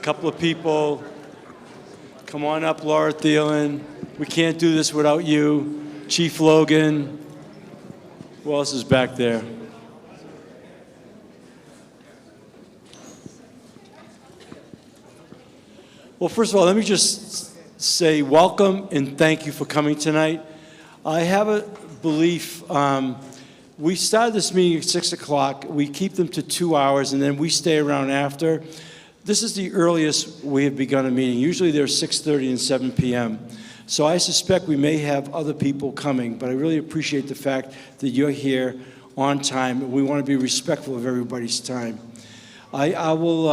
couple of people. Come on up, Laura Thielen. We can't do this without you. Chief Logan. Who else is back there? Well, first of all, let me just say welcome and thank you for coming tonight. I have a belief, we started this meeting at 6 o'clock. We keep them to 2 hours, and then we stay around after. This is the earliest we have begun a meeting. Usually they're 6:30 and 7 p.m. So I suspect we may have other people coming, but I really appreciate the fact that you're here on time. We want to be respectful of everybody's time. I will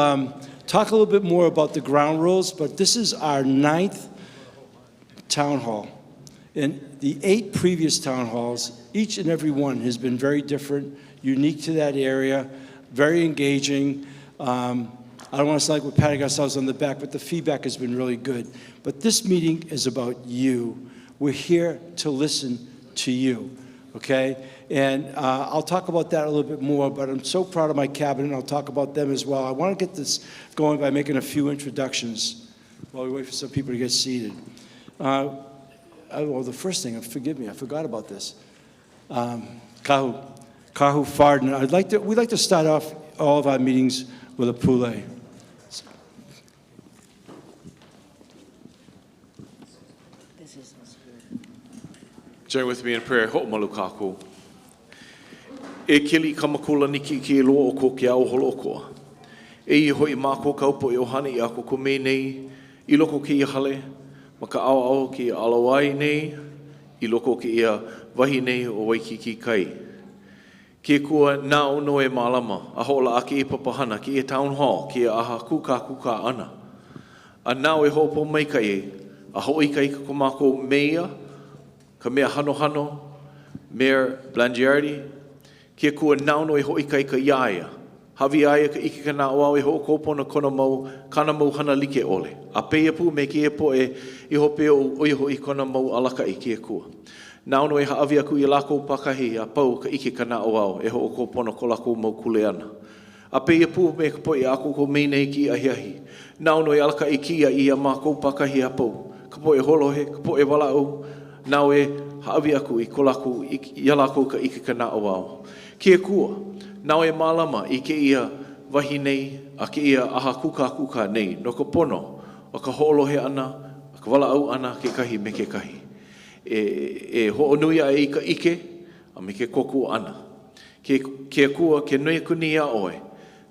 talk a little bit more about the ground rules, but this is our 9th town hall. And the 8 previous town halls, each and every one has been very different, unique to that area, very engaging. I don't want to sound like we're patting ourselves on the back, but the feedback has been really good. But this meeting is about you. We're here to listen to you, okay? And I'll talk about that a little bit more, but I'm so proud of my cabinet, and I'll talk about them as well. I want to get this going by making a few introductions while we wait for some people to get seated. Well, the first thing, forgive me, I forgot about this. Kahu Farden. We'd like to start off all of our meetings with a pule. Join with me in prayer. Ho'omalu kākou. E kili kamakula niki ki e loa o ko ki au holo koa. E i hoi mākou kaupo i ohana i ako kume nei, i loko ki i hale, ma ka au ki Alawai nei, i loko ki ia wahi nei o Waikīkī kai. Ke kua nā ono e mālama, a hola ake e papahana, ki e town hall, ki e aha kuka ana. A nāo e hopo mai kai e, a hoi kai ka kumako meia, ka mea hano, Mayor Blangiardi, kia kua nauno e hoi kai ka iaia. Hawi aia ka ike ka nāoau e ho kōpona kona mau, kana mau hana like ole. A peia pu me kia po e i hope o oiho i kona mau alaka i kia kua. Nauno e haawi aku i lako pakahi a pau ka ike ka nāoau e ho kōpona ko lako mau kuleana. A peia pu me ka po i ako ko meinei ki ahiahi. Nauno e alaka i kia i a mākou pakahi a pau. Ka po e holohe, ka po e walau, nau e haawi aku i kolaku i alako ka ike ka nāoau. Kia kua, nau e mālama i ke ia wahi nei, a ke ia aha kuka nei, no ka pono, o ka holohe ana, a ka walau ana ke kahi me ke kahi. E hoonuia e i ka ike, a me ke koku ana. Kia kua, ke nui kuni a oe,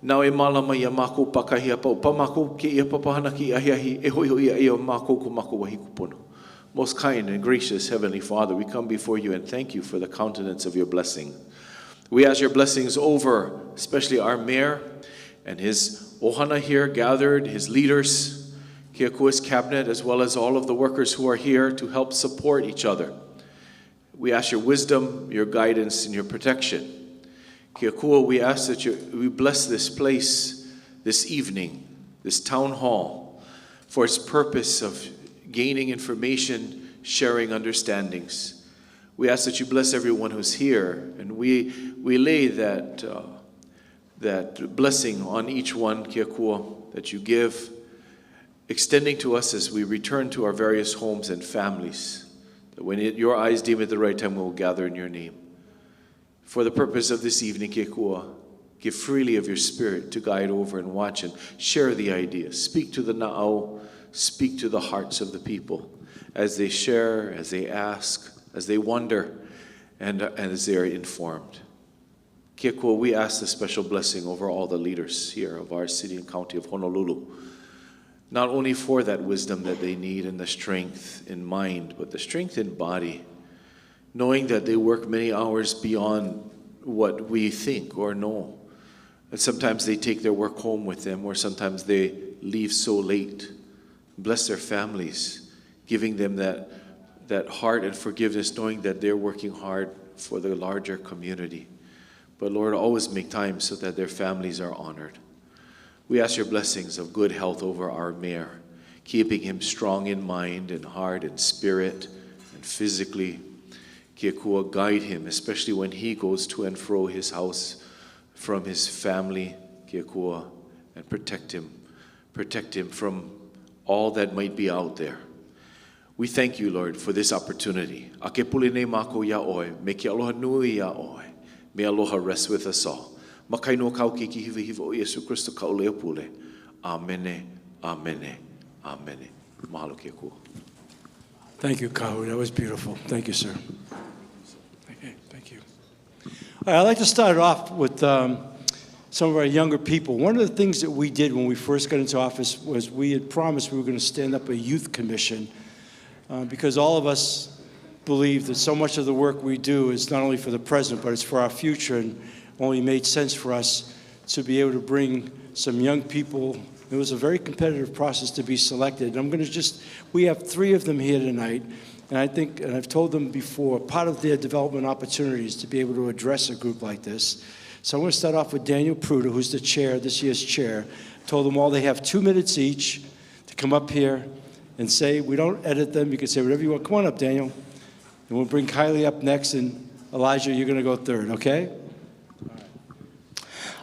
nau e mālama i a mākou pakahi a pau, pa mākou ke ia papahana ki ahiahi, e hoi hoi a mākou ko mākou wahi kupono. Most kind and gracious Heavenly Father, we come before you and thank you for the countenance of your blessing. We ask your blessings over, especially our mayor and his ohana here gathered, his leaders, Kiakua's cabinet, as well as all of the workers who are here to help support each other. We ask your wisdom, your guidance, and your protection. Kiakua, we ask that we bless this place this evening, this town hall, for its purpose of gaining information, sharing understandings. We ask that you bless everyone who's here, and we lay that blessing on each one, Kiakua, that you give, extending to us as we return to our various homes and families, that when your eyes deem it the right time, we will gather in your name. For the purpose of this evening, Kiakua, give freely of your spirit to guide over and watch and share the ideas. Speak to the na'au, speak to the hearts of the people as they share, as they ask, as they wonder, and as they are informed. Kiakua, we ask the special blessing over all the leaders here of our city and county of Honolulu, not only for that wisdom that they need and the strength in mind, but the strength in body, knowing that they work many hours beyond what we think or know. And sometimes they take their work home with them, or sometimes they leave so late. Bless their families, giving them that heart and forgiveness, knowing that they're working hard for the larger community. But Lord, always make time so that their families are honored. We ask your blessings of good health over our mayor, keeping him strong in mind and heart and spirit and physically. Kiakua, guide him, especially when he goes to and fro his house from his family, Kiakua, and protect him Protect him from all that might be out there. We thank you, Lord, for this opportunity. Ake pule nei mākou ia oe, me ki aloha nui ia oe. May aloha rest with us all. Makaino kau ke ki hiva hiva o Yesu Christo ka o leo pule. Amene, amene, amene. Mahalo ke kua. Thank you, Kau. That was beautiful. Thank you, sir. Okay, thank you. All right, I'd like to start off with some of our younger people. One of the things that we did when we first got into office was we had promised we were going to stand up a youth commission because all of us believe that so much of the work we do is not only for the present, but it's for our future, and only made sense for us to be able to bring some young people. It was a very competitive process to be selected. And I'm going to we have 3 of them here tonight, and I think, and I've told them before, part of their development opportunities to be able to address a group like this. So I'm going to start off with Daniel Pruder, who's the chair, this year's chair. Told them all they have 2 minutes each to come up here and say, we don't edit them, you can say whatever you want. Come on up, Daniel. And we'll bring Kylie up next, and Elijah, you're going to go third, okay?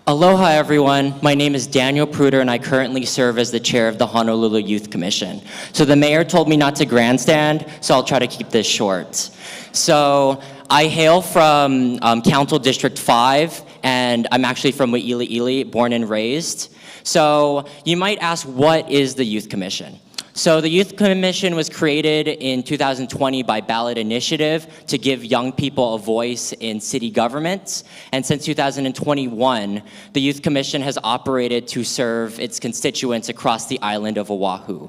Aloha, everyone. My name is Daniel Pruder, and I currently serve as the chair of the Honolulu Youth Commission. So the mayor told me not to grandstand, so I'll try to keep this short. So I hail from Council District 5, and I'm actually from Mōʻiliʻili, born and raised. So you might ask, what is the Youth Commission? So the Youth Commission was created in 2020 by ballot initiative to give young people a voice in city government. And since 2021, the Youth Commission has operated to serve its constituents across the island of Oahu.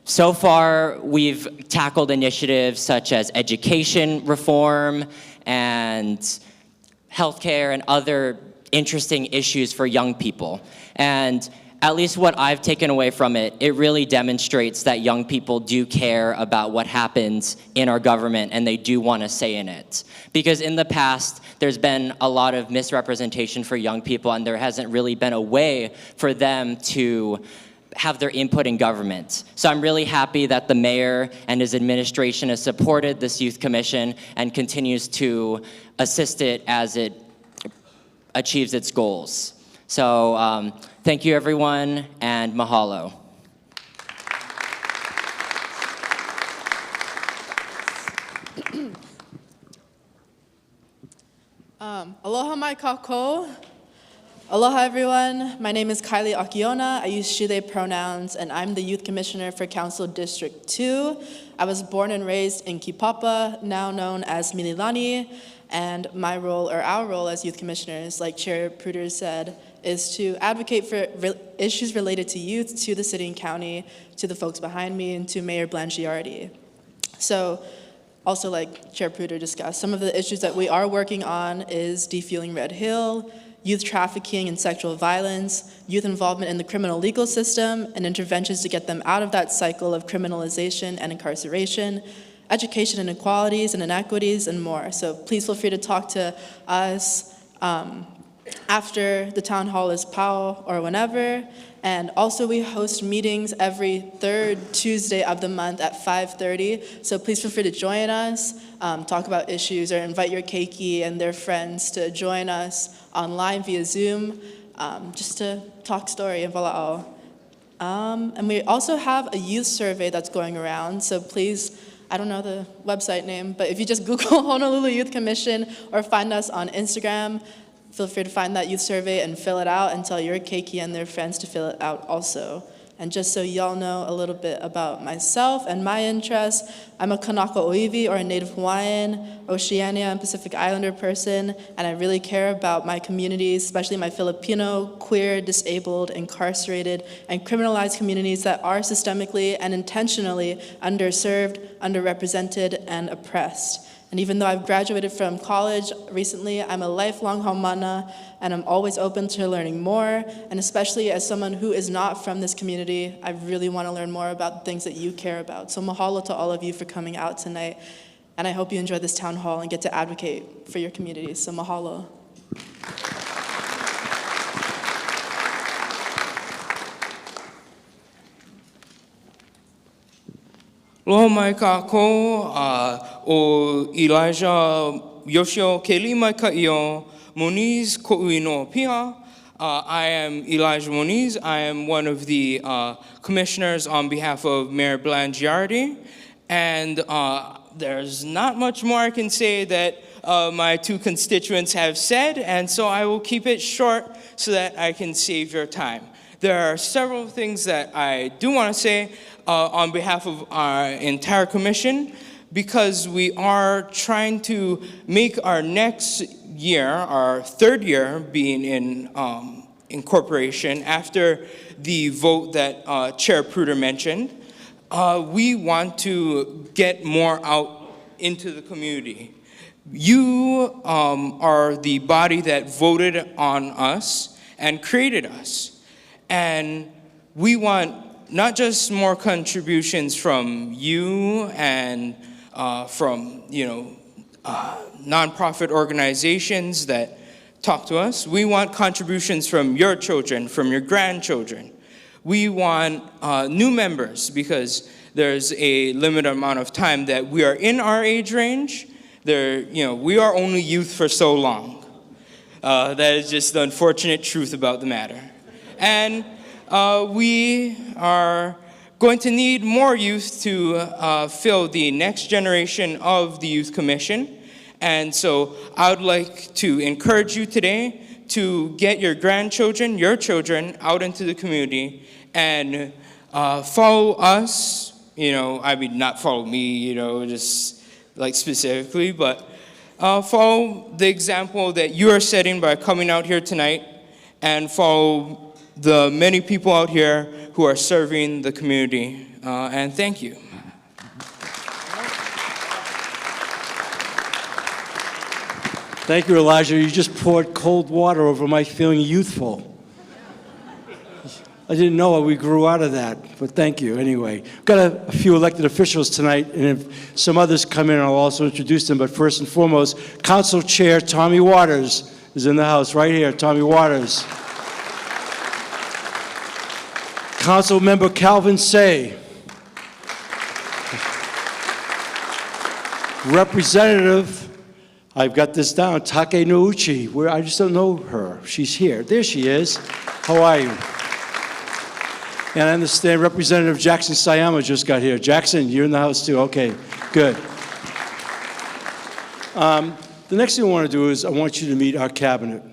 So far, we've tackled initiatives such as education reform and healthcare and other interesting issues for young people. And at least what I've taken away from it, it really demonstrates that young people do care about what happens in our government and they do want to say in it. Because in the past, there's been a lot of misrepresentation for young people, and there hasn't really been a way for them to have their input in government. So I'm really happy that the mayor and his administration has supported this youth commission and continues to assist it as it achieves its goals. So thank you, everyone, and mahalo. Aloha mai kākou. Aloha, everyone. My name is Kylie Akiona. I use she, they pronouns, and I'm the Youth Commissioner for Council District 2. I was born and raised in Kipapa, now known as Mililani, and my role, or our role as Youth Commissioners, like Chair Pruder said, is to advocate for issues related to youth, to the city and county, to the folks behind me, and to Mayor Blangiardi. So, also like Chair Pruder discussed, some of the issues that we are working on is defueling Red Hill, youth trafficking and sexual violence, youth involvement in the criminal legal system, and interventions to get them out of that cycle of criminalization and incarceration, education inequalities and inequities, and more. So please feel free to talk to us after the town hall is POW or whenever. And also we host meetings every third Tuesday of the month at 5:30. So please feel free to join us, talk about issues, or invite your keiki and their friends to join us online via Zoom, just to talk story and vala'o. And we also have a youth survey that's going around. So please, I don't know the website name, but if you just Google Honolulu Youth Commission or find us on Instagram, feel free to find that youth survey and fill it out, and tell your keiki and their friends to fill it out also. And just so y'all know a little bit about myself and my interests, I'm a Kanaka Oiwi, or a Native Hawaiian, Oceania and Pacific Islander person, and I really care about my communities, especially my Filipino, queer, disabled, incarcerated, and criminalized communities that are systemically and intentionally underserved, underrepresented, and oppressed. And even though I've graduated from college recently, I'm a lifelong haumana, and I'm always open to learning more. And especially as someone who is not from this community, I really want to learn more about the things that you care about. So mahalo to all of you for coming out tonight. And I hope you enjoy this town hall and get to advocate for your communities. So mahalo. Aloha mai kākou, o Elijah Yoshio Keli mai ka io, Moniz ko'u inoa piha, I am Elijah Moniz. I am one of the commissioners on behalf of Mayor Blangiardi. And there's not much more I can say that my two constituents have said, and so I will keep it short so that I can save your time. There are several things that I do want to say on behalf of our entire commission, because we are trying to make our next year, our third year being in incorporation after the vote that Chair Pruder mentioned. We want to get more out into the community. You are the body that voted on us and created us. And we want not just more contributions from you and from, nonprofit organizations that talk to us. We want contributions from your children, from your grandchildren. We want new members, because there's a limited amount of time that we are in our age range. We are only youth for so long. That is just the unfortunate truth about the matter. And we are going to need more youth to fill the next generation of the Youth Commission. And so I would like to encourage you today to get your grandchildren, your children, out into the community and follow us. Not follow me, just like specifically, but follow the example that you are setting by coming out here tonight, and follow the many people out here who are serving the community. And thank you. Thank you, Elijah. You just poured cold water over my feeling youthful. I didn't know we grew out of that, but thank you anyway. We've got a few elected officials tonight, and if some others come in, I'll also introduce them. But first and foremost, Council Chair Tommy Waters is in the house right here. Tommy Waters. Council Member Calvin Say. Representative, I've got this down, Take Nouchi. I just don't know her. She's here. There she is. How are you? And I understand Representative Jackson Sayama just got here. Jackson, you're in the house too. Okay, good. The next thing I want to do is I want you to meet our cabinet,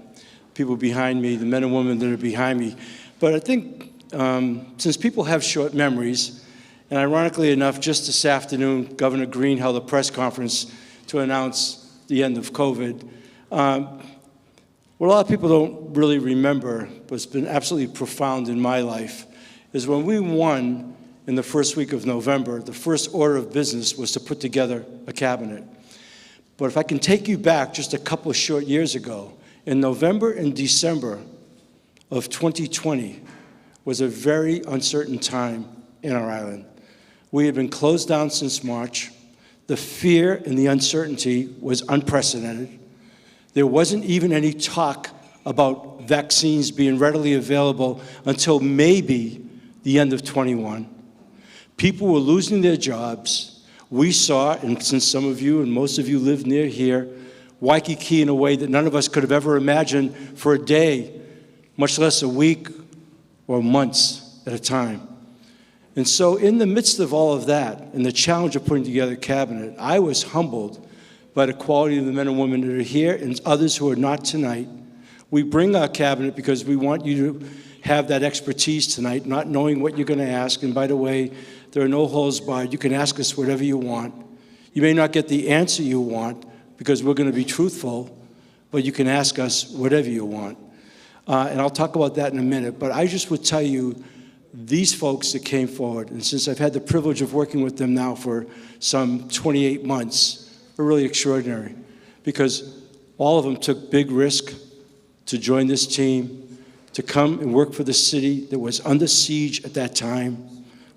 people behind me, the men and women that are behind me. But I think since people have short memories, and ironically enough, just this afternoon, Governor Green held a press conference to announce the end of COVID. What a lot of people don't really remember, but it's been absolutely profound in my life, is when we won in the first week of November, the first order of business was to put together a cabinet. But if I can take you back just a couple of short years ago, in November and December of 2020 was a very uncertain time in our island. We had been closed down since March. The fear and the uncertainty was unprecedented. There wasn't even any talk about vaccines being readily available until maybe the end of 21. People were losing their jobs. We saw, and since some of you and most of you live near here, Waikīkī in a way that none of us could have ever imagined for a day, much less a week or months at a time. And so in the midst of all of that and the challenge of putting together a cabinet, I was humbled by the quality of the men and women that are here and others who are not tonight. We bring our cabinet because we want you to have that expertise tonight, not knowing what you're going to ask. And by the way, there are no holds barred. You can ask us whatever you want. You may not get the answer you want because we're going to be truthful, but you can ask us whatever you want. And I'll talk about that in a minute. But I just would tell you, these folks that came forward, and since I've had the privilege of working with them now for some 28 months, are really extraordinary because all of them took big risk to join this team, to come and work for the city that was under siege at that time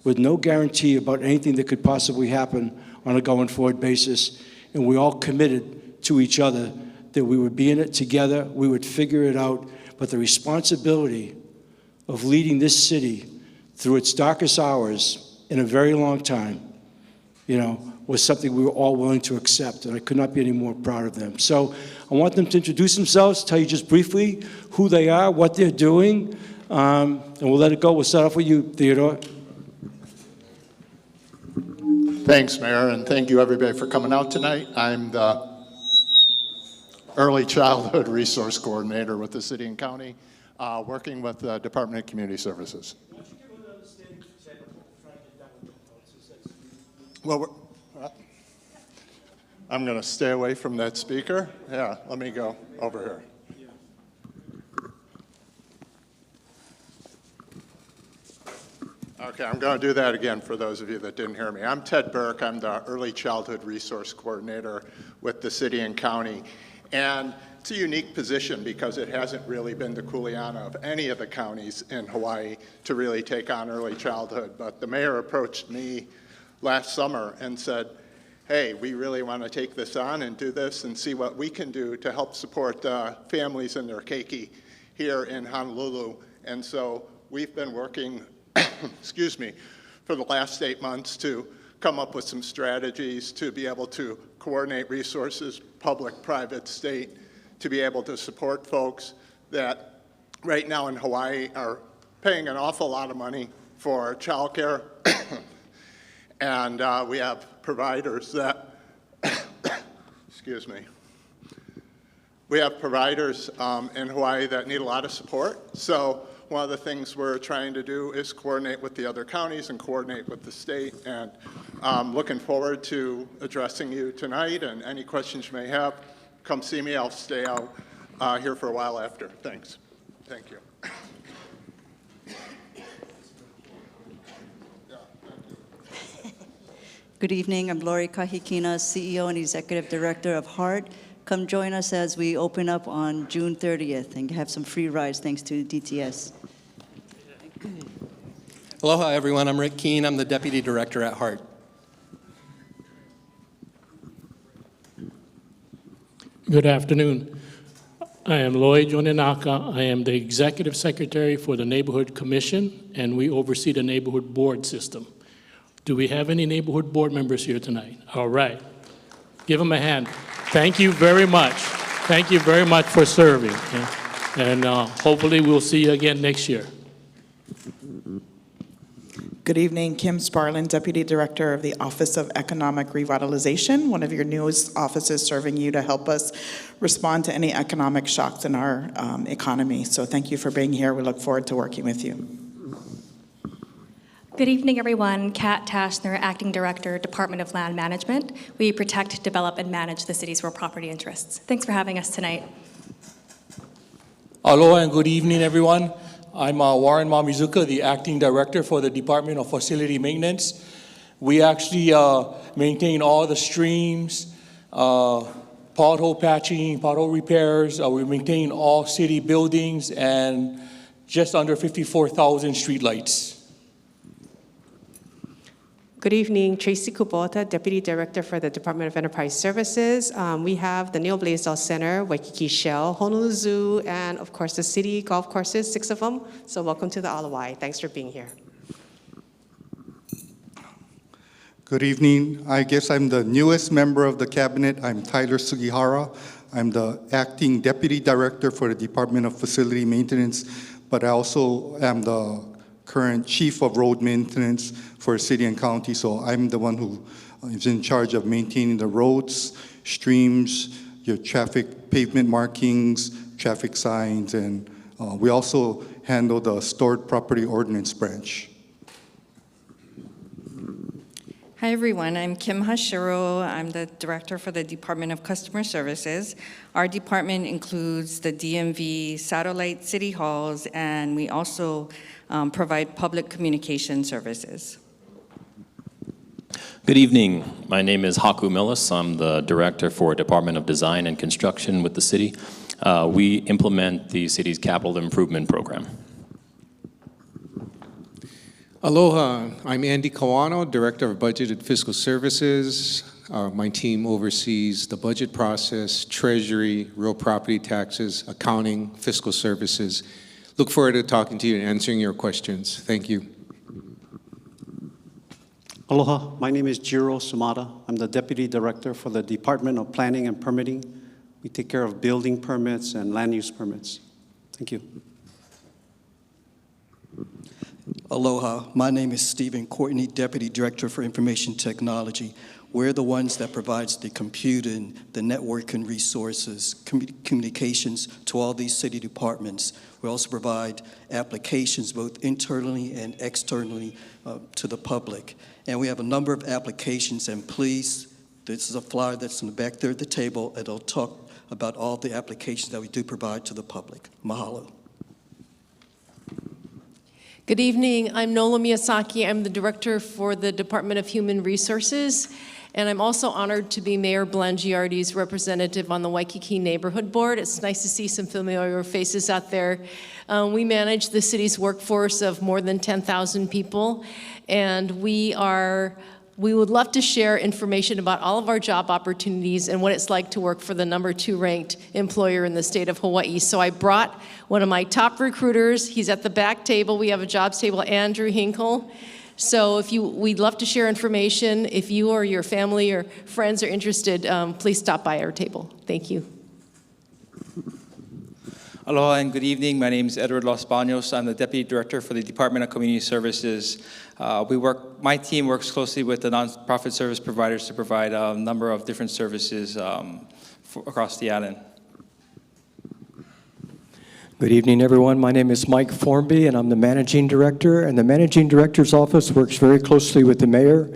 with no guarantee about anything that could possibly happen on a going forward basis. And we all committed to each other that we would be in it together, we would figure it out, but the responsibility of leading this city through its darkest hours in a very long time, was something we were all willing to accept, and I could not be any more proud of them. So I want them to introduce themselves, tell you just briefly who they are, what they're doing, and we'll let it go. We'll start off with you, Theodore. Thanks, Mayor, and thank you, everybody, for coming out tonight. I'm the Early Childhood Resource Coordinator with the City and County, working with the Department of Community Services. Well, I'm going to stay away from that speaker. Yeah, let me go over here. Okay, I'm going to do that again for those of you that didn't hear me. I'm Ted Burke. I'm the Early Childhood Resource Coordinator with the City and County. And it's a unique position because it hasn't really been the kuleana of any of the counties in Hawaii to really take on early childhood. But the mayor approached me last summer and said, hey, we really want to take this on and do this and see what we can do to help support families and their keiki here in Honolulu. And so we've been working, excuse me, for the last 8 months to come up with some strategies to be able to coordinate resources, public, private, state, to be able to support folks that right now in Hawaii are paying an awful lot of money for childcare. And we have providers that, excuse me, we have providers in Hawaii that need a lot of support. So one of the things we're trying to do is coordinate with the other counties and coordinate with the state. And looking forward to addressing you tonight, and any questions you may have, come see me. I'll stay out here for a while after. Thanks. Thank you. Good evening, I'm Lori Kahikina, CEO and Executive Director of HEART. Come join us as we open up on June 30th and have some free rides thanks to DTS. Aloha everyone, I'm Rick Keene, I'm the Deputy Director at HEART. Good afternoon. I am Lloyd Yoninaka. I am the Executive Secretary for the Neighborhood Commission, and we oversee the Neighborhood Board system. Do we have any neighborhood board members here tonight? All right. Give them a hand. Thank you very much. Thank you very much for serving. And hopefully we'll see you again next year. Good evening, Kim Sparlin, Deputy Director of the Office of Economic Revitalization, one of your newest offices serving you to help us respond to any economic shocks in our economy. So thank you for being here. We look forward to working with you. Good evening, everyone. Kat Taschner, Acting Director, Department of Land Management. We protect, develop, and manage the city's real property interests. Thanks for having us tonight. Aloha and good evening, everyone. I'm Warren Mamizuka, the Acting Director for the Department of Facility Maintenance. We actually maintain all the streams, pothole patching, pothole repairs. We maintain all city buildings and just under 54,000 streetlights. Good evening, Tracy Kubota, Deputy Director for the Department of Enterprise Services. We have the Neil Blaisdell Center, Waikiki Shell, Honolulu Zoo, and of course the city golf courses, 6 of them. So welcome to the Alawai. Thanks for being here. Good evening. I guess I'm the newest member of the cabinet. I'm Tyler Sugihara. I'm the Acting Deputy Director for the Department of Facility Maintenance, but I also am the current Chief of Road Maintenance for City and County, so I'm the one who is in charge of maintaining the roads, streams, your traffic pavement markings, traffic signs, and we also handle the Stored Property Ordinance branch. Hi everyone, I'm Kim Hashiro. I'm the Director for the Department of Customer Services. Our department includes the DMV, satellite city halls, and we also provide public communication services. Good evening. My name is Haiku Millis. I'm the Director for Department of Design and Construction with the city. We implement the city's capital improvement program. Aloha, I'm Andy Kawano, Director of Budget and Fiscal Services. My team oversees the budget process, treasury, real property taxes, accounting, fiscal services. Look forward to talking to you and answering your questions. Thank you. Aloha, my name is Jiro Sumada. I'm the Deputy Director for the Department of Planning and Permitting. We take care of building permits and land use permits. Thank you. Aloha, my name is Stephen Courtney, Deputy Director for Information Technology. We're the ones that provides the computing, the networking resources, communications to all these city departments. We also provide applications both internally and externally to the public. And we have a number of applications, and please, this is a flyer that's in the back there at the table, and it'll talk about all the applications that we do provide to the public. Mahalo. Good evening. I'm Nola Miyazaki. I'm the Director for the Department of Human Resources, and I'm also honored to be Mayor Blangiardi's representative on the Waikīkī Neighborhood Board. It's nice to see some familiar faces out there. We manage the city's workforce of more than 10,000 people, and we would love to share information about all of our job opportunities and what it's like to work for the #2 ranked employer in the state of Hawaii. So I brought one of my top recruiters. He's at the back table. We have a jobs table, Andrew Hinkle. So we'd love to share information. If you or your family or friends are interested, please stop by our table. Thank you. Aloha and good evening. My name is Edward Los Baños. I'm the Deputy Director for the Department of Community Services. My team works closely with the nonprofit service providers to provide a number of different services across the island. Good evening, everyone. My name is Mike Formby, and I'm the Managing Director. And the Managing Director's office works very closely with the Mayor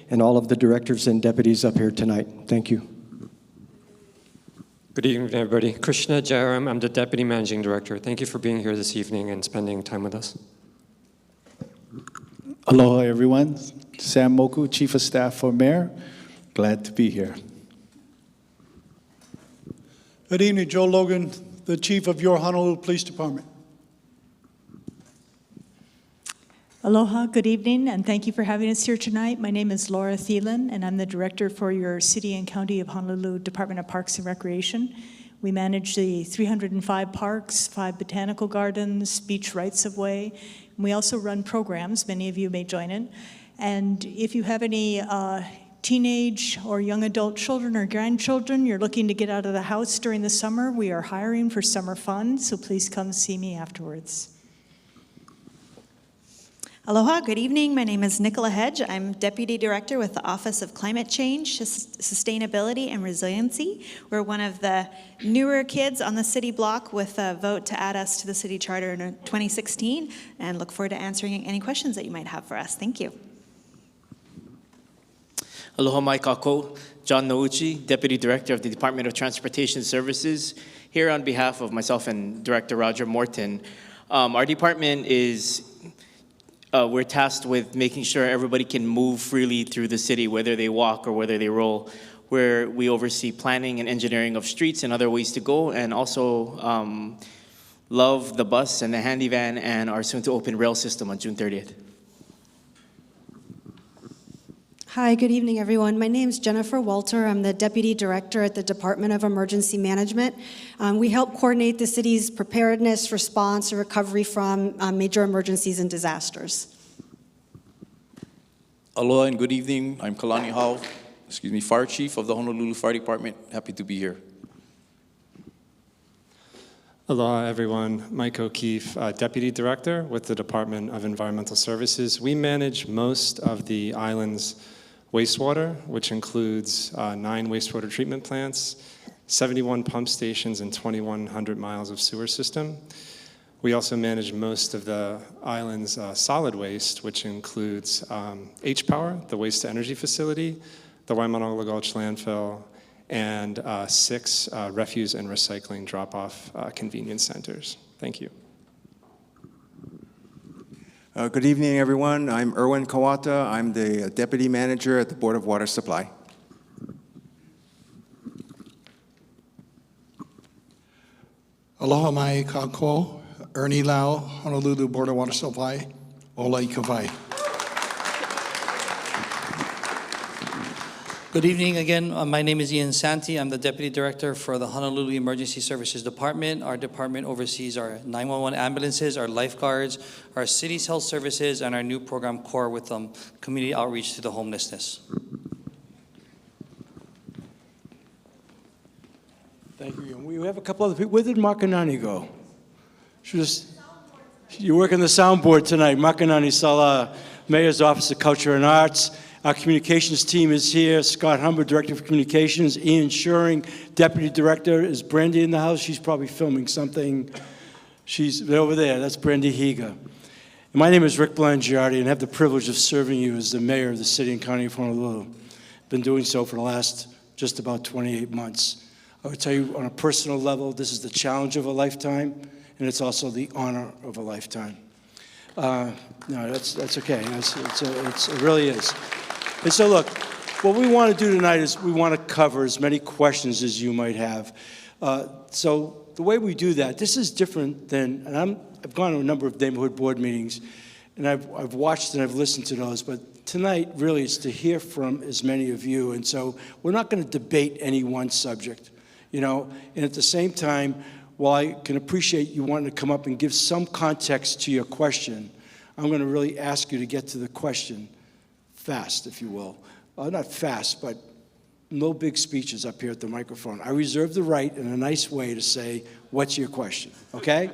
and all of the directors and deputies up here tonight. Thank you. Good evening, everybody. Krishna Jairam, I'm the Deputy Managing Director. Thank you for being here this evening and spending time with us. Aloha, everyone. Sam Moku, Chief of Staff for Mayor. Glad to be here. Good evening, Joe Logan, the Chief of your Honolulu Police Department. Aloha, good evening, and thank you for having us here tonight. My name is Laura Thielen, and I'm the Director for your City and County of Honolulu Department of Parks and Recreation. We manage the 305 parks, 5 botanical gardens, beach rights-of-way. We also run programs, many of you may join in. And if you have any teenage or young adult children or grandchildren, you're looking to get out of the house during the summer, we are hiring for summer fun, so please come see me afterwards. Aloha, good evening. My name is Nicola Hedge. I'm Deputy Director with the Office of Climate Change, Sustainability, and Resiliency. We're one of the newer kids on the city block with a vote to add us to the city charter in 2016, and look forward to answering any questions that you might have for us. Thank you. Aloha mai kākou. John Nouchi, Deputy Director of the Department of Transportation Services, here on behalf of myself and Director Roger Morton. Our department is we're tasked with making sure everybody can move freely through the city, whether they walk or whether they roll, where we oversee planning and engineering of streets and other ways to go, and also love the bus and the handy van and our soon-to-open rail system on June 30th. Hi, good evening, everyone. My name is Jennifer Walter. I'm the Deputy Director at the Department of Emergency Management. We help coordinate the city's preparedness, response, and recovery from major emergencies and disasters. Aloha and good evening. I'm Kalani Hau, Fire Chief of the Honolulu Fire Department. Happy to be here. Aloha, everyone. Mike O'Keefe, Deputy Director with the Department of Environmental Services. We manage most of the island's wastewater, which includes 9 wastewater treatment plants, 71 pump stations, and 2,100 miles of sewer system. We also manage most of the island's solid waste, which includes H-Power, the waste-to-energy facility, the Waimanalo Gulch landfill, and 6 refuse and recycling drop-off convenience centers. Thank you. Good evening, everyone. I'm Erwin Kawata. I'm the Deputy Manager at the Board of Water Supply. Aloha mai kākou, Ernie Lau, Honolulu Board of Water Supply, Ola i ka wai. Good evening again. My name is Ian Santi. I'm the Deputy Director for the Honolulu Emergency Services Department. Our department oversees our 911 ambulances, our lifeguards, our city's health services, and our new program core with community outreach to the homelessness. Thank you. We have a couple other people. Where did Makanani go? You work on the soundboard tonight. Makanani Sala, Mayor's Office of Culture and Arts. Our communications team is here. Scott Humber, Director of Communications. Ian Shuring, Deputy Director. Is Brandy in the house? She's probably filming something. She's over there. That's Brandy Higa. And my name is Rick Blangiardi, and I have the privilege of serving you as the Mayor of the City and County of Honolulu. Been doing so for the last just about 28 months. I would tell you on a personal level, this is the challenge of a lifetime, and it's also the honor of a lifetime. No, that's okay. It really is. And so look, what we want to do tonight is we want to cover as many questions as you might have. So the way we do that, this is different than, and I've gone to a number of neighborhood board meetings, and I've watched and I've listened to those, but tonight really is to hear from as many of you. And so we're not going to debate any one subject, you know, and at the same time, while I can appreciate you wanting to come up and give some context to your question, I'm going to really ask you to get to the question fast, if you will. Not fast, but no big speeches up here at the microphone. I reserve the right in a nice way to say, what's your question, okay?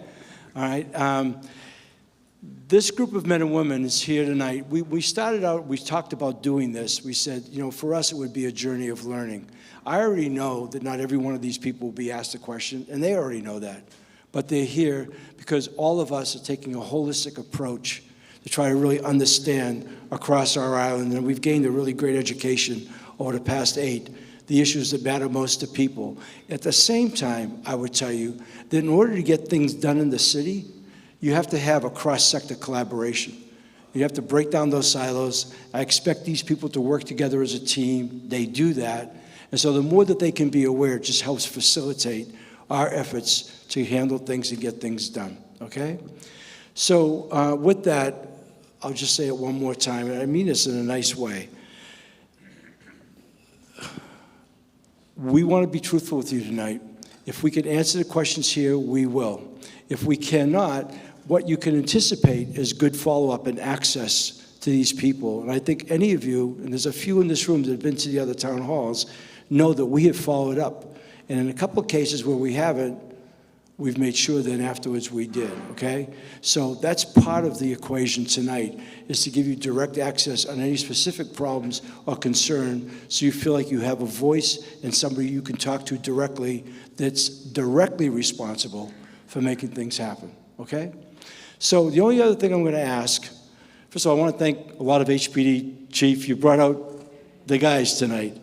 All right. This group of men and women is here tonight. We started out, we talked about doing this. We said, you know, for us it would be a journey of learning. I already know that not every one of these people will be asked a question, and they already know that. But they're here because all of us are taking a holistic approach to try to really understand across our island, and we've gained a really great education over the past 8, the issues that matter most to people. At the same time, I would tell you that in order to get things done in the city, you have to have a cross-sector collaboration. You have to break down those silos. I expect these people to work together as a team. They do that. And so the more that they can be aware, it just helps facilitate our efforts to handle things and get things done, okay? So with that, I'll just say it one more time, and I mean this in a nice way. We want to be truthful with you tonight. If we can answer the questions here, we will. If we cannot, what you can anticipate is good follow-up and access to these people. And I think any of you, and there's a few in this room that have been to the other town halls, know that we have followed up. And in a couple of cases where we haven't, we've made sure that afterwards we did, okay? So that's part of the equation tonight, is to give you direct access on any specific problems or concern so you feel like you have a voice and somebody you can talk to directly that's directly responsible for making things happen, okay? So the only other thing I'm gonna ask, first of all, I wanna thank a lot of HPD Chief. You brought out the guys tonight.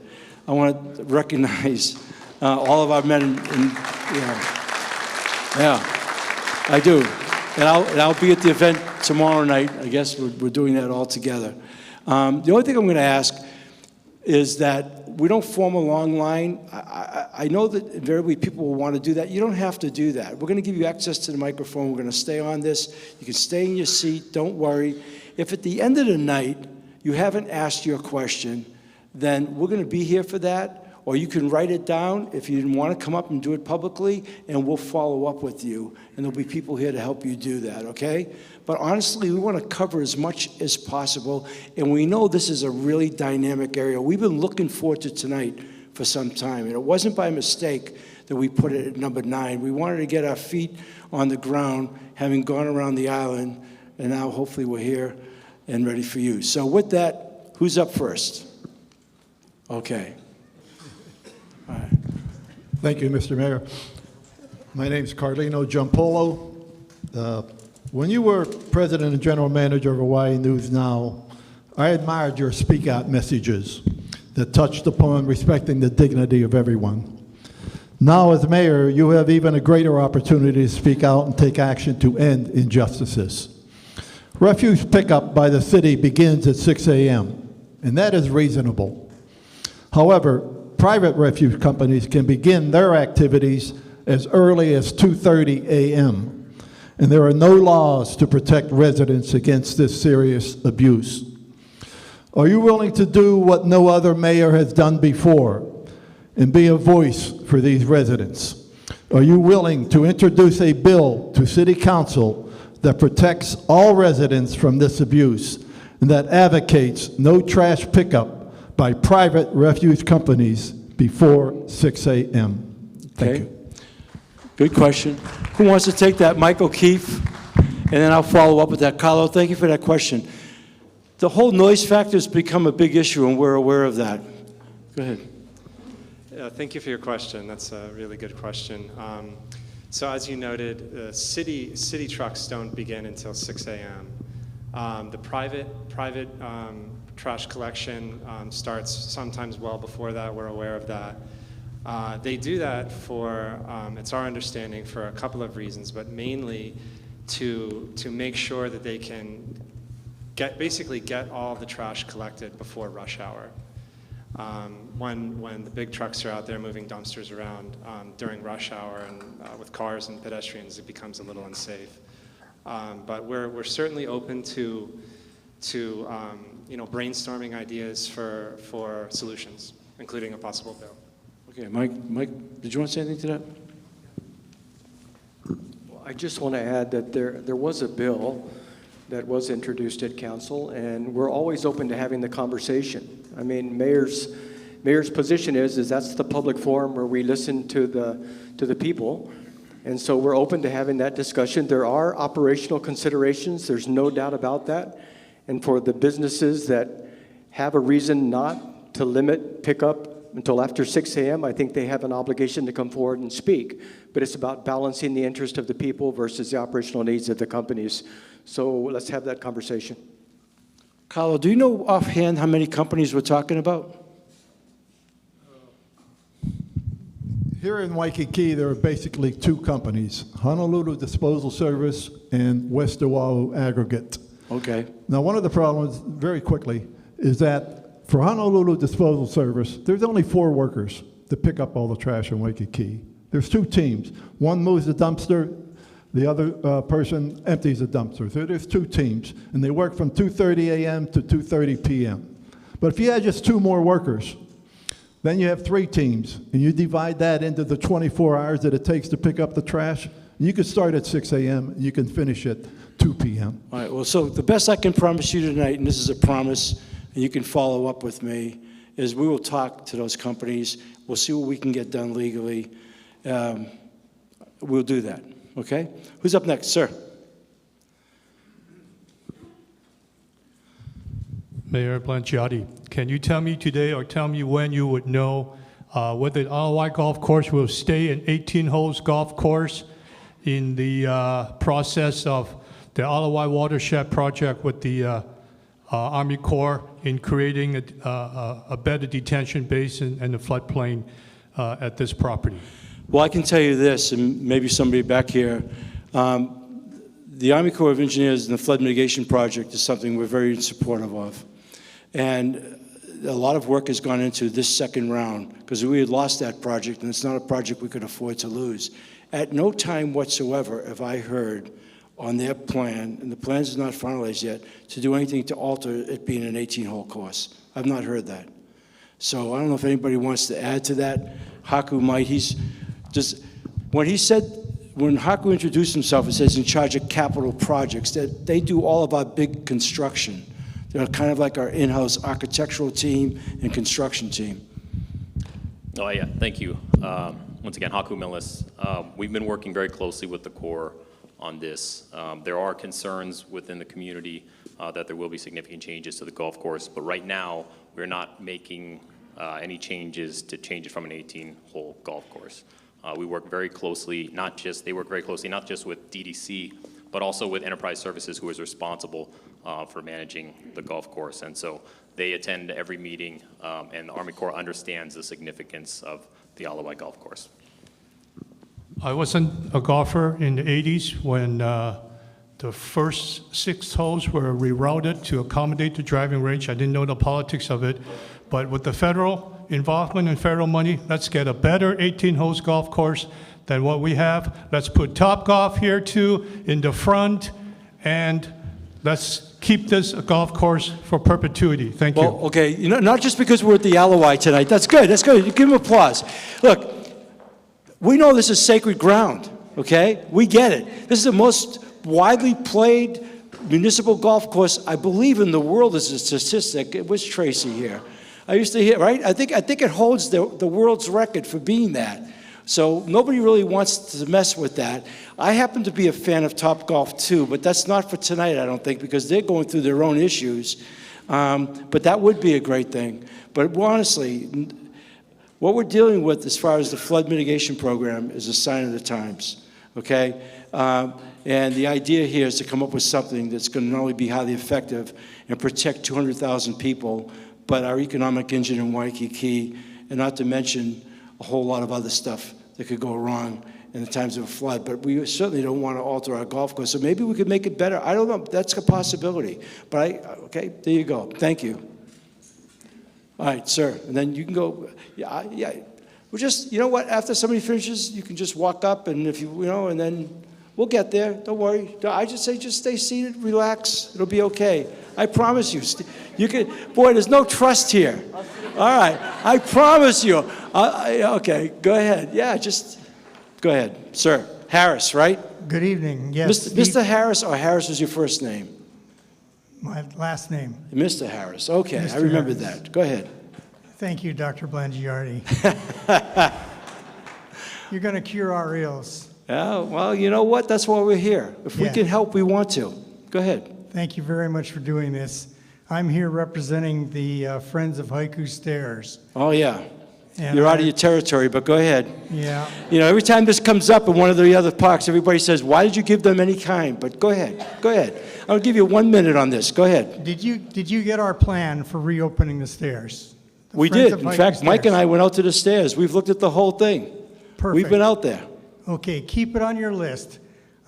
I wanna recognize all of our men and yeah, I do. And I'll be at the event tomorrow night. I guess we're doing that all together. The only thing I'm going to ask is that we don't form a long line. I know that invariably people will want to do that. You don't have to do that. We're going to give you access to the microphone. We're going to stay on this. You can stay in your seat. Don't worry. If at the end of the night you haven't asked your question, then we're going to be here for that. Or you can write it down if you didn't want to come up and do it publicly, and we'll follow up with you. And there'll be people here to help you do that, okay? But honestly, we want to cover as much as possible, and we know this is a really dynamic area. We've been looking forward to tonight for some time, and it wasn't by mistake that we put it at number 9. We wanted to get our feet on the ground, having gone around the island, and now hopefully we're here and ready for you. So with that, who's up first? Okay. Thank you, Mr. Mayor. My name is Carlino Giampolo. When you were president and general manager of Hawaii News Now, I admired your speak out messages that touched upon respecting the dignity of everyone. Now, as mayor, you have even a greater opportunity to speak out and take action to end injustices. Refuse pickup by the city begins at 6 a.m., and that is reasonable. However, private refuse companies can begin their activities as early as 2:30 a.m., and there are no laws to protect residents against this serious abuse. Are you willing to do what no other mayor has done before and be a voice for these residents? Are you willing to introduce a bill to City Council that protects all residents from this abuse and that advocates no trash pickup by private refuse companies before 6 a.m.? Thank you. Good question. Who wants to take that? Mike O'Keefe? And then I'll follow up with that. Carlo, thank you for that question. The whole noise factor has become a big issue, and we're aware of that. Go ahead. Thank you for your question. That's a really good question. So as you noted, city trucks don't begin until 6 a.m. The private trash collection starts sometimes well before that. We're aware of that. They do that for, it's our understanding, for a couple of reasons, but mainly to make sure that they can basically get all the trash collected before rush hour. When the big trucks are out there moving dumpsters around during rush hour and with cars and pedestrians, it becomes a little unsafe. But we're certainly open to brainstorming ideas for solutions, including a possible bill. Okay, Mike, did you want to say anything to that? Well, I just want to add that there was a bill that was introduced at council, and we're always open to having the conversation. I mean, mayor's position is that's the public forum where we listen to the people, and so we're open to having that discussion. There are operational considerations, there's no doubt about that, and for the businesses that have a reason not to limit pickup until after 6 a.m., I think they have an obligation to come forward and speak, but it's about balancing the interest of the people versus the operational needs of the companies. So let's have that conversation. Carlo, do you know offhand how many companies we're talking about? Here in Waikiki, there are basically two companies, Honolulu Disposal Service and West Oahu Aggregate. Okay. Now, one of the problems, very quickly, is that for Honolulu Disposal Service, there's only 4 workers to pick up all the trash in Waikiki. There's 2 teams. One moves the dumpster, the other person empties the dumpster. So there's 2 teams, and they work from 2:30 a.m. to 2:30 p.m. But if you had just 2 more workers, then you have 3 teams, and you divide that into the 24 hours that it takes to pick up the trash, and you could start at 6 a.m., and you can finish at 2 p.m. All right, well, so the best I can promise you tonight, and this is a promise, and you can follow up with me, is we will talk to those companies. We'll see what we can get done legally. We'll do that, okay? Who's up next, sir? Mayor Blangiardi, can you tell me today or tell me when you would know whether the Ala Wai Golf Course will stay an 18 holes golf course in the process of the Alawai watershed project with the Army Corps in creating a better detention basin and a floodplain at this property? Well, I can tell you this, and maybe somebody back here, the Army Corps of Engineers and the flood mitigation project is something we're very supportive of. And a lot of work has gone into this second round because we had lost that project, and it's not a project we could afford to lose. At no time whatsoever have I heard on their plan, and the plan is not finalized yet, to do anything to alter it being an 18-hole course. I've not heard that. So I don't know if anybody wants to add to that. Haiku might. When Haiku introduced himself, it says in charge of capital projects, that they do all of our big construction. They're kind of like our in-house architectural team and construction team. Oh, yeah, thank you. Once again, Haiku Millis. We've been working very closely with the Corps on this. There are concerns within the community that there will be significant changes to the golf course, but right now, we're not making any changes to change it from an 18-hole golf course. We work very closely, they work very closely not just with DDC, but also with Enterprise Services, who is responsible for managing the golf course. And so they attend every meeting, and the Army Corps understands the significance of the Alawai Golf Course. I wasn't a golfer in the 80s when the first 6 holes were rerouted to accommodate the driving range. I didn't know the politics of it. But with the federal involvement and federal money, let's get a better 18 holes golf course than what we have. Let's put Top Golf here too in the front, and Let's keep this a golf course for perpetuity. Thank you. Well, okay, you know, not just because we're at the Alawai tonight. That's good. That's good. You give them applause. Look, we know this is sacred ground, okay? We get it. This is the most widely played municipal golf course, I believe, in the world as a statistic. It was Tracy here. I used to hear, right? I think it holds the world's record for being that. So nobody really wants to mess with that. I happen to be a fan of Topgolf too, but that's not for tonight, I don't think, because they're going through their own issues. But that would be a great thing. But honestly, what we're dealing with as far as the flood mitigation program is a sign of the times, okay? And the idea here is to come up with something that's going to not only be highly effective and protect 200,000 people, but our economic engine in Waikīkī, and not to mention a whole lot of other stuff that could go wrong in the times of a flood. But we certainly don't want to alter our golf course. So maybe we could make it better. I don't know. That's a possibility. But okay, there you go. Thank you. All right, sir. And then you can go. Yeah. We'll just, you know what? After somebody finishes, you can just walk up, and if you know, and then we'll get there. Don't worry. I just say, just stay seated, relax. It'll be okay. I promise you. You can. Boy, there's no trust here. All right. I promise you. Okay. Go ahead. Yeah. Just go ahead, sir. Harris, right? Good evening. Yes. Mr. Harris, or Harris was your first name? My last name. Mr. Harris. Okay. Mr. I remember Harris. that. Go ahead. Thank you, Dr. Blangiardi. You're going to cure our ills. Yeah, well, you know what? That's why we're here. If we can help, we want to. Go ahead. Thank you very much for doing this. I'm here representing the Friends of Haiku Stairs. Oh, yeah. And You're out of your territory, but go ahead. Yeah. You know, every time this comes up in one of the other parks, everybody says, why did you give them any kind? But go ahead. Go ahead. I'll give you 1 minute on this. Go ahead. Did you get our plan for reopening the stairs? We did. In fact, Mike and I went out to the stairs. We've looked at the whole thing. Perfect. We've been out there. Okay, keep it on your list.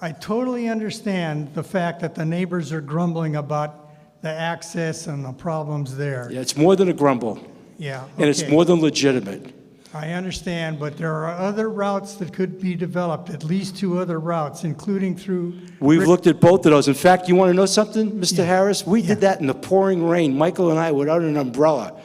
I totally understand the fact that the neighbors are grumbling about the access and the problems there. Yeah, it's more than a grumble. Yeah. And it's more than legitimate. I understand, but there are other routes that could be developed, at least 2 other routes, including through... We've looked at both of those. In fact, you want to know something, Mr. Harris? We did that in the pouring rain. Michael and I without an umbrella,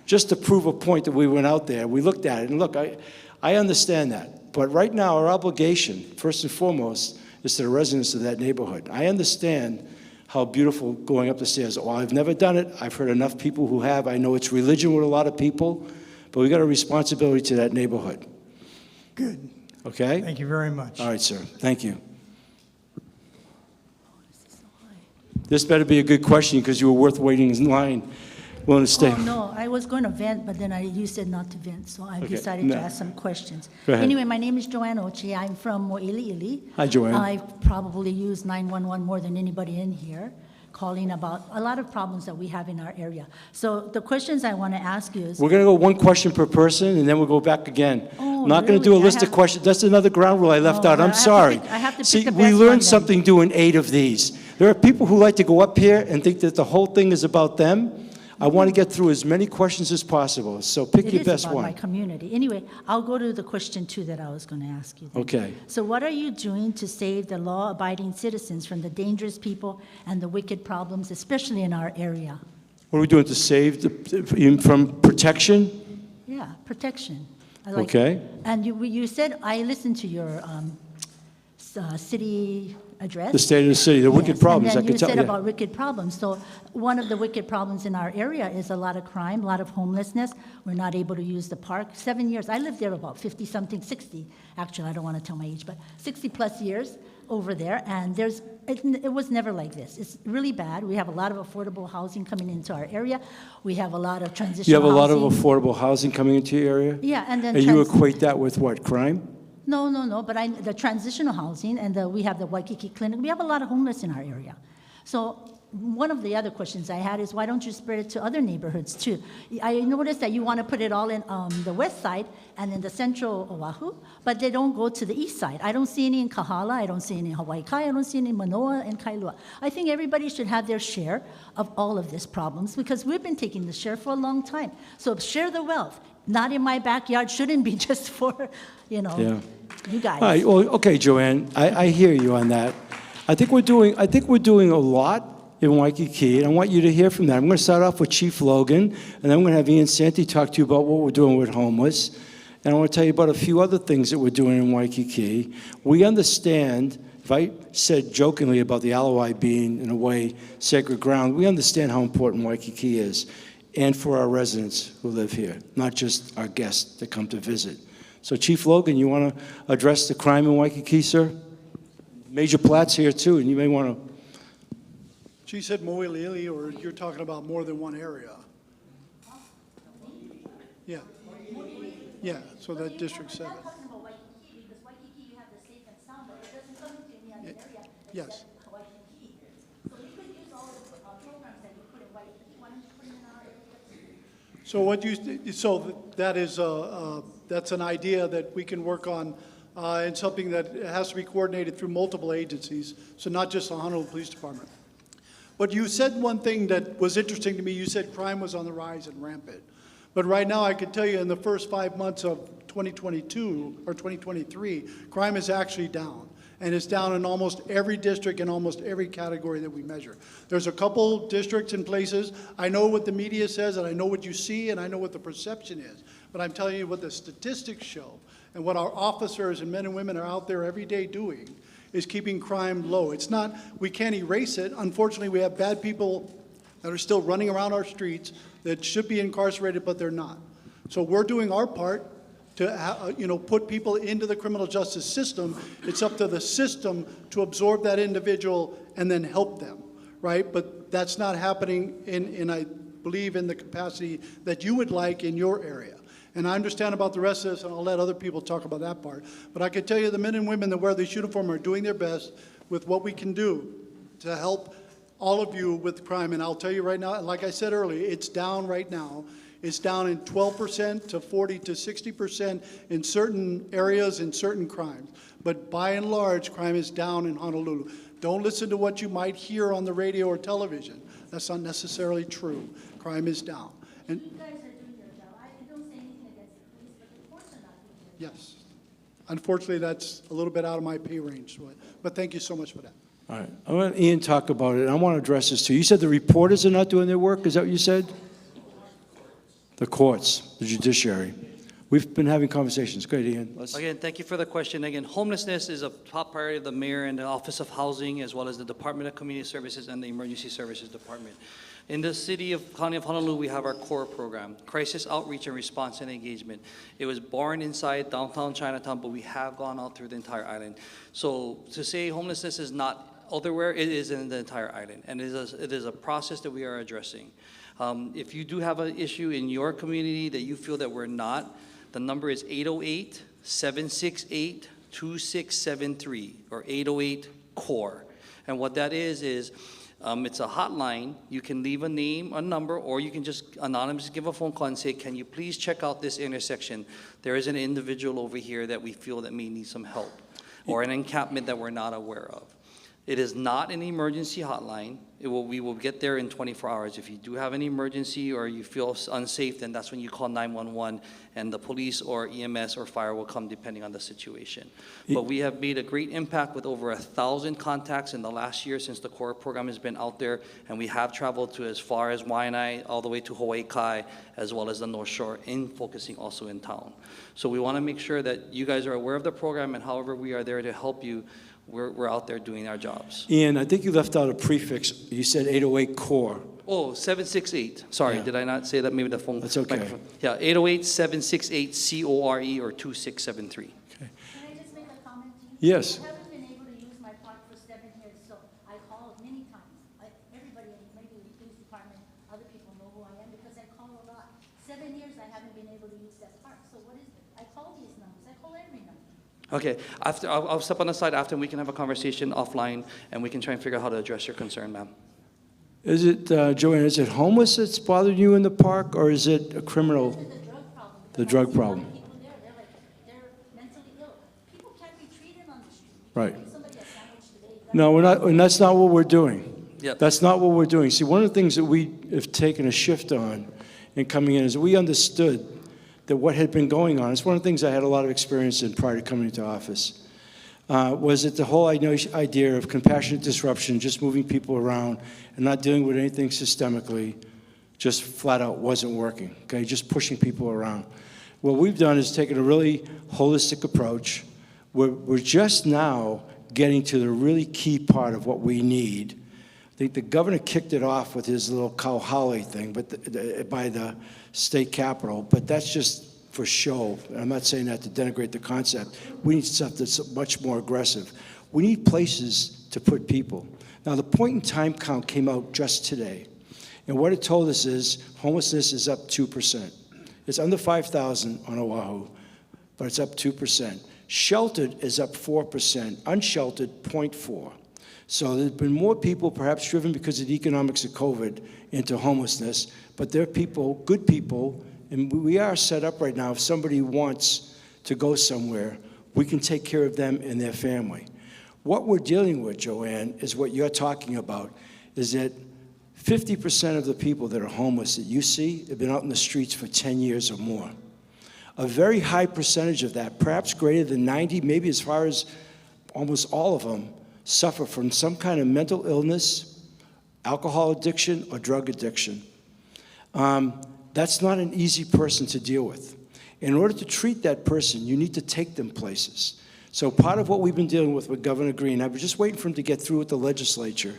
just to prove a point that we went out there. We looked at it, and look, I understand that. But right now, our obligation, first and foremost, is to the residents of that neighborhood. I understand how beautiful going up the stairs. While I've never done it, I've heard enough people who have. I know it's religion with a lot of people, but we've got a responsibility to that neighborhood. Good. Okay? Thank you very much. All right, sir. Thank you. This better be a good question because you were worth waiting in line. Willing to stay. Oh, no, I was going to vent, but then you said not to vent, so I decided to ask some questions. Go ahead. Anyway, my name is Joanne Ochi. I'm from Mōʻiliʻili. Hi, Joanne. I probably use 911 more than anybody in here, calling about a lot of problems that we have in our area. So the questions I want to ask you is... We're going to go one question per person, and then we'll go back again. Oh, I'm not going to do a really? list of questions. That's another ground rule I left out. I'm sorry. I have to pick See, the we best learned one then. something doing 8 of these. There are people who like to go up here and think that the whole thing is about them. I want to get through as many questions as possible, so pick your best It is about one. my community. Anyway, I'll go to the question 2 that I was going to ask you then. Okay. So what are you doing to save the law-abiding citizens from the dangerous people and the wicked problems, especially in our area? What are we doing to save from protection? Yeah, protection. Okay. And you said, I listened to your city address. The state of the city, the wicked problems, I and then could you tell said you. about wicked problems. So one of the wicked problems in our area is a lot of crime, a lot of homelessness. We're not able to use the park. 7 years. I lived there about 50-something, 60. Actually, I don't want to tell my age, but 60-plus years over there. And it was never like this. It's really bad. We have a lot of affordable housing coming into our area. We have a lot of transitional housing. You have a lot of affordable housing coming into your area? Yeah, and then... And you equate that with what, crime? No, but the transitional housing, and we have the Waikīkī Clinic. We have a lot of homeless in our area. So one of the other questions I had is, why don't you spread it to other neighborhoods too? I noticed that you want to put it all in the west side and in the central Oahu, but they don't go to the east side. I don't see any in Kahala, I don't see any in Hawaii Kai, I don't see any in Manoa and Kailua. I think everybody should have their share of all of these problems because we've been taking the share for a long time. So share the wealth. Not in my backyard shouldn't be just for, you guys. All right, well, okay, Joanne, I hear you on that. I think we're doing a lot in Waikiki, and I want you to hear from that. I'm going to start off with Chief Logan, and then I'm going to have Ian Santi talk to you about what we're doing with homeless. And I want to tell you about a few other things that we're doing in Waikiki. We understand, if I said jokingly about the Alawai being, in a way, sacred ground, we understand how important Waikiki is, and for our residents who live here, not just our guests that come to visit. So Chief Logan, you want to address the crime in Waikiki, sir? Major Platt's here too, and you may want to. She said Mōʻiliʻili, or you're talking about more than one area? Yeah. Yeah, so that District 7. Yes. So what you, so that is that's an idea that we can work on, and something that has to be coordinated through multiple agencies, so not just the Honolulu Police Department. But you said one thing that was interesting to me. You said crime was on the rise and rampant. But right now, I can tell you in the first 5 months of 2022 or 2023, crime is actually down. And it's down in almost every district and almost every category that we measure. There's a couple districts and places. I know what the media says, and I know what you see, and I know what the perception is. But I'm telling you what the statistics show, and what our officers and men and women are out there every day doing, is keeping crime low. It's not, we can't erase it. Unfortunately, we have bad people that are still running around our streets that should be incarcerated, but they're not. So we're doing our part to put people into the criminal justice system. It's up to the system to absorb that individual and then help them, right? But that's not happening in I believe, in the capacity that you would like in your area. And I understand about the rest of this, and I'll let other people talk about that part. But I can tell you the men and women that wear this uniform are doing their best with what we can do to help all of you with crime. And I'll tell you right now, like I said earlier, it's down right now. It's down in 12% to 40 to 60% in certain areas in certain crimes. But by and large, crime is down in Honolulu. Don't listen to what you might hear on the radio or television. That's not necessarily true. Crime is down. And yes. Unfortunately, that's a little bit out of my pay range. But thank you so much for that. All right. I want Ian talk about it, and I want to address this too. You said the reporters are not doing their work. Is that what you said? The courts, the judiciary. We've been having conversations. Go ahead, Ian. Again, thank you for the question. Again, homelessness is a top priority of the mayor and the Office of Housing, as well as the Department of Community Services and the Emergency Services Department. In the County of Honolulu, we have our CORE program, Crisis Outreach and Response and Engagement. It was born inside downtown Chinatown, but we have gone out through the entire island. So to say homelessness is not elsewhere, it is in the entire island, and it is a process that we are addressing. If you do have an issue in your community that you feel that we're not, the number is 808-768-2673, or 808-CORE. And what that is it's a hotline. You can leave a name, a number, or you can just anonymously give a phone call and say, can you please check out this intersection? There is an individual over here that we feel that may need some help, or an encampment that we're not aware of. It is not an emergency hotline. We will get there in 24 hours. If you do have an emergency or you feel unsafe, then that's when you call 911, and the police or EMS or fire will come depending on the situation. But we have made a great impact with over 1,000 contacts in the last year since the CORE program has been out there, and we have traveled to as far as Waianae, all the way to Hawaii Kai, as well as the North Shore, in focusing also in town. So we want to make sure that you guys are aware of the program, and however we are there to help you, we're out there doing our jobs. Ian, I think you left out a prefix. You said 808-CORE. Oh, 768. Sorry, Yeah. did I not say that? Maybe the phone. That's okay. Microphone. Yeah, 808-768-CORE or 2673. Okay. Can I just make a comment to you? Yes. I haven't been able to use my park for 7 years, so I called many times. Everybody, maybe the police department, other people know who I am because I call a lot. 7 years I haven't been able to use that park. So what is it? I call these numbers. I call every number. Okay, I'll step on the side after, and we can have a conversation offline, and we can try and figure out how to address your concern, ma'am. Is it, Joanne, is it homeless that's bothering you in the park, or is it a criminal? The drug problem. People there, they're mentally ill. People can't be treated on the street. Right. Somebody a sandwich today. No, we're not, and that's not what we're doing. Yep. That's not what we're doing. See, one of the things that we have taken a shift on in coming in is we understood that what had been going on, it's one of the things I had a lot of experience in prior to coming into office. was that the whole idea of compassionate disruption, just moving people around and not dealing with anything systemically, just flat out wasn't working, okay? Just pushing people around. What we've done is taken a really holistic approach. We're just now getting to the really key part of what we need. I think the governor kicked it off with his little Kauhale thing by the state capitol, but that's just for show. I'm not saying that to denigrate the concept. We need stuff that's much more aggressive. We need places to put people. Now, the point in time count came out just today, and what it told us is homelessness is up 2%. It's under 5,000 on Oahu, but it's up 2%. Sheltered is up 4%, unsheltered 0.4%. So there's been more people perhaps driven because of the economics of COVID into homelessness, but they're people, good people, and we are set up right now. If somebody wants to go somewhere, we can take care of them and their family. What we're dealing with, Joanne, is what you're talking about, is that 50% of the people that are homeless that you see have been out in the streets for 10 years or more. A very high percentage of that, perhaps greater than 90, maybe as far as almost all of them, suffer from some kind of mental illness, alcohol addiction, or drug addiction. That's not an easy person to deal with. In order to treat that person, you need to take them places. So part of what we've been dealing with Governor Green, I was just waiting for him to get through with the legislature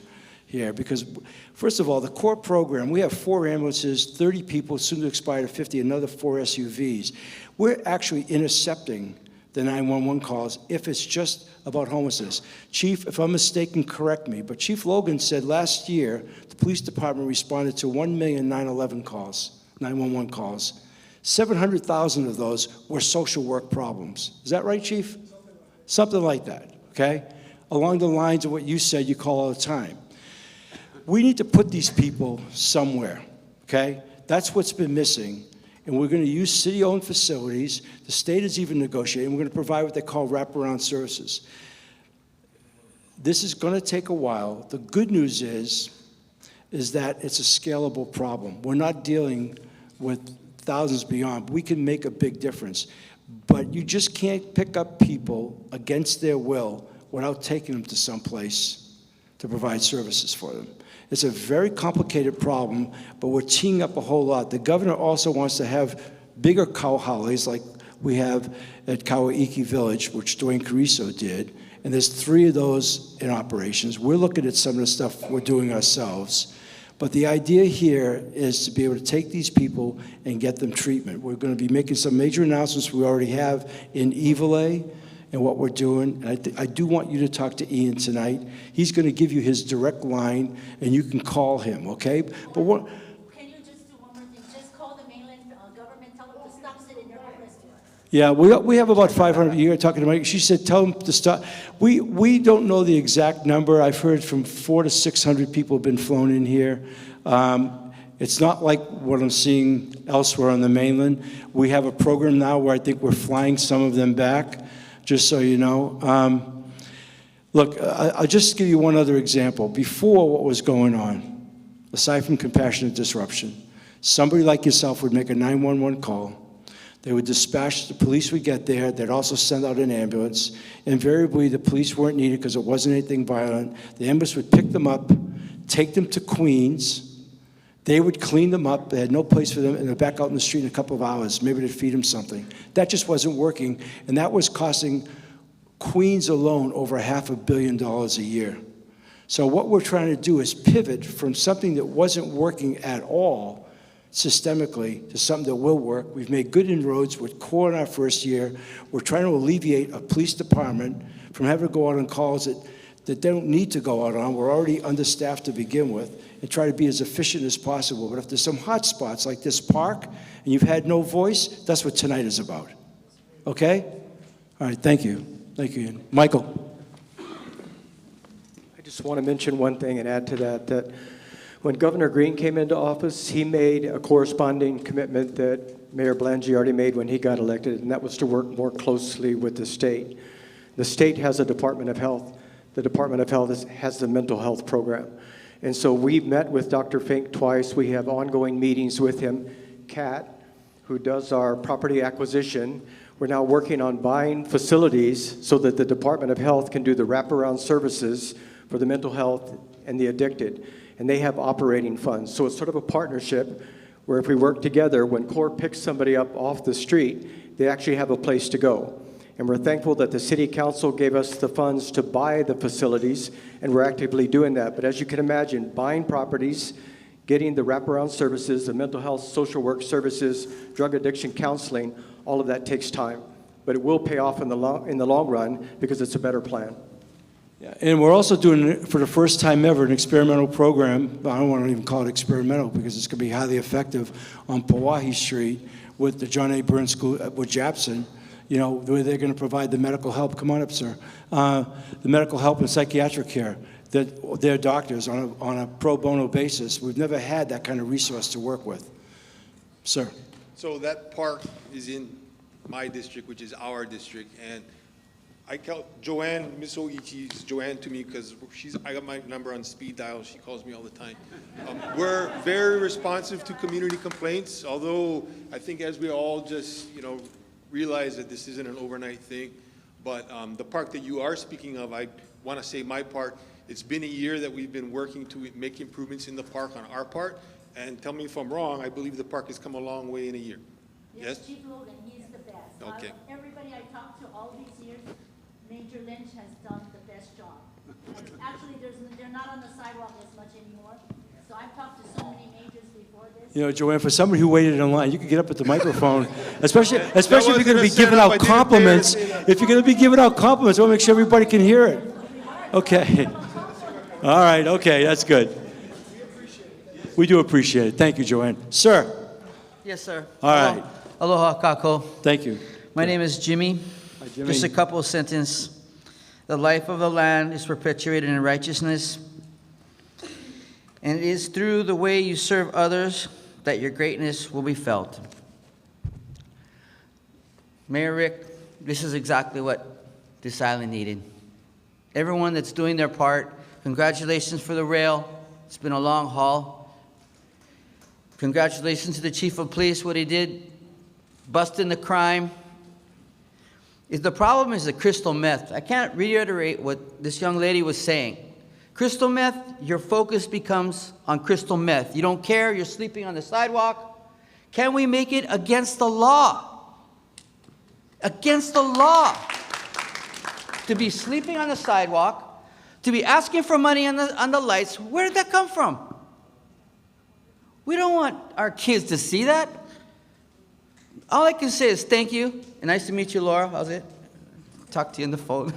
here, because first of all, the core program, we have 4 ambulances, 30 people, soon to expire to 50, another 4 SUVs. We're actually intercepting the 911 calls if it's just about homelessness. Chief, if I'm mistaken, correct me, but Chief Logan said last year the police department responded to 1,911 calls, 911 calls. 700,000 of those were social work problems. Is that right, Chief? Something like that, okay? Along the lines of what you said you call all the time. We need to put these people somewhere, okay? That's what's been missing. And we're going to use city-owned facilities. The state is even negotiating. We're going to provide what they call wraparound services. This is going to take a while. The good news is that it's a scalable problem. We're not dealing with thousands beyond. We can make a big difference. But you just can't pick up people against their will without taking them to someplace to provide services for them. It's a very complicated problem, but we're teeing up a whole lot. The governor also wants to have bigger kauhales like we have at Kauaiki Village, which Dwayne Carrizo did, and there's 3 of those in operations. We're looking at some of the stuff we're doing ourselves. But the idea here is to be able to take these people and get them treatment. We're going to be making some major announcements we already have in Iwilei and what we're doing. And I do want you to talk to Ian tonight. He's going to give you his direct line, and you can call him, okay? But what? Can you just do one more thing? Just call the mainland government, tell them to stop sitting there homeless to us. Yeah, we have about 500. You're talking to Mike. She said, tell them to stop. We don't know the exact number. I've heard from 400 to 600 people have been flown in here. It's not like what I'm seeing elsewhere on the mainland. We have a program now where I think we're flying some of them back, just so you know. Look, I'll just give you one other example. Before what was going on, aside from compassionate disruption, somebody like yourself would make a 911 call. They would dispatch, the police would get there, they'd also send out an ambulance. Invariably, the police weren't needed because it wasn't anything violent. The ambulance would pick them up, take them to Queens. They would clean them up, they had no place for them, and they're back out in the street in a couple of hours. Maybe they'd feed them something. That just wasn't working, and that was costing Queens alone over $500 million a year. So what we're trying to do is pivot from something that wasn't working at all systemically to something that will work. We've made good inroads with CORE in our first year. We're trying to alleviate a police department from having to go out on calls that they don't need to go out on. We're already understaffed to begin with, and try to be as efficient as possible. But if there's some hot spots like this park and you've had no voice, that's what tonight is about. Okay? All right, thank you. Thank you, Ian. Michael. I just want to mention one thing and add to that when Governor Green came into office, he made a corresponding commitment that Mayor Blangiardi made when he got elected, and that was to work more closely with the state. The state has a Department of Health. The Department of Health has the mental health program. And so we've met with Dr. Fink twice. We have ongoing meetings with him. Kat, who does our property acquisition, We're now working on buying facilities so that the Department of Health can do the wraparound services for the mental health and the addicted. And they have operating funds. So it's sort of a partnership where if we work together, when CORE picks somebody up off the street, they actually have a place to go. And we're thankful that the City Council gave us the funds to buy the facilities, and we're actively doing that. But as you can imagine, buying properties, getting the wraparound services, the mental health, social work services, drug addiction counseling, all of that takes time. But it will pay off in the long run because it's a better plan. Yeah, and we're also doing, for the first time ever, an experimental program. I don't want to even call it experimental because it's going to be highly effective on Pauahi Street with the John A. Burns School with Japson, you know, where they're going to provide the medical help. Come on up, sir. The medical help and psychiatric care. That they're doctors on a pro bono basis. We've never had that kind of resource to work with. Sir. So that park is in my district, which is our district, and I call Joanne, Miss Oichi is Joanne to me because I got my number on speed dial. She calls me all the time. We're very responsive to community complaints, although I think as we all just, you know, realize that this isn't an overnight thing. But the park that you are speaking of, I want to say my part, it's been a year that we've been working to make improvements in the park on our part. And tell me if I'm wrong, I believe the park has come a long way in a year. Yes? Chief Logan, he's the best. Okay. Everybody I talked to all these years, Major Lynch has done the best job. Actually, they're not on the sidewalk as much anymore. So I've talked to so many majors before this. You know, Joanne, for somebody who waited in line, you could get up at the microphone, especially if you're going to be giving out compliments. If you're going to be giving out compliments, I want to make sure everybody can hear it. Okay. All right. Okay, that's good. We do appreciate it. Thank you, Joanne. Sir. Yes, sir. All right. Aloha, kako. Thank you. My name is Jimmy. Hi, Jimmy. Just a couple of sentences. The life of the land is perpetuated in righteousness, and it is through the way you serve others that your greatness will be felt. Mayor Rick, this is exactly what this island needed. Everyone that's doing their part, congratulations for the rail. It's been a long haul. Congratulations to the chief of police, what he did, busting the crime. The problem is the crystal meth. I can't reiterate what this young lady was saying. Crystal meth, your focus becomes on crystal meth. You don't care, you're sleeping on the sidewalk. Can we make it against the law? Against the law. To be sleeping on the sidewalk, to be asking for money on the lights, where did that come from? We don't want our kids to see that. All I can say is thank you. And nice to meet you, Laura. How's it? Talk to you on the phone.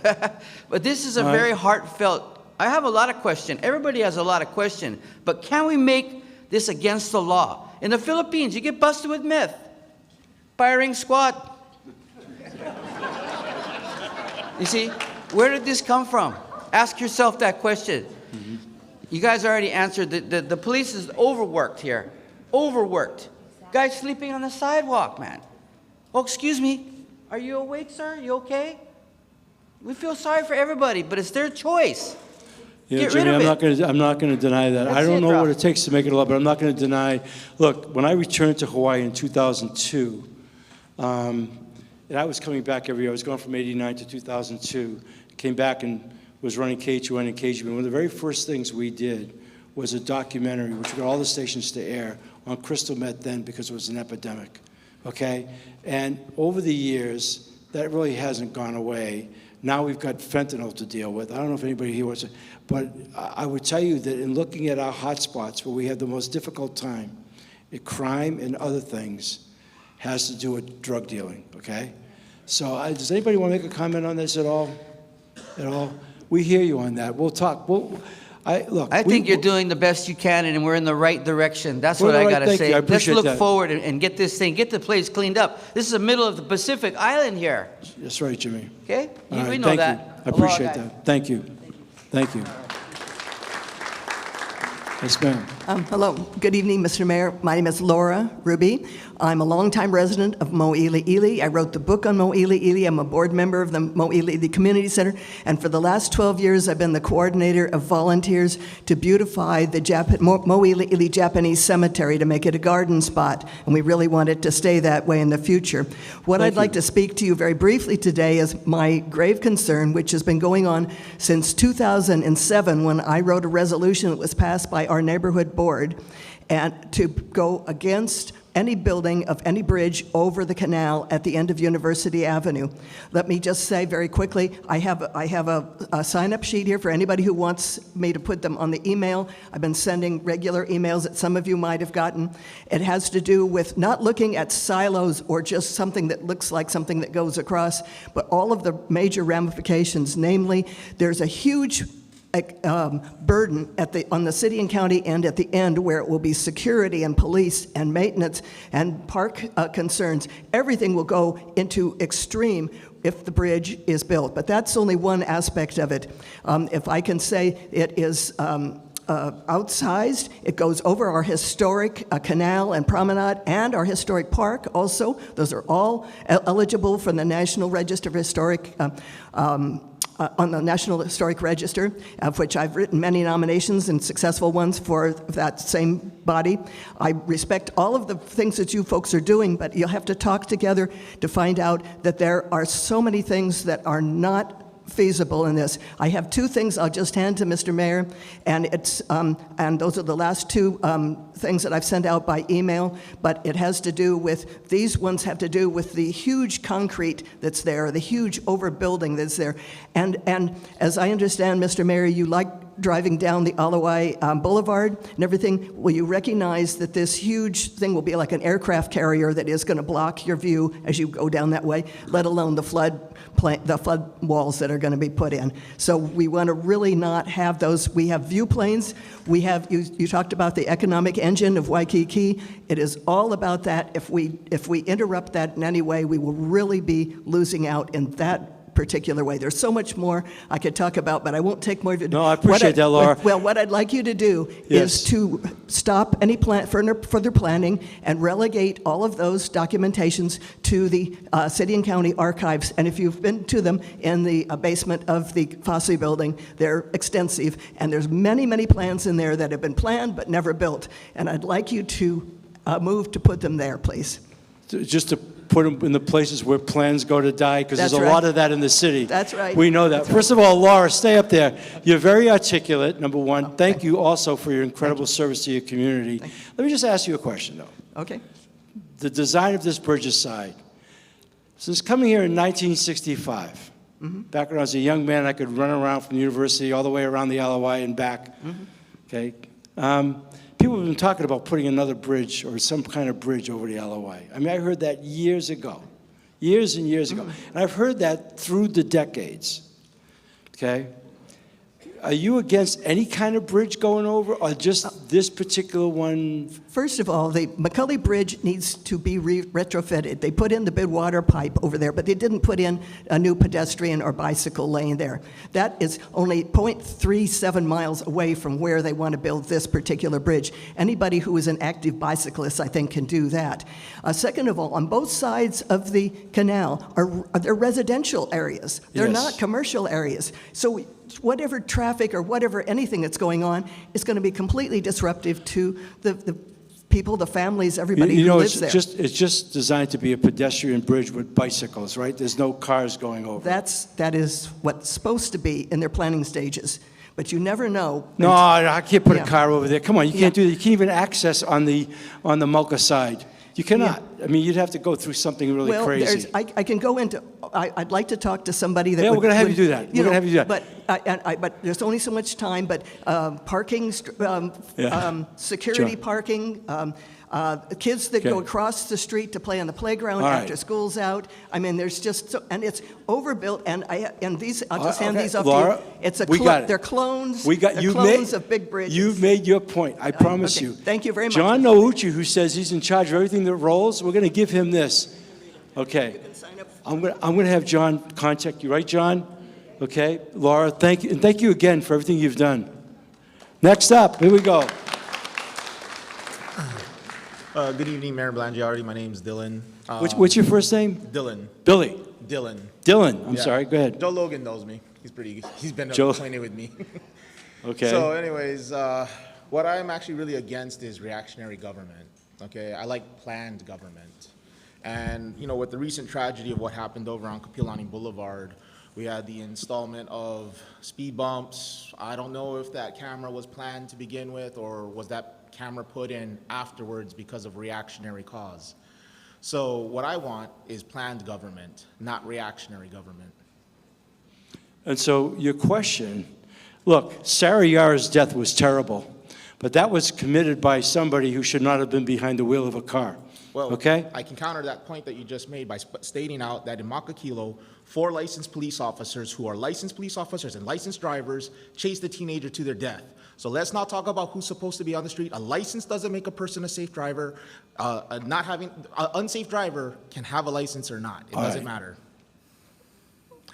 But this is a very heartfelt. I have a lot of questions. Everybody has a lot of questions. But can we make this against the law? In the Philippines, you get busted with meth. Firing squad. You see, where did this come from? Ask yourself that question. Mm-hmm. You guys already answered. The police is overworked here. Overworked. Guys sleeping on the sidewalk, man. Oh, excuse me. Are you awake, sir? You okay? We feel sorry for everybody, but it's their choice. Yeah, Jimmy, I'm not going to deny that. I don't know what it takes to make it a law, but I'm not going to deny. Look, when I returned to Hawaii in 2002, and I was coming back every year. I was going from 89 to 2002. Came back and was running K2N and KGB. One of the very first things we did was a documentary, which we got all the stations to air, on crystal meth then because it was an epidemic, okay? And over the years, that really hasn't gone away. Now we've got fentanyl to deal with. I don't know if anybody here wants to, but I would tell you that in looking at our hotspots where we have the most difficult time, crime and other things has to do with drug dealing, okay? So does anybody want to make a comment on this at all? At all? We hear you on that. We'll talk. I think you're doing the best you can, and we're in the right direction. That's what I got to say. Let's look forward and get this thing, get the place cleaned up. This is the middle of the Pacific Island here. That's right, Jimmy. Okay? We know thank that. You. I appreciate that. Thank you. Thank you. Yes, ma'am. Hello, good evening, Mr. Mayor. My name is Laura Ruby. I'm a longtime resident of Mōʻiliʻili. I wrote the book on Mōʻiliʻili. I'm a board member of the Mōʻiliʻili Community Center, and for the last 12 years, I've been the coordinator of volunteers to beautify the Mōʻiliʻili Japanese cemetery to make it a garden spot, and we really want it to stay that way in the future. What I'd like to speak to you very briefly today is my grave concern, which has been going on since 2007 when I wrote a resolution that was passed by our neighborhood board and to go against any building of any bridge over the canal at the end of University Avenue. Let me just say very quickly, I have a sign-up sheet here for anybody who wants me to put them on the email. I've been sending regular emails that some of you might have gotten. It has to do with not looking at silos or just something that looks like something that goes across, but all of the major ramifications. Namely, there's a huge burden on the city and county end at the end, where it will be security and police and maintenance and park concerns. Everything will go into extreme if the bridge is built. But that's only one aspect of it. If I can say, it is outsized. It goes over our historic canal and promenade and our historic park also. Those are all eligible for the National Register of Historic on the National Historic Register, of which I've written many nominations and successful ones for that same body. I respect all of the things that you folks are doing, but you'll have to talk together to find out that there are so many things that are not feasible in this. I have two things I'll just hand to Mr. Mayor, and and those are the last two things that I've sent out by email, but it has to do with, these ones have to do with the huge concrete that's there, the huge overbuilding that's there. And as I understand, Mr. Mayor, you like driving down the Alawai Boulevard and everything. Will you recognize that this huge thing will be like an aircraft carrier that is going to block your view as you go down that way, let alone the flood walls that are going to be put in. So we want to really not have those. We have view planes. We have, you talked about the economic engine of Waikīkī. It is all about that. If we interrupt that in any way, we will really be losing out in that particular way. There's so much more I could talk about, but I won't take more of it. No, I appreciate that, Laura. Well, what I'd like you to do is to stop any further planning and relegate all of those documentations to the city and county archives. And if you've been to them in the basement of the Fosse building, they're extensive, and there's many, many plans in there that have been planned but never built. And I'd like you to move to put them there, please. Just to put them in the places where plans go to die, because there's a lot of that in the city. That's right. We know that. First of all, Laura, stay up there. You're very articulate, number one. Okay. Thank you also for your incredible service to your community. Let me just ask you a question, though. Okay. The design of this bridge aside, since coming here in 1965, back when I was a young man, I could run around from the university all the way around the Alawai and back. Okay. People have been talking about putting another bridge or some kind of bridge over the Alawai. I mean, I heard that years ago, years and years ago. And I've heard that through the decades, okay? Are you against any kind of bridge going over, or just this particular one? First of all, the McCully Bridge needs to be retrofitted. They put in the big water pipe over there, but they didn't put in a new pedestrian or bicycle lane there. That is only 0.37 miles away from where they want to build this particular bridge. Anybody who is an active bicyclist, I think, can do that. Second of all, on both sides of the canal they're residential areas. They're not commercial areas. So whatever traffic or whatever anything that's going on is going to be completely disruptive to the people, the families, everybody who lives there. It's just designed to be a pedestrian bridge with bicycles, right? There's no cars going over. That is what's supposed to be in their planning stages. But you never know. No, I can't put a car over there. Come on, you can't do that. You can't even access on the Mocha side. You cannot. I mean, you'd have to go through something really crazy. I can go into. I'd like to talk to somebody that. Yeah, we're going to have you do that. We're going to have you do that. But there's only so much time. But parking, security parking. Kids that go across the street to play on the playground after school's out. I mean, there's just and it's overbuilt. And these, I'll just hand these off Laura, to you. It's they're clones. They're clones of big bridges. You've made your point. I promise you. Thank you very much. John Nouchi, who says he's in charge of everything that rolls, we're going to give him this. Okay. I'm going to have John contact you, right, John? Okay. Laura, thank you, and thank you again for everything you've done. Next up, here we go. Good evening, Mayor Blangiardi. My name's Dylan. What's your first name? Dylan. Billy. Dylan. Dylan, I'm Yeah. sorry, go ahead. Joe Logan knows me. He's been Joe- acquainted with me. Okay. So anyways, what I'm actually really against is reactionary government, okay? I like planned government. And, you know, with the recent tragedy of what happened over on Kapiolani Boulevard, we had the installment of speed bumps. I don't know if that camera was planned to begin with, or was that camera put in afterwards because of reactionary cause. So what I want is planned government, not reactionary government. And so your question, look, Sarah Yara's death was terrible, but that was committed by somebody who should not have been behind the wheel of a car. Well, okay? I can counter that point that you just made by stating out that in Makakilo, 4 licensed police officers who are licensed police officers and licensed drivers chased a teenager to their death. So let's not talk about who's supposed to be on the street. A license doesn't make a person a safe driver. Not having an unsafe driver can have a license or not. It doesn't matter.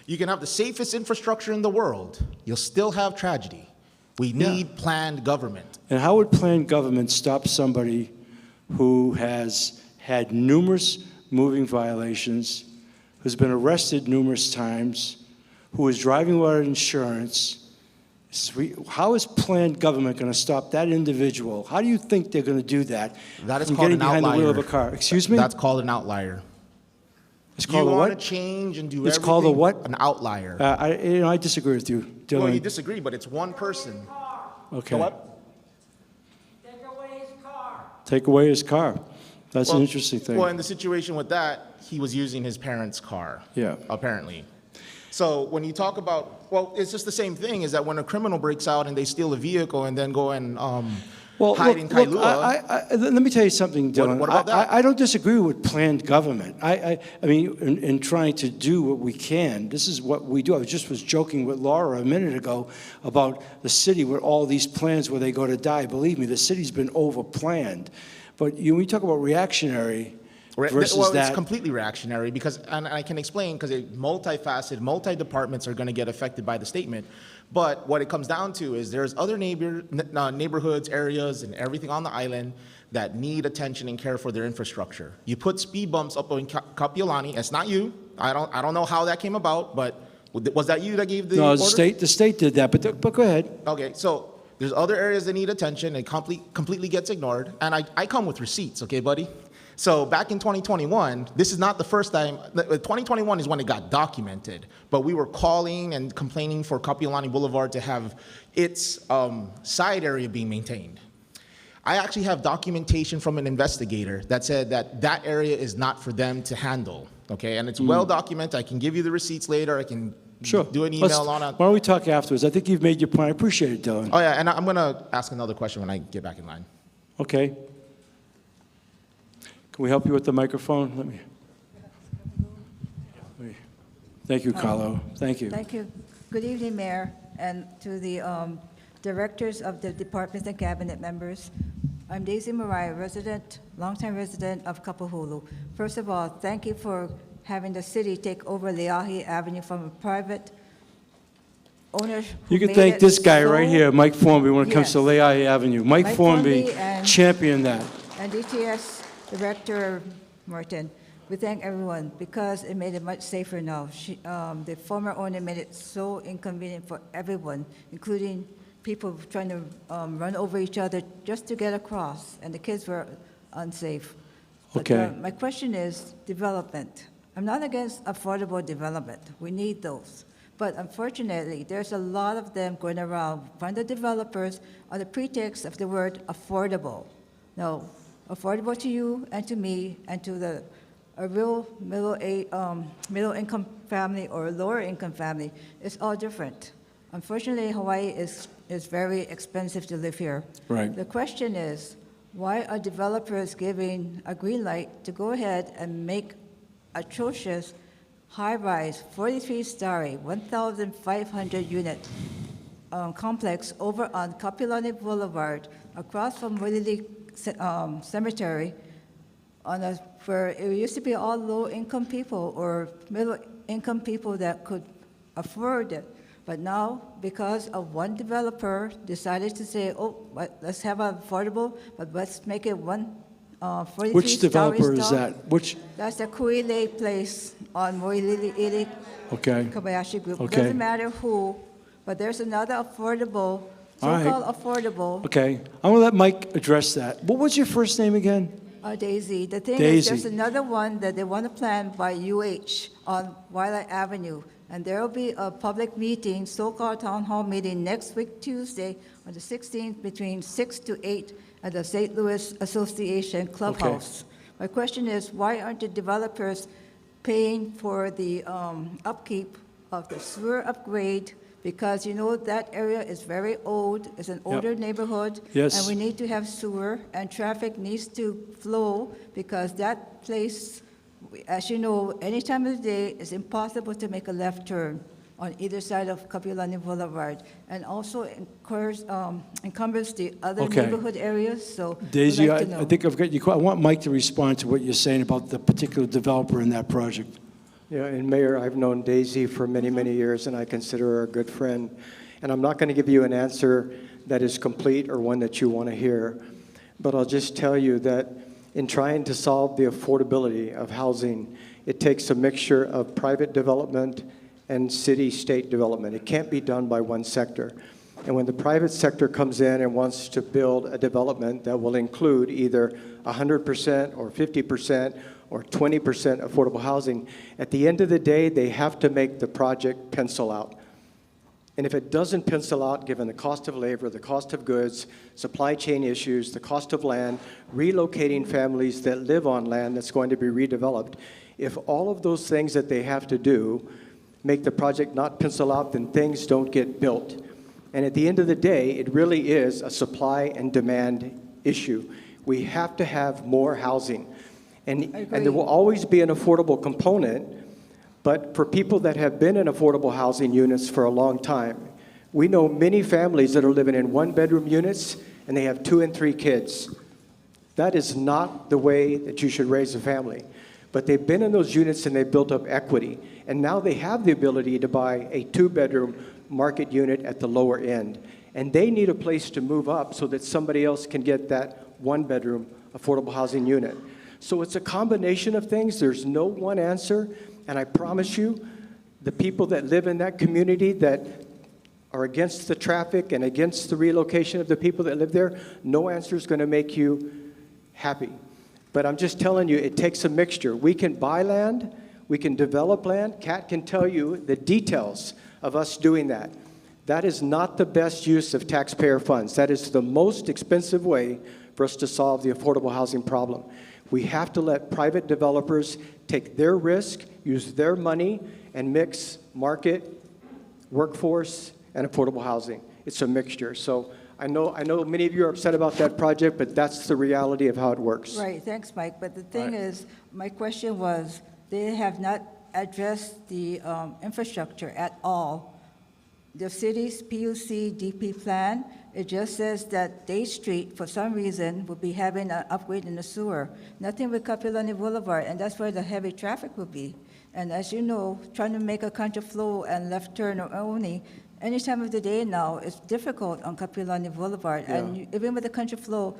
You can have the safest infrastructure in the world. You'll still have tragedy. We need planned government. And how would planned government stop somebody who has had numerous moving violations, who's been arrested numerous times, who is driving without insurance? How is planned government going to stop that individual? How do you think they're going to do that? That is from called getting an behind outlier. the wheel of a car? Excuse me? That's called an outlier. It's called a You what? want to change and do It's everything. called a what? An outlier. I disagree with you, Dylan. Well, you disagree, but it's one person. Okay. The what? Take away his car. That's Well, an interesting thing. Well, in the situation with that, he was using his parents' car. Yeah. Apparently. So when you talk about, well, it's just the same thing, is that when a criminal breaks out and they steal a vehicle and then go and hide in Kailua. Let me tell you something, Dylan. What about that? I don't disagree with planned government. I mean, in trying to do what we can, this is what we do. I just was joking with Laura a minute ago about the city with all these plans where they go to die. Believe me, the city's been over-planned. But when you talk about reactionary versus Well, that. it's completely reactionary because, and I can explain, because multifaceted, multi-departments are going to get affected by the statement. But what it comes down to is there's other neighborhoods, areas, and everything on the island that need attention and care for their infrastructure. You put speed bumps up in Kapiolani. It's not you. I don't know how that came about, but was that you that gave the No, order? the state did that, but go ahead. Okay, so there's other areas that need attention and completely gets ignored. And I come with receipts, okay, buddy? So back in 2021, this is not the first time. 2021 is when it got documented, but we were calling and complaining for Kapiolani Boulevard to have its side area being maintained. I actually have documentation from an investigator that said that that area is not for them to handle, okay? And it's well documented. I can give you the receipts later. I can do an email on it. Why don't we talk afterwards? I think you've made your point. I appreciate it, Dylan. Oh, yeah, and I'm going to ask another question when I get back in line. Okay. Can we help you with the microphone? Let me. Thank you, Carlo. Thank you. Thank you. Good evening, Mayor, and to the directors of the departments and cabinet members. I'm Daisy Mariah, longtime resident of Kapahulu. First of all, thank you for having the city take over Leahi Avenue from a private owner. You can thank this guy right here, Mike Formby, when it comes to Leahi Avenue. Mike Formby championed that. And DTS Director Martin, we thank everyone because it made it much safer now. The former owner made it so inconvenient for everyone, including people trying to run over each other just to get across, and the kids were unsafe. Okay. But, my question is development. I'm not against affordable development. We need those. But unfortunately, there's a lot of them going around from the developers on the pretext of the word affordable. Now, affordable to you and to me and to a real middle income family or lower income family, it's all different. Unfortunately, Hawaii is very expensive to live here. Right. The question is, why are developers giving a green light to go ahead and make atrocious high-rise, 43-story, 1,500 unit complex over on Kapiolani Boulevard across from Mōʻiliʻili Cemetery where it used to be all low-income people or middle-income people that could afford it But now, because of one developer decided to say, oh, but let's have affordable, but let's make it 43 Which developer is that? That's the Kuile place on Mōʻiliʻili Okay. Kobayashi Group. Okay. Doesn't matter who, but there's another affordable, All right. so-called affordable, Okay, I'm gonna let Mike address that. What was your first name again? Daisy. The thing Daisy. is, there's another one that they want to plan by UH on Leahi Avenue. And there will be a public meeting, so-called town hall meeting, next week, Tuesday, on the 16th, between 6 to 8 at the St. Louis Association Clubhouse. My question is, why aren't the developers paying for the upkeep of the sewer upgrade? Because you know that area is very old, it's an older neighborhood. Yes. And we need to have sewer, and traffic needs to flow, because that place, as you know, any time of the day, it's impossible to make a left turn on either side of Kapiolani Boulevard, and also encumbers the other Okay. neighborhood areas, so Daisy, we'd like to I know. think I've got you. I want Mike to respond to what you're saying about the particular developer in that project. Yeah, and Mayor, I've known Daisy for many, many years, and I consider her a good friend. And I'm not going to give you an answer that is complete or one that you want to hear, but I'll just tell you that in trying to solve the affordability of housing, it takes a mixture of private development and city-state development. It can't be done by one sector. And when the private sector comes in and wants to build a development that will include either 100% or 50% or 20% affordable housing, at the end of the day, they have to make the project pencil out. And if it doesn't pencil out, given the cost of labor, the cost of goods, supply chain issues, the cost of land, relocating families that live on land that's going to be redeveloped, if all of those things that they have to do make the project not pencil out, then things don't get built. And at the end of the day, it really is a supply and demand issue. We have to have more housing. And there will always be an affordable component, but for people that have been in affordable housing units for a long time, we know many families that are living in one-bedroom units and they have 2 and 3 kids. That is not the way that you should raise a family. But they've been in those units and they've built up equity. And now they have the ability to buy a 2-bedroom market unit at the lower end. And they need a place to move up so that somebody else can get that 1-bedroom affordable housing unit. So it's a combination of things. There's no one answer. And I promise you, the people that live in that community that are against the traffic and against the relocation of the people that live there, no answer is going to make you happy. But I'm just telling you, it takes a mixture. We can buy land. We can develop land. Kat can tell you the details of us doing that. That is not the best use of taxpayer funds. That is the most expensive way for us to solve the affordable housing problem. We have to let private developers take their risk, use their money, and mix market, workforce, and affordable housing. It's a mixture. So I know many of you are upset about that project, but that's the reality of how it works. Right, thanks, Mike. But the thing is, my question was, they have not addressed the infrastructure at all. The city's PUC DP plan, it just says that Day Street, for some reason, will be having an upgrade in the sewer. Nothing with Kapiolani Boulevard, and that's where the heavy traffic will be. And as you know, trying to make a contraflow and left turn or only, any time of the day now, it's difficult on Kapiolani Boulevard. Yeah. And even with the contraflow,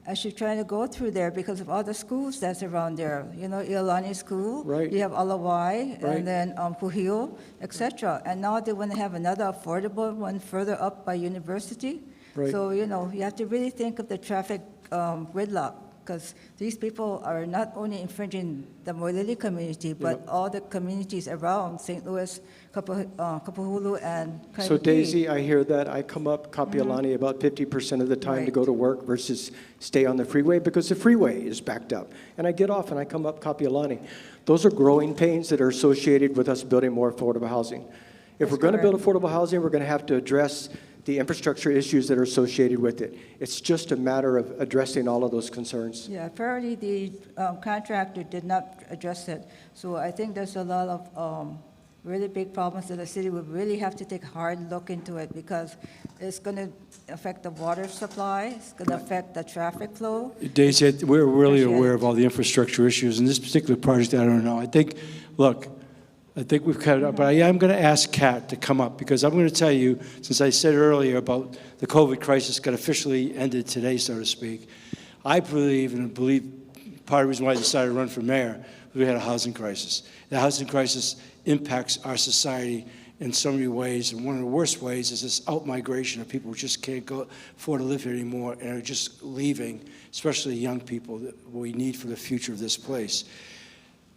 as you're trying to go through there because of all the schools that's around there. You know, Iolani School, Right. you have Alawai, Right. and then Kuhio, etc. And now they want to have another affordable one further up by University. Right. So, you know, you have to really think of the traffic gridlock, because these people are not only infringing the Mōʻiliʻili community, but all the communities around St. Louis, Kapahulu, and So Kaipiki. Daisy, I hear that. I come up Kapiolani about 50% of the time to go to work versus stay on the freeway because the freeway is backed up. And I get off and I come up Kapiolani. Those are growing pains that are associated with us building more affordable housing. If we're going to build affordable housing, we're going to have to address the infrastructure issues that are associated with it. It's just a matter of addressing all of those concerns. Yeah, apparently the contractor did not address it. So I think there's a lot of really big problems that the city would really have to take a hard look into it, because it's going to affect the water supply, it's going to affect the traffic flow. Daisy, we're really aware of all the infrastructure issues. In this particular project, I don't know. I think, look, I think we've covered it, but I am going to ask Kat to come up because I'm going to tell you, since I said earlier about the COVID crisis got officially ended today, so to speak, I believe part of the reason why I decided to run for mayor was we had a housing crisis. The housing crisis impacts our society in so many ways, and one of the worst ways is this out-migration of people who just can't afford to live here anymore and are just leaving, especially young people that we need for the future of this place.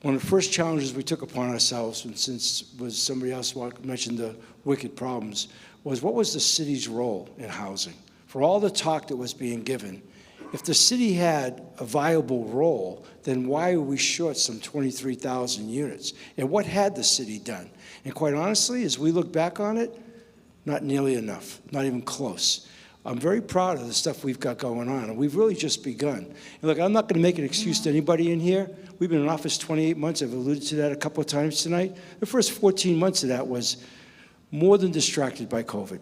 One of the first challenges we took upon ourselves, and since somebody else mentioned the wicked problems, was what was the city's role in housing? For all the talk that was being given, if the city had a viable role, then why are we short some 23,000 units? And what had the city done? And quite honestly, as we look back on it, not nearly enough, not even close. I'm very proud of the stuff we've got going on, and we've really just begun. And look, I'm not going to make an excuse to anybody in here. We've been in office 28 months. I've alluded to that a couple of times tonight. The first 14 months of that was more than distracted by COVID.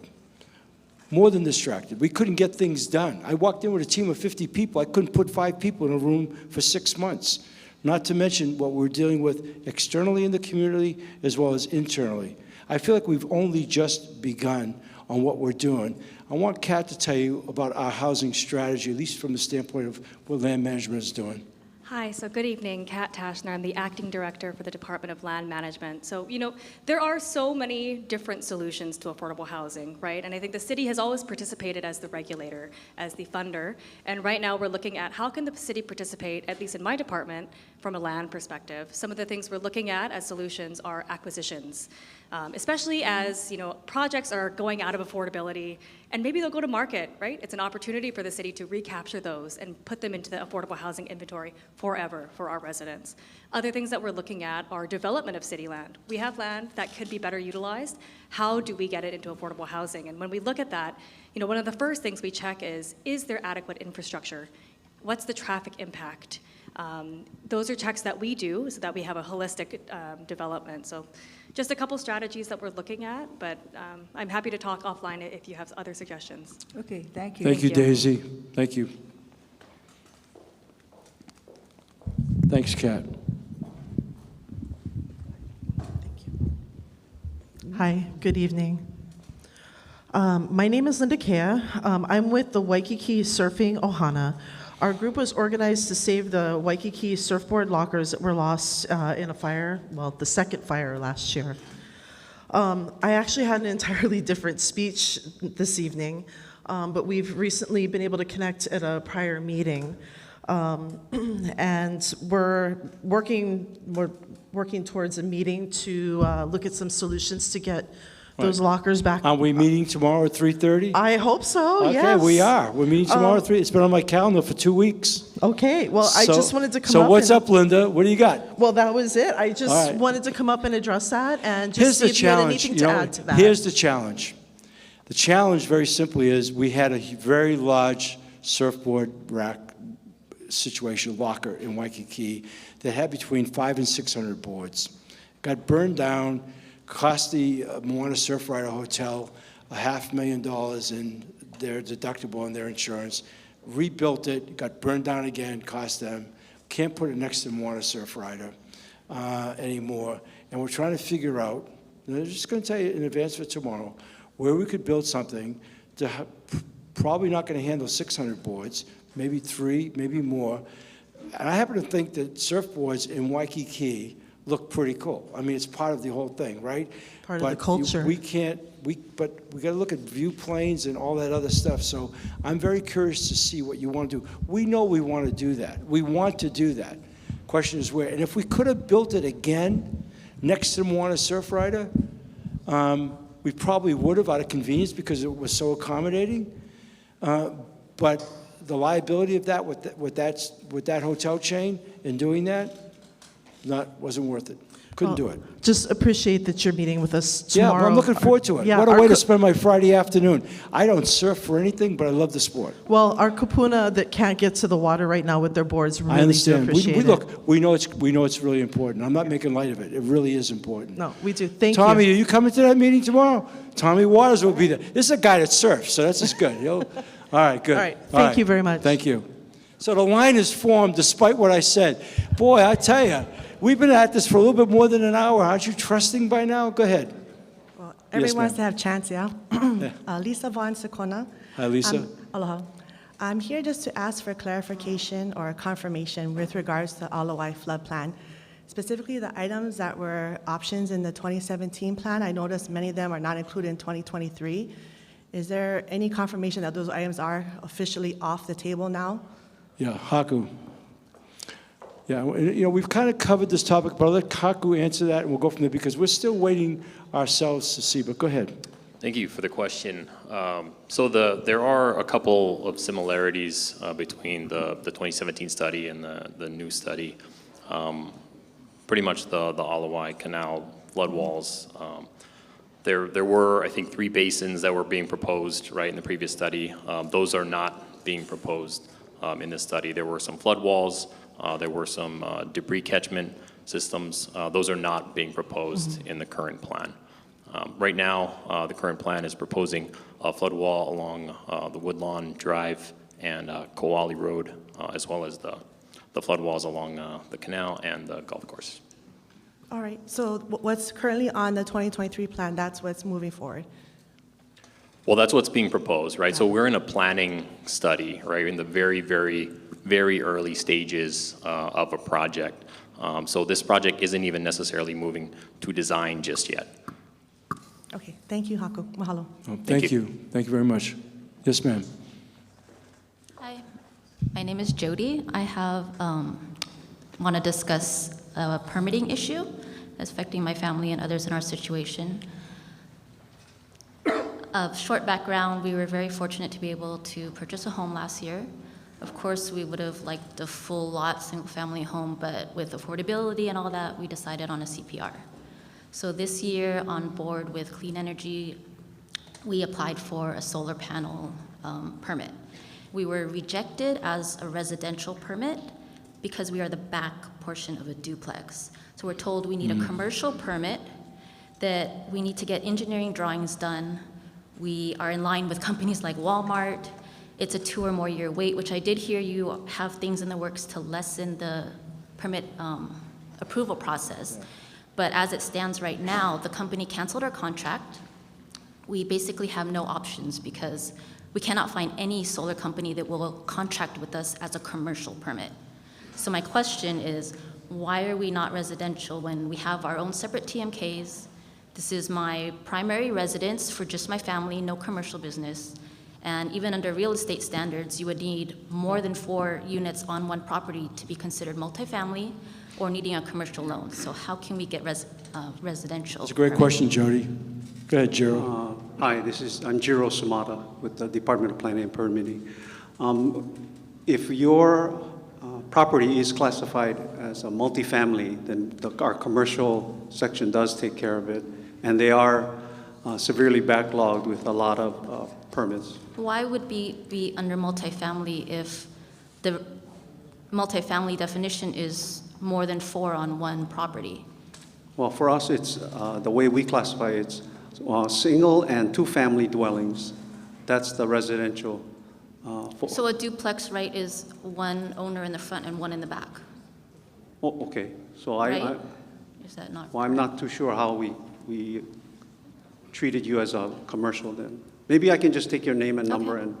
More than distracted. We couldn't get things done. I walked in with a team of 50 people. I couldn't put 5 people in a room for 6 months. Not to mention what we're dealing with externally in the community as well as internally. I feel like we've only just begun on what we're doing. I want Kat to tell you about our housing strategy, at least from the standpoint of what land management is doing. Hi, so good evening, Kat Tashner. I'm the acting director for the Department of Land Management. So, there are so many different solutions to affordable housing, right? And I think the city has always participated as the regulator, as the funder. And right now we're looking at how can the city participate, at least in my department, from a land perspective. Some of the things we're looking at as solutions are acquisitions, especially as, projects are going out of affordability and maybe they'll go to market, right? It's an opportunity for the city to recapture those and put them into the affordable housing inventory forever for our residents. Other things that we're looking at are development of city land. We have land that could be better utilized. How do we get it into affordable housing? And when we look at that, one of the first things we check is there adequate infrastructure? What's the traffic impact? Those are checks that we do so that we have a holistic development. So just a couple strategies that we're looking at, but I'm happy to talk offline if you have other suggestions. Okay, thank you. Thank you, Daisy. Thank you. Thanks, Kat. Hi, good evening. My name is Linda Kea. I'm with the Waikīkī Surfing Ohana. Our group was organized to save the Waikīkī surfboard lockers that were lost in a fire, the second fire last year. I actually had an entirely different speech this evening, but we've recently been able to connect at a prior meeting. And we're working towards a meeting to look at some solutions to get those lockers back. Are we meeting tomorrow at 3:30? I hope so, okay, yes. Okay, we are. We're meeting tomorrow at 3. It's been on my calendar for 2 weeks. Okay, well, I just wanted to come up. So what's up, Linda? What do you got? Well, that was it. I just wanted to come up and address that and just see if you had anything to add to that. Here's the challenge. The challenge, very simply, is we had a very large surfboard rack situation, locker in Waikīkī that had between 500 and 600 boards. Got burned down, cost the Moana Surf Rider Hotel $500,000 in their deductible and their insurance. Rebuilt it, got burned down again, cost them. Can't put it next to Moana Surf Rider anymore. And we're trying to figure out, and I'm just going to tell you in advance for tomorrow, where we could build something to probably not going to handle 600 boards, maybe 3, maybe more. And I happen to think that surfboards in Waikīkī look pretty cool. I mean, it's part of the whole thing, right? Part of the culture. But we got to look at view planes and all that other stuff. So I'm very curious to see what you want to do. We know we want to do that. We want to do that. Question is where. And if we could have built it again next to Moana Surf Rider, we probably would have out of convenience because it was so accommodating. But the liability of that with that hotel chain and doing that, wasn't worth it. Couldn't do it. Just appreciate that you're meeting with us tomorrow. Yeah, well, I'm looking forward to it. Yeah, what a way to spend my Friday afternoon. I don't surf for anything, but I love the sport. Well, our kupuna that can't get to the water right now with their boards really I understand. do appreciate it. Look, we know it's really important. I'm not making light of it. It really is important. No, we do. Thank Tommy, you. are you coming to that meeting tomorrow? Tommy Waters will be there. This is a guy that surfs, so that's just good. All right, good. All right, thank you very much. Thank you. So the line is formed despite what I said. Boy, I tell you, we've been at this for a little bit more than an hour. Aren't you trusting by now? Go ahead. Well, everyone Yes, wants ma'am. to have a chance, yeah? Lisa Vaughn Sakona. Hi, Lisa. Aloha. I'm here just to ask for clarification or confirmation with regards to Alawai flood plan. Specifically, the items that were options in the 2017 plan, I noticed many of them are not included in 2023. Is there any confirmation that those items are officially off the table now? Yeah, Haiku. Yeah, we've kind of covered this topic, but I'll let Haiku answer that, and we'll go from there, because we're still waiting ourselves to see, but go ahead. Thank you for the question. So there are a couple of similarities between the 2017 study and the new study. Pretty much the Alawai Canal flood walls. There were, I think, 3 basins that were being proposed, right, in the previous study. Those are not being proposed in this study. There were some flood walls. There were some debris catchment systems. Those are not being proposed in the current plan. Right now, the current plan is proposing a flood wall along the Woodlawn Drive and Koali Road, as well as the flood walls along the canal and the golf course. All right, so what's currently on the 2023 plan, that's what's moving forward? Well, that's what's being proposed, right? So we're in a planning study, right, in the very, very, very early stages of a project. So this project isn't even necessarily moving to design just yet. Okay, thank you, Haiku. Mahalo. Oh, thank you. Thank you very much. Yes, ma'am. Hi, my name is Jody. I want to discuss a permitting issue that's affecting my family and others in our situation. Short background, we were very fortunate to be able to purchase a home last year. Of course, we would have liked a full lot, single family home, but with affordability and all that, we decided on a CPR. So this year, on board with Clean Energy, we applied for a solar panel permit. We were rejected as a residential permit because we are the back portion of a duplex. So we're told we need a commercial permit, that we need to get engineering drawings done. We are in line with companies like Walmart. It's a 2 or more year wait, which I did hear you have things in the works to lessen the permit approval process. But as it stands right now, the company canceled our contract. We basically have no options because we cannot find any solar company that will contract with us as a commercial permit. So my question is, why are we not residential when we have our own separate TMKs? This is my primary residence for just my family, no commercial business. And even under real estate standards, you would need more than 4 units on one property to be considered multifamily or needing a commercial loan. So how can we get residential? That's a great question, Jody. Go ahead, Jiro. Hi, I'm Jiro Samata with the Department of Planning and Permitting. If your property is classified as a multifamily, then our commercial section does take care of it, and they are severely backlogged with a lot of permits. Why would be under multifamily if the multifamily definition is more than 4 on one property? Well, for us, it's the way we classify it's single and 2-family dwellings. That's the residential. So a duplex, right, is one owner in the front and one in the back? Oh, okay. So right? Is that not? Well, I'm not too sure how we treated you as a commercial then. Maybe I can just take your name and number and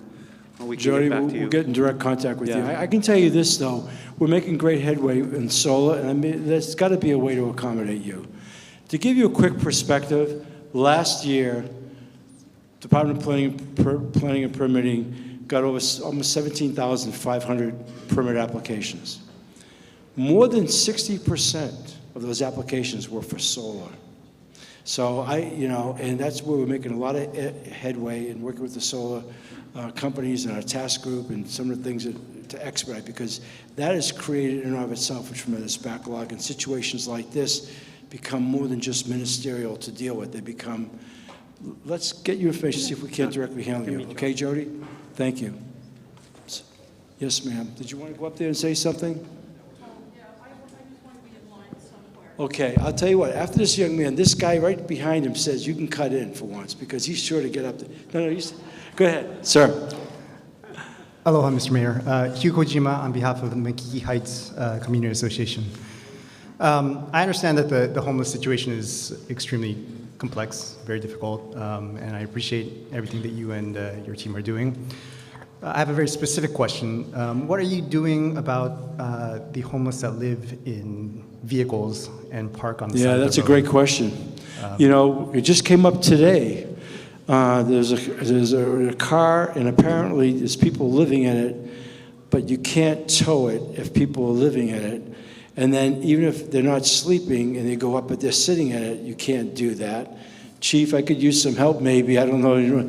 we can Jody, get back to you. we'll get in direct contact with you. Yeah. I can tell you this, though. We're making great headway in solar, and I mean, there's got to be a way to accommodate you. To give you a quick perspective, last year, Department of Planning and Permitting got over almost 17,500 permit applications. More than 60% of those applications were for solar. So and that's where we're making a lot of headway in working with the solar companies and our task group and some of the things to expedite, because that has created in and of itself a tremendous backlog, and situations like this become more than just ministerial to deal with. They become, let's get you information, see if we can't directly handle you. Okay, Jody? Thank you. Yes, ma'am. Did you want to go up there and say something? Okay, I'll tell you what, after this young man, this guy right behind him says you can cut in for once because he's sure to get up there. No, go ahead, sir. Aloha, Mr. Mayor. Hugh Kojima on behalf of the Waikīkī Heights Community Association. I understand that the homeless situation is extremely complex, very difficult, and I appreciate everything that you and your team are doing. I have a very specific question. What are you doing about the homeless that live in vehicles and park on the side of the road? Yeah, that's a great question. You know, it just came up today. There's a car, and apparently there's people living in it, but you can't tow it if people are living in it. And then even if they're not sleeping and they go up, but they're sitting in it, you can't do that. Chief, I could use some help maybe, I don't know.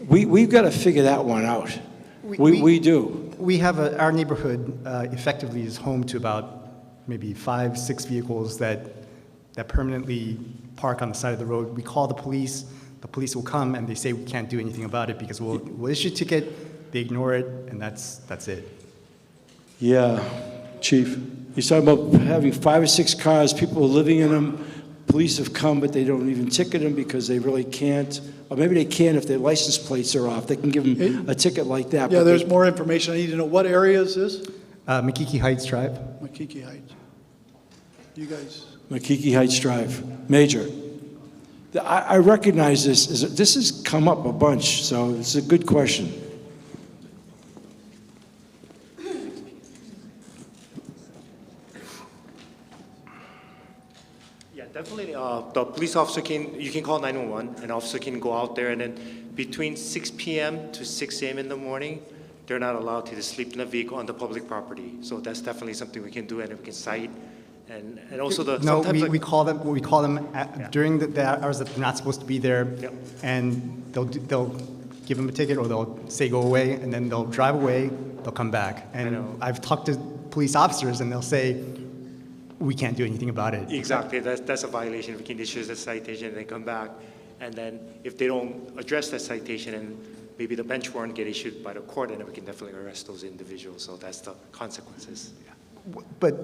We've got to figure that one out. We do. We have our neighborhood effectively is home to about maybe 5-6 vehicles that permanently park on the side of the road. We call the police will come and they say we can't do anything about it because we'll issue a ticket, they ignore it, and that's it. Yeah, Chief. You're talking about having 5 or 6 cars, people are living in them, police have come, but they don't even ticket them because they really can't. Or maybe they can if their license plates are off. They can give them a ticket like that. Yeah, there's more information. I need to know. What area is this? Maikiki Heights Drive. Waikīkī Heights. You guys. Waikīkī Heights Drive, Major. I recognize this. This has come up a bunch, so it's a good question. Yeah, definitely. The police officer you can call 911, an officer can go out there, and then between 6 p.m. to 6 a.m. in the morning, they're not allowed to sleep in a vehicle on the public property. So that's definitely something we can do, and we can cite. And also we call them during the hours that they're not supposed to be there, and they'll give them a ticket or they'll say go away, and then they'll drive away, they'll come back. And I've talked to police officers and they'll say, we can't do anything about it. Exactly, that's a violation. We can issue a citation and they come back, and then if they don't address that citation and maybe the bench warrant get issued by the court, and then we can definitely arrest those individuals. So that's the consequences. But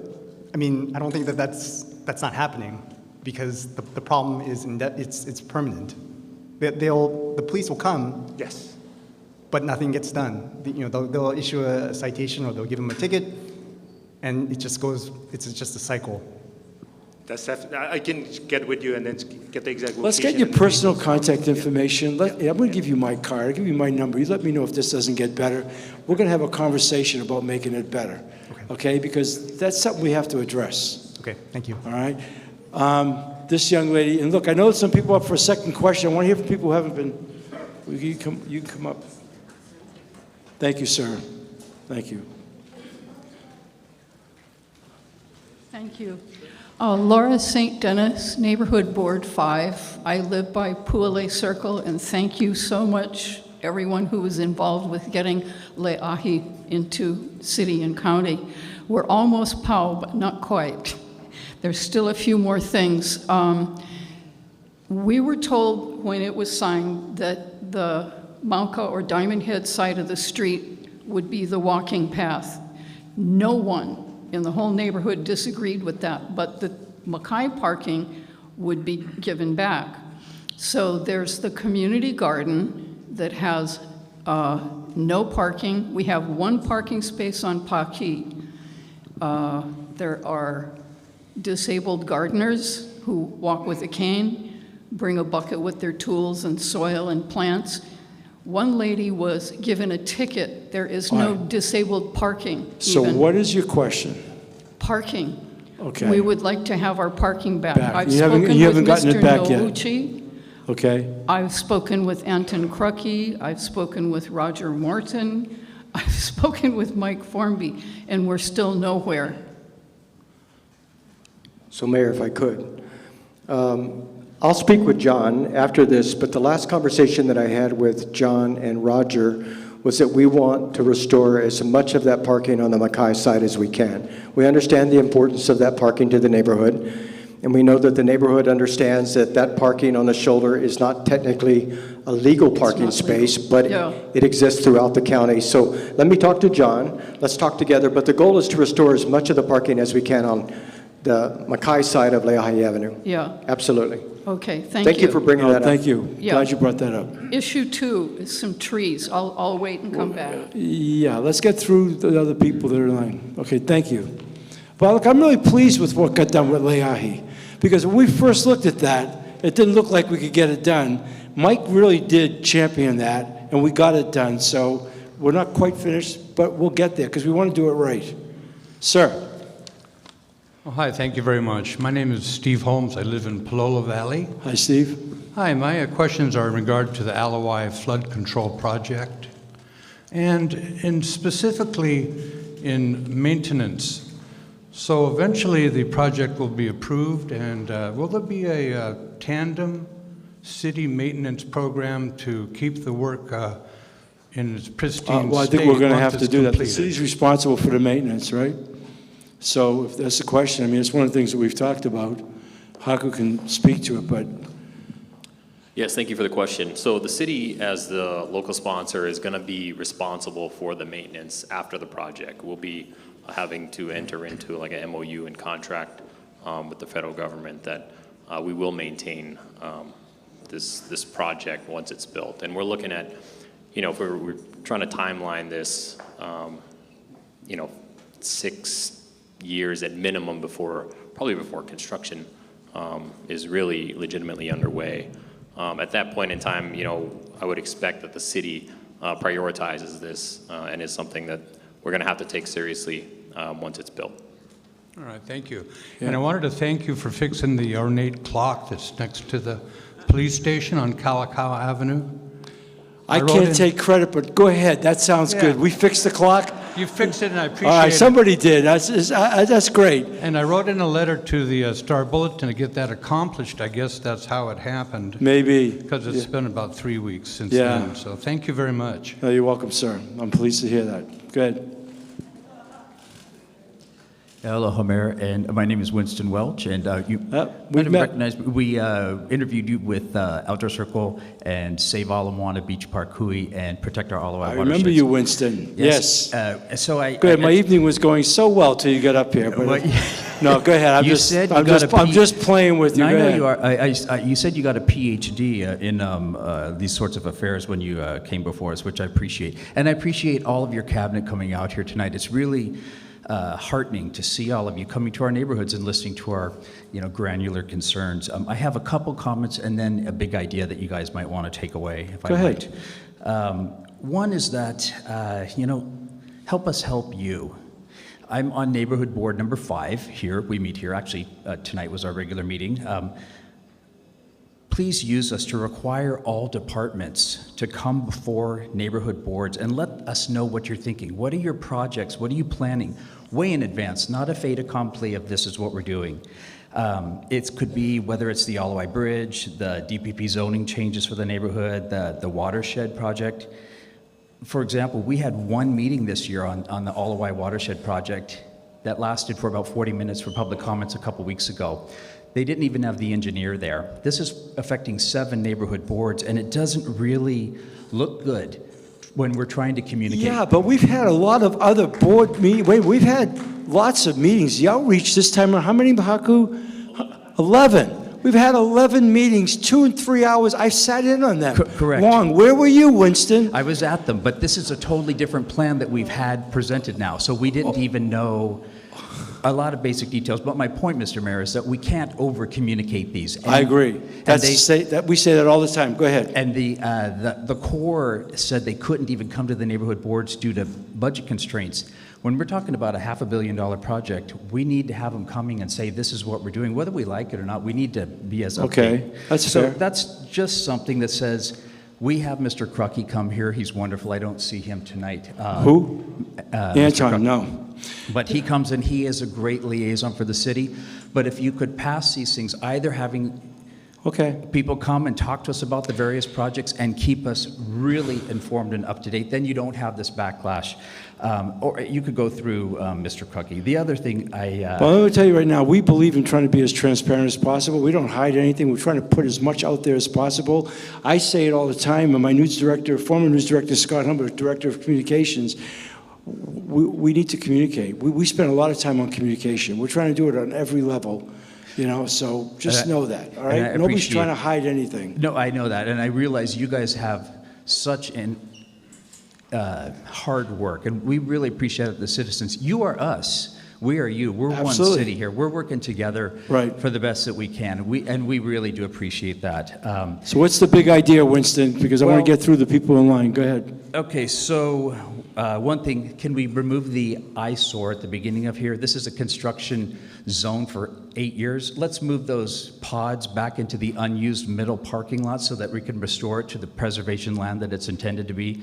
I mean, I don't think that's not happening because the problem is it's permanent. The police will come. Yes. But nothing gets done. They'll issue a citation or they'll give them a ticket, and it just goes. It's just a cycle. That's I can get with you and then get the exact location. Let's get your personal contact information. I'm going to give you my card. I'll give you my number. You let me know if this doesn't get better. We're going to have a conversation about making it better. Okay? Because that's something we have to address. Okay, thank you. All right? This young lady, and look, I know some people up for a second question. I want to hear from people who haven't been. You can come up. Thank you, sir. Thank you. Thank you. Laura St. Dennis, Neighborhood Board 5. I live by Pu'alei Circle, and thank you so much, everyone who was involved with getting Leahi into city and county. We're almost POW, but not quite. There's still a few more things. We were told when it was signed that the Mauka or Diamond Head side of the street would be the walking path. No one in the whole neighborhood disagreed with that, but the Mackay parking would be given back. So there's the community garden that has no parking. We have one parking space on Paki. There are disabled gardeners who walk with a cane, bring a bucket with their tools and soil and plants. One lady was given a ticket. There is no disabled parking. So what is your question? Parking. Okay. We would like to have our parking back. I've You spoken haven't with gotten Mr. it back yet. Noguchi. Okay. I've spoken with Anton Krucky. I've spoken with Roger Morton. I've spoken with Mike Formby, and we're still nowhere. So, Mayor, if I could, I'll speak with John after this, but the last conversation that I had with John and Roger was that we want to restore as much of that parking on the Mackay side as we can. We understand the importance of that parking to the neighborhood, and we know that the neighborhood understands that that parking on the shoulder is not technically a legal parking space, but it exists throughout the county. So let me talk to John, let's talk together, but the goal is to restore as much of the parking as we can on the Mackay side of Leahi Avenue. Yeah. Absolutely. Okay, thank you. Thank you for bringing that up. Thank you. Yeah. Glad you brought that up. Issue 2 is some trees. I'll wait and come back. Yeah, let's get through the other people that are in line. Okay, thank you. Well, look, I'm really pleased with what got done with Leahi, because when we first looked at that, it didn't look like we could get it done. Mike really did champion that, and we got it done. So we're not quite finished, but we'll get there because we want to do it right. Sir. Oh, hi, thank you very much. My name is Steve Holmes. I live in Pālolo Valley. Hi, Steve. Hi, my questions are in regard to the Alawai flood control project and specifically in maintenance. So eventually the project will be approved, and will there be a tandem city maintenance program to keep the work in its pristine Well, I think state we're going to once have to it's do that. The completed? city's responsible for the maintenance, right? So if that's the question, I mean, it's one of the things that we've talked about. Haiku can speak to it, but Yes, thank you for the question. So the city, as the local sponsor, is going to be responsible for the maintenance after the project. We'll be having to enter into like an MOU and contract with the federal government that we will maintain this project once it's built. And we're looking at, you know, if we're trying to timeline this, you know, 6 years at minimum probably before construction is really legitimately underway. At that point in time, you know, I would expect that the city prioritizes this and is something that we're going to have to take seriously once it's built. All right, thank you. Yeah. And I wanted to thank you for fixing the ornate clock that's next to the police station on Kalakaua Avenue. I can't take credit, but go ahead. That sounds good. We fixed the clock. You fixed it, and I appreciate All right, it. somebody did. That's great. And I wrote in a letter to the Star Bulletin to get that accomplished. I guess that's how it happened. Maybe. Because it's been about 3 weeks since Yeah. then. So thank you very much. Oh, you're welcome, sir. I'm pleased to hear that. Go ahead. Aloha, Mayor, and my name is Winston Welch, and you we've met. recognize we interviewed you with Outdoor Circle and Save Ala Beach Park Hui and Protect Our Alawai I Watersheds. remember you, Winston. Yes. So I Go ahead. My evening was going so well till you got up here. But no, go ahead. I'm You just, said you I'm got just, a I'm P- just playing with you. No, I Go know ahead. you are. You said you got a PhD in these sorts of affairs when you came before us, which I appreciate. And I appreciate all of your cabinet coming out here tonight. It's really heartening to see all of you coming to our neighborhoods and listening to our, granular concerns. I have a couple comments and then a big idea that you guys might want to take away, if Go I ahead. might. One is that, help us help you. I'm on neighborhood board number 5 here. We meet here. Actually, tonight was our regular meeting. Please use us to require all departments to come before neighborhood boards and let us know what you're thinking. What are your projects? What are you planning? Way in advance, not a fait accompli of this is what we're doing. It could be whether it's the Alawai Bridge, the DPP zoning changes for the neighborhood, the watershed project. For example, we had one meeting this year on the Alawai watershed project that lasted for about 40 minutes for public comments a couple weeks ago. They didn't even have the engineer there. This is affecting 7 neighborhood boards, and it doesn't really look good when we're trying to communicate. Yeah, but we've had a lot of other board meetings. Wait, we've had lots of meetings. The outreach this time, how many, Haiku? 11. We've had 11 meetings, 2 and 3 hours. I sat in on them. Correct. Long. Where were you, Winston? I was at them, but this is a totally different plan that we've had presented now, so we didn't even know a lot of basic details. But my point, Mr. Mayor, is that we can't over-communicate these. I agree. We say that all the time. Go ahead. And the Corps said they couldn't even come to the neighborhood boards due to budget constraints. When we're talking about a $500 million project, we need to have them coming and say, this is what we're doing. Whether we like it or not, we need to be as updated. Okay, that's so fair. That's just something that says, we have Mr. Crucky come here. He's wonderful. I don't see him tonight. Who? Mr. Anton, Crucky. no. But he comes and he is a great liaison for the city. But if you could pass these things, either having people come and talk to us about the various projects and keep us really informed and up to date, then you don't have this backlash. Or you could go through Mr. Crucky. The other thing Well, let me tell you right now, we believe in trying to be as transparent as possible. We don't hide anything. We're trying to put as much out there as possible. I say it all the time, and my former news director, Scott Humber, director of communications, we need to communicate. We spend a lot of time on communication. We're trying to do it on every level. You know, so just know that, all And I right? Nobody's appreciate- trying to hide anything. No, I know that, and I realize you guys have such an hard work, and we really appreciate it, the citizens. You are us. We are you. We're Absolutely. one city here. We're working together for the best that we can. We really do appreciate that. So what's the big idea, Winston? Because I want to get through the people in line. Go ahead. Okay, so one thing, can we remove the eyesore at the beginning of here? This is a construction zone for 8 years. Let's move those pods back into the unused middle parking lot so that we can restore it to the preservation land that it's intended to be.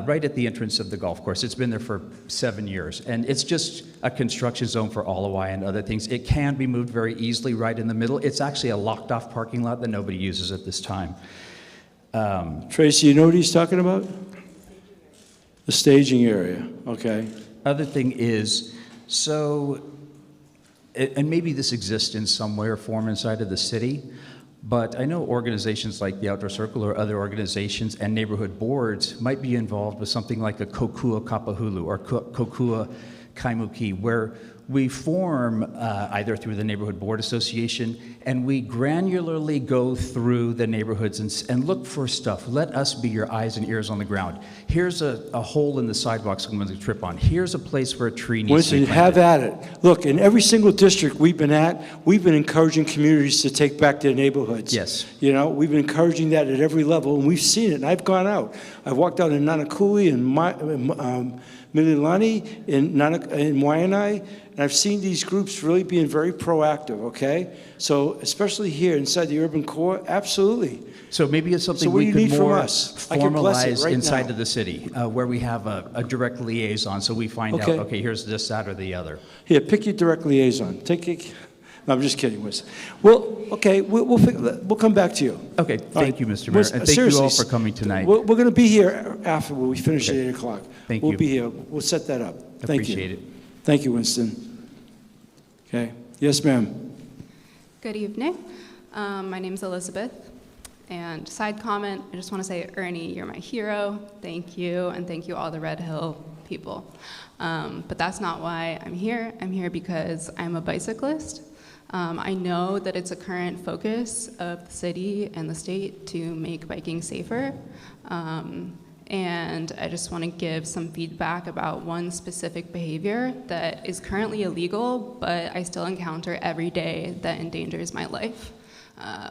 Right at the entrance of the golf course. It's been there for 7 years, and it's just a construction zone for Alawai and other things. It can be moved very easily right in the middle. It's actually a locked-off parking lot that nobody uses at this time. Tracy, you know what he's talking about? The staging area, okay. Other thing is, so, and maybe this exists in some way or form inside of the city, but I know organizations like the Outdoor Circle or other organizations and neighborhood boards might be involved with something like a Kokua Kapahulu or Kokua Kaimuki, where we form either through the Neighborhood Board Association, and we granularly go through the neighborhoods and look for stuff. Let us be your eyes and ears on the ground. Here's a hole in the sidewalk someone's going to trip on. Here's a place where a tree needs to be Winston, planted. have at it. Look, in every single district we've been at, we've been encouraging communities to take back their neighborhoods. Yes. You know, we've been encouraging that at every level, and we've seen it, and I've gone out. I've walked out in Nanakuli and Mililani, in Waianae, and I've seen these groups really being very proactive, okay? So especially here inside the urban core, absolutely. So maybe it's something So what do we you could need from more us? I can bless it formalize right inside now. of the city, where we have a direct liaison, so we find Okay. out, okay, here's this, that, or the other. Here, pick your direct liaison. Take it. No, I'm just kidding, Winston. Well, okay, we'll come back to you. Okay, thank you, Mr. Mayor, and thank you all for coming tonight. We're going to be here after when we finish at 8 o'clock. Thank We'll you. be here. We'll set that up. Thank you. Appreciate it. Thank you, Winston. Okay. Yes, ma'am. Good evening. My name's Elizabeth. And side comment, I just want to say, Ernie, you're my hero. Thank you, and thank you all the Red Hill people. But that's not why I'm here. I'm here because I'm a bicyclist. I know that it's a current focus of the city and the state to make biking safer. And I just want to give some feedback about one specific behavior that is currently illegal, but I still encounter every day that endangers my life,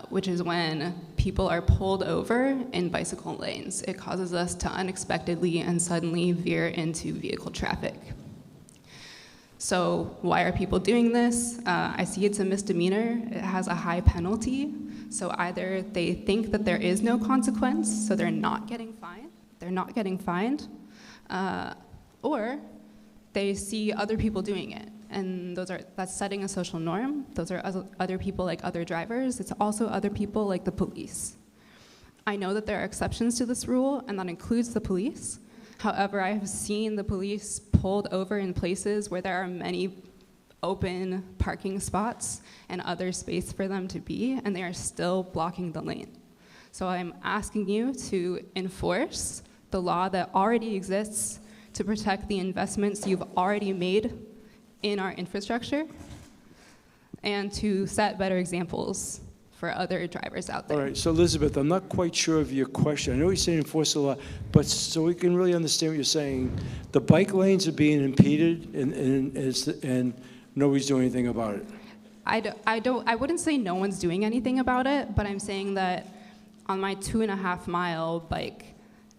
which is when people are pulled over in bicycle lanes. It causes us to unexpectedly and suddenly veer into vehicle traffic. So why are people doing this? I see it's a misdemeanor. It has a high penalty. So either they think that there is no consequence, so they're not getting fined. They're not getting fined, or they see other people doing it, and that's setting a social norm. Those are other people like other drivers. It's also other people like the police. I know that there are exceptions to this rule, and that includes the police. However, I have seen the police pulled over in places where there are many open parking spots and other space for them to be, and they are still blocking the lane. So I'm asking you to enforce the law that already exists to protect the investments you've already made in our infrastructure and to set better examples for other drivers out there. All right, so Elizabeth, I'm not quite sure of your question. I know you're saying enforce the law, but so we can really understand what you're saying, the bike lanes are being impeded and nobody's doing anything about it. I wouldn't say no one's doing anything about it, but I'm saying that on my 2.5 mile bike,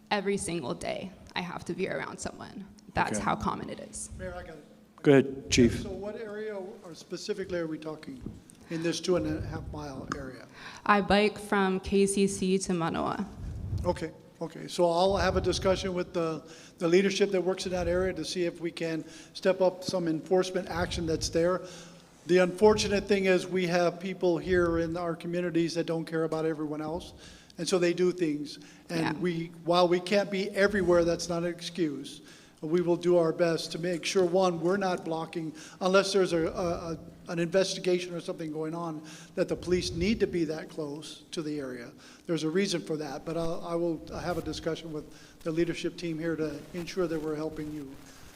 every single day, I have to veer around someone. That's Okay. how common it is. Mayor, I got it. Go ahead, Chief. So what area or specifically are we talking in this 2.5 mile area? I bike from KCC to Mānoa. Okay, okay. So I'll have a discussion with the leadership that works in that area to see if we can step up some enforcement action that's there. The unfortunate thing is we have people here in our communities that don't care about everyone else, and so they do things. And while we can't be everywhere, that's not an excuse. We will do our best to make sure, one, we're not blocking, unless there's an investigation or something going on, that the police need to be that close to the area. There's a reason for that, but I will have a discussion with the leadership team here to ensure that we're helping you.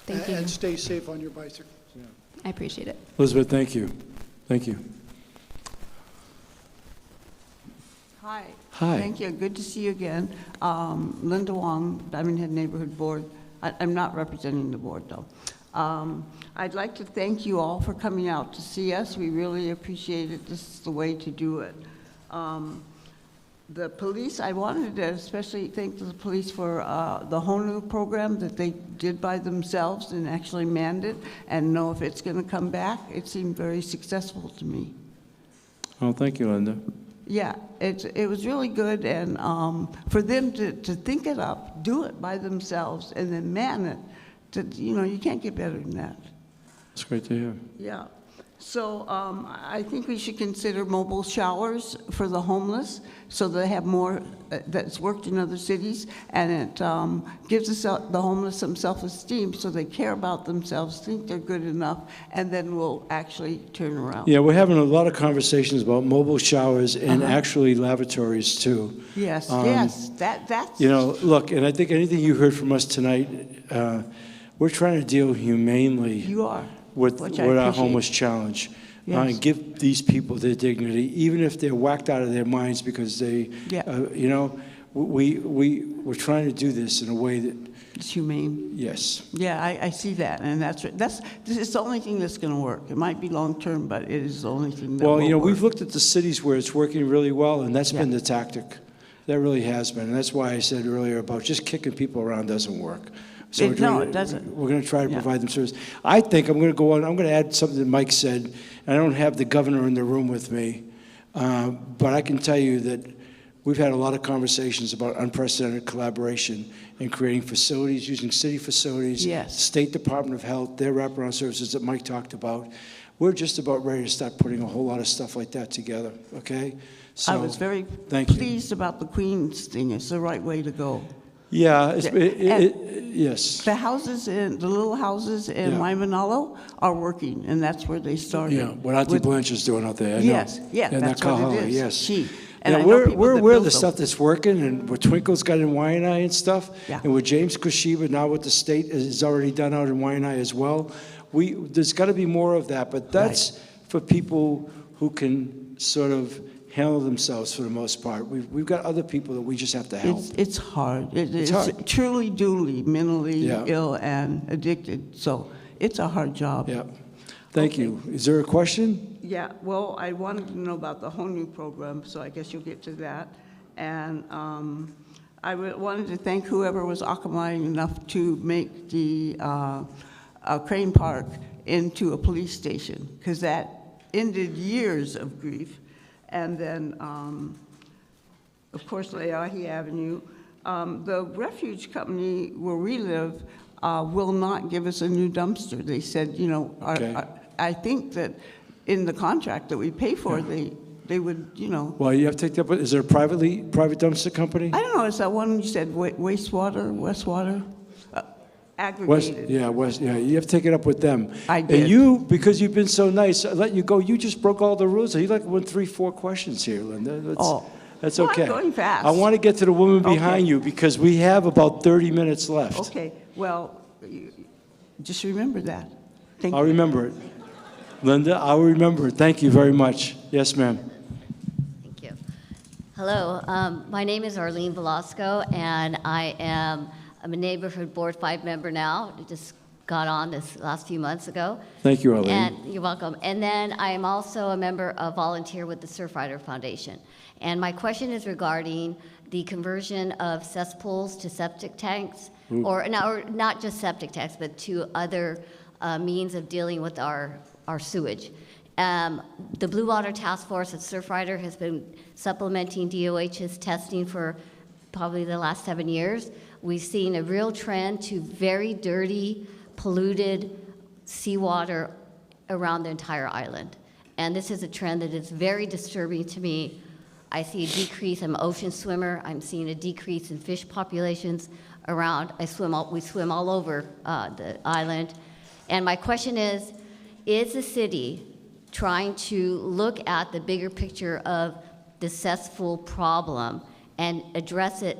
Thank you. And stay safe on your bicycle. I appreciate it. Elizabeth, thank you. Thank you. Hi. Hi. Thank you. Good to see you again. Linda Wong, Diamond Head Neighborhood Board. I'm not representing the board, though. I'd like to thank you all for coming out to see us. We really appreciate it. This is the way to do it. The police, I wanted to especially thank the police for the Honu program that they did by themselves and actually manned it and know if it's going to come back. It seemed very successful to me. Oh, thank you, Linda. Yeah, it was really good, and for them to think it up, do it by themselves, and then man it, you can't get better than that. It's great to hear. Yeah. So I think we should consider mobile showers for the homeless so they have more that's worked in other cities, and it gives us the homeless some self-esteem so they care about themselves, think they're good enough, and then we'll actually turn around. Yeah, we're having a lot of conversations about mobile showers and actually lavatories too. Yes, yes, that's... Look, and I think anything you heard from us tonight, we're trying to deal humanely. You are. With our homeless challenge. Yes. And give these people their dignity, even if they're whacked out of their minds because they, we're trying to do this in a way that... It's humane. Yes. Yeah, I see that, and this is the only thing that's going to work. It might be long-term, but it is the only thing that will work. We've looked at the cities where it's working really well, and that's been the tactic. That really has been, and that's why I said earlier about just kicking people around doesn't work. So it doesn't. We're going to try to provide them service. I think I'm going to go on. I'm going to add something that Mike said. And I don't have the governor in the room with me, but I can tell you that we've had a lot of conversations about unprecedented collaboration in creating facilities, using city facilities, State Department of Health, their wraparound services that Mike talked about. We're just about ready to start putting a whole lot of stuff like that together. Okay. So I was very pleased about the Queens thing. It's the right way to go. Yeah, yes. The houses, the little houses in Waimanalo are working, and that's where they started. Yeah, what Auntie Blanche is doing out there. Yes, and that's what it is. Yes. She. And we're aware of the stuff that's working, and what Twinkle's got in Waianae and stuff, and what James Kushiba now what the state has already done out in Waianae as well. There's got to be more of that, but that's for people who can sort of handle themselves for the most part. We've got other people that we just have to help. It's hard. It's hard. Truly, duly, mentally ill and addicted. So it's a hard job. Yeah. Thank you. Is there a question? Yeah. Well, I wanted to know about the Honu program, so I guess you'll get to that. And I wanted to thank whoever was akamai enough to make the Crane Park into a police station, because that ended years of grief. And then, of course, Leahi Avenue. The refuge company where we live will not give us a new dumpster. They said, I think that in the contract that we pay for, they would, Well, you have to take that, but is there a private dumpster company? I don't know, is that one you said, Westwater? Aggregated. You have to take it up with them. I did. And you, because you've been so nice, I let you go. You just broke all the rules. You won 3-4 questions here, Linda. That's okay. I'm going fast. I want to get to the woman behind you because we have about 30 minutes left. Okay, well, just remember that. Thank I'll you. remember it. Linda, I'll remember it. Thank you very much. Yes, ma'am. Thank you. Hello, my name is Arlene Velasco, and I'm a neighborhood board 5 member now. I just got on this last few months ago. Thank you, Arlene. And you're welcome. And then I am also a member of volunteer with the Surfrider Foundation. And my question is regarding the conversion of cesspools to septic tanks, or not just septic tanks, but to other means of dealing with our sewage. The Blue Water Task Force at Surfrider has been supplementing DOH's testing for probably the last 7 years. We've seen a real trend to very dirty, polluted seawater around the entire island. And this is a trend that is very disturbing to me. I see a decrease, I'm an ocean swimmer, I'm seeing a decrease in fish populations around. We swim all over the island. And my question is the city trying to look at the bigger picture of the cesspool problem and address it?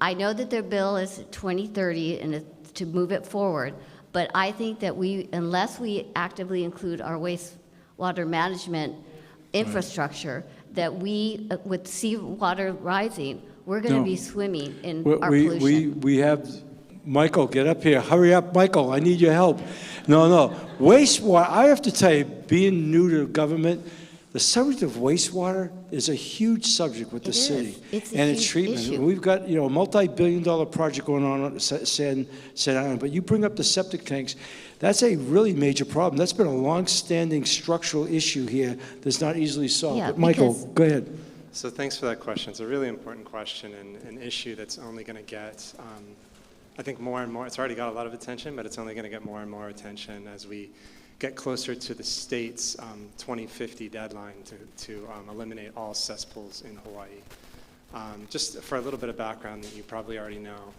I know that their bill is 2030 and to move it forward, but I think that unless we actively include our wastewater management infrastructure, that we, with seawater rising, we're going to No. be swimming in our pollution. We have, Michael, get up here. Hurry up, Michael, I need your help. No, wastewater, I have to tell you, being new to government, the subject of wastewater is a huge subject with the city. It's a and its huge treatment. issue. We've got, a multi-billion-dollar project going on at Sand Island, but you bring up the septic tanks. That's a really major problem. That's been a long-standing structural issue here that's not easily solved. Yeah, But Michael, go ahead. So thanks for that question. It's a really important question and an issue that's only going to get, I think, more and more. It's already got a lot of attention, but it's only going to get more and more attention as we get closer to the state's 2050 deadline to eliminate all cesspools in Hawaii. Just for a little bit of background that you probably already know,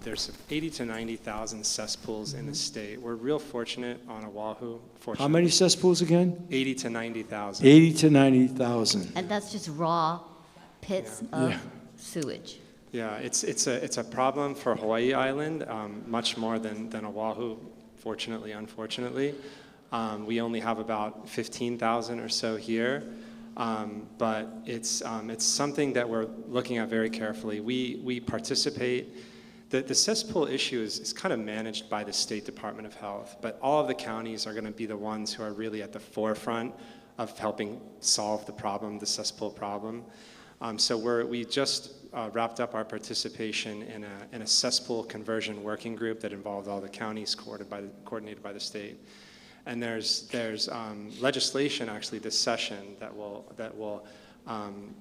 there's 80 to 90,000 cesspools in the state. We're real fortunate on Oahu. How many cesspools again? 80 to 90,000. 80 to 90,000. And that's just raw pits of sewage. Yeah, it's a problem for Hawaii Island, much more than Oahu, fortunately, unfortunately. We only have about 15,000 or so here, but it's something that we're looking at very carefully. We participate. The cesspool issue is kind of managed by the State Department of Health, but all of the counties are going to be the ones who are really at the forefront of helping solve the problem, the cesspool problem. So we just wrapped up our participation in a cesspool conversion working group that involved all the counties coordinated by the state. And there's legislation actually this session that will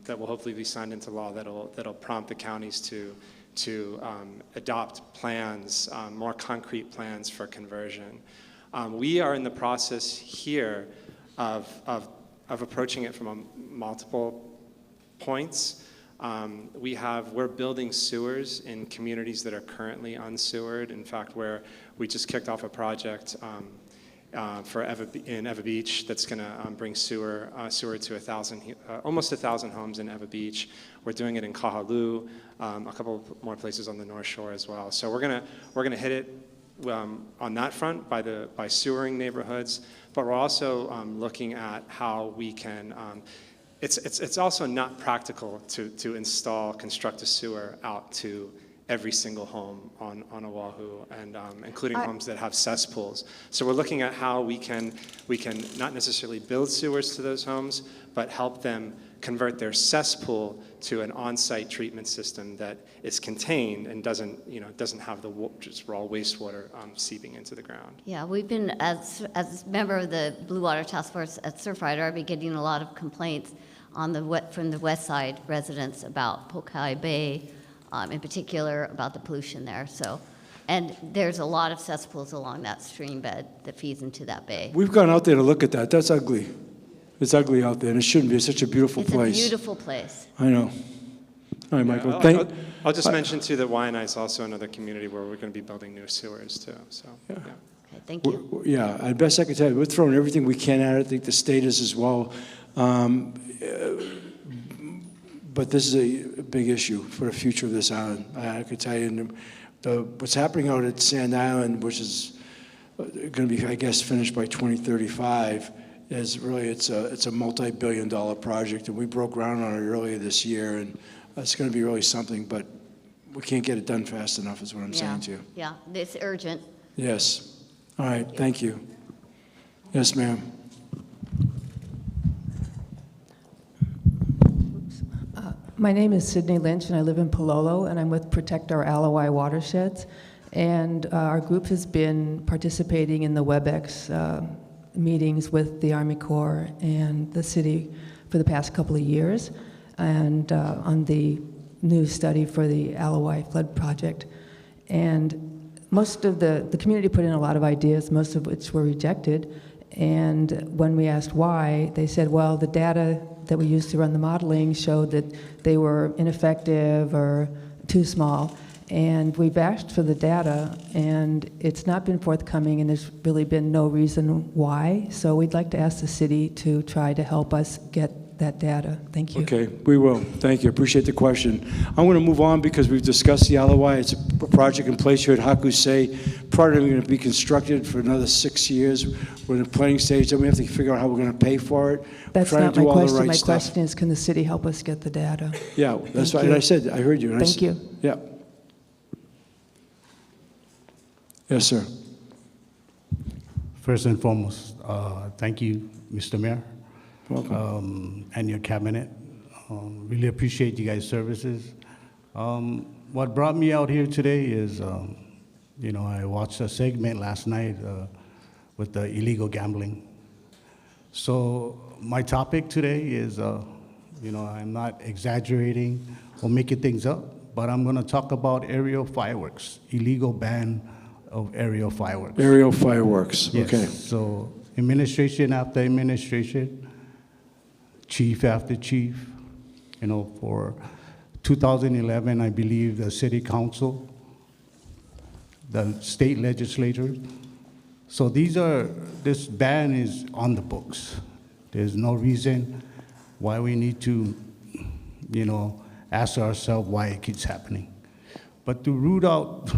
hopefully be signed into law that'll prompt the counties to adopt plans, more concrete plans for conversion. We are in the process here of approaching it from multiple points. We're building sewers in communities that are currently unsewered. In fact, we just kicked off a project in Eva Beach that's going to bring sewer to almost 1,000 homes in Eva Beach. We're doing it in Kahalu, a couple more places on the North Shore as well. So we're gonna hit it on that front by sewering neighborhoods, but we're also looking at how we can. It's also not practical to construct a sewer out to every single home on Oahu, and including homes that have cesspools. So we're looking at how we can not necessarily build sewers to those homes, but help them convert their cesspool to an on-site treatment system that is contained and doesn't have just raw wastewater seeping into the ground. Yeah, we've been, as a member of the Blue Water Task Force at Surfrider, I've been getting a lot of complaints from the West Side residents about Pokai Bay, in particular about the pollution there. So, and there's a lot of cesspools along that stream bed that feeds into that bay. We've gone out there to look at that. That's ugly. It's ugly out there, and it shouldn't be. It's such a beautiful place. It's a beautiful place. I know. All right, Michael. I'll just mention too that Waianae is also another community where we're going to be building new sewers too. So yeah. Okay, thank you. Yeah, and best I can tell you, we're throwing everything we can at it. I think the state is as well. But this is a big issue for the future of this island. I could tell you, what's happening out at Sand Island, which is going to be, I guess, finished by 2035, is really it's a multi-billion-dollar project, and we broke ground on it earlier this year, and it's going to be really something. But we can't get it done fast enough, is what I'm saying to you. Yeah, it's urgent. Yes. All right. Thank you. Yes, ma'am. My name is Sydney Lynch, and I live in Pālolo, and I'm with Protect Our Alawai Watersheds. And our group has been participating in the WebEx meetings with the Army Corps and the city for the past couple of years, and on the new study for the Ala Wai flood project. And most of the community put in a lot of ideas, most of which were rejected. And when we asked why, they said, well, the data that we used to run the modeling showed that they were ineffective or too small. And we've asked for the data, and it's not been forthcoming, and there's really been no reason why. So we'd like to ask the city to try to help us get that data. Thank you. Okay, we will. Thank you. Appreciate the question. I'm going to move on because we've discussed the Alawai. It's a project in place here at Haiku say. Project going to be constructed for another 6 years. We're in the planning stage. Then we have to figure out how we're going to pay for it. That's Trying not to do my all the question. right My stuff. question is, can the city help us get the data? Yeah, that's Thank right. you. And I said, I heard you. And I Thank said- you. Yeah. Yes, sir. First and foremost, thank you, Mr. Mayor. Welcome. And your cabinet. Really appreciate you guys' services. What brought me out here today is, I watched a segment last night with the illegal gambling. So my topic today is, I'm not exaggerating or making things up, but I'm going to talk about aerial fireworks, illegal ban of aerial fireworks. Aerial fireworks, Yes. okay. So administration after administration, chief after chief, for 2011, I believe the city council, the state legislature. So this ban is on the books. There's no reason why we need to, ask ourselves why it keeps happening. But to root out,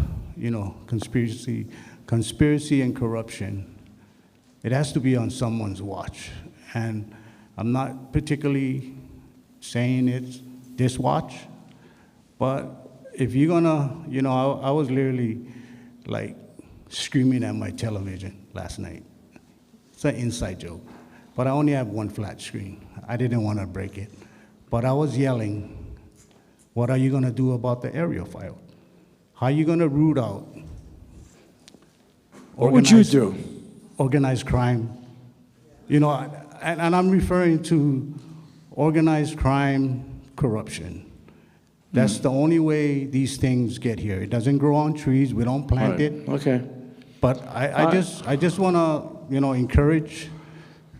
conspiracy and corruption, it has to be on someone's watch. And I'm not particularly saying it's this watch, but if you're gonna, I was literally like screaming at my television last night. It's an inside joke, but I only have one flat screen. I didn't want to break it, but I was yelling, what are you gonna do about the aerial fire? How are you gonna root out? What would you do? Organized crime. And I'm referring to organized crime, corruption. That's the only way these things get here. It doesn't grow on trees. We don't plant it. Okay. But I just want to, encourage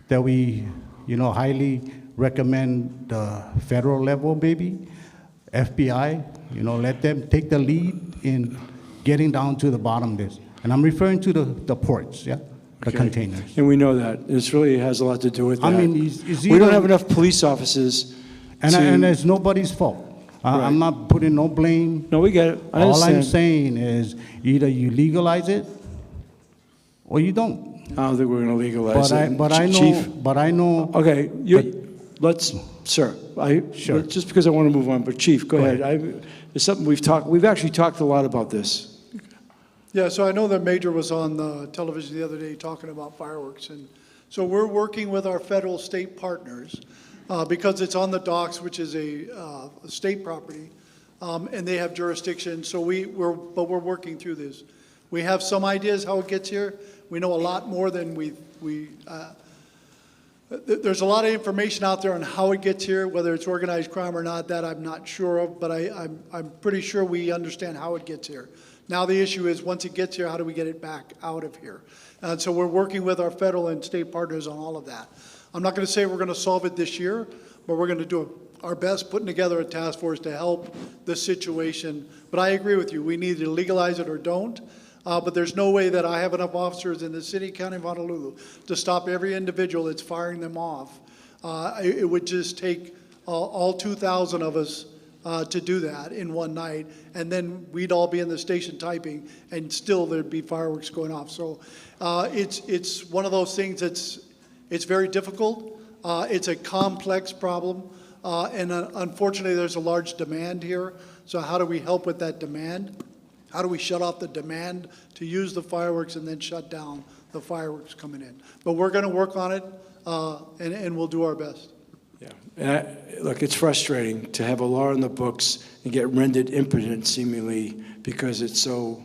that we, highly recommend the federal level, maybe, FBI, let them take the lead in getting down to the bottom of this. And I'm referring to the ports, yeah, the Okay. containers. And we know that. This really has a lot to do with that. I mean, is we don't have enough police officers. And it's nobody's fault. I'm not putting no blame. No, we get it. I All I'm understand. saying is either you legalize it or you don't. I don't think we're going to legalize it. But I know. Okay, sir. Sure. Just because I want to move on, but Chief, go Go ahead. It's something we've actually talked a lot about this. Yeah, so I know that Major was on the television the other day talking about fireworks. And so we're working with our federal state partners because it's on the docks, which is a state property, and they have jurisdiction. So we're working through this. We have some ideas how it gets here. We know a lot more than there's a lot of information out there on how it gets here, whether it's organized crime or not, that I'm not sure of, but I'm pretty sure we understand how it gets here. Now the issue is, once it gets here, how do we get it back out of here? And so we're working with our federal and state partners on all of that. I'm not going to say we're going to solve it this year, but we're going to do our best putting together a task force to help the situation. But I agree with you. We need to legalize it or don't. But there's no way that I have enough officers in the city, county of Honolulu to stop every individual that's firing them off. It would just take all 2,000 of us to do that in one night, and then we'd all be in the station typing, and still there'd be fireworks going off. So it's one of those things it's very difficult. It's a complex problem, and unfortunately there's a large demand here. So how do we help with that demand? How do we shut off the demand to use the fireworks and then shut down the fireworks coming in? But we're going to work on it, and we'll do our best. Yeah. Look, it's frustrating to have a law in the books and get rendered impotent, seemingly, because it's all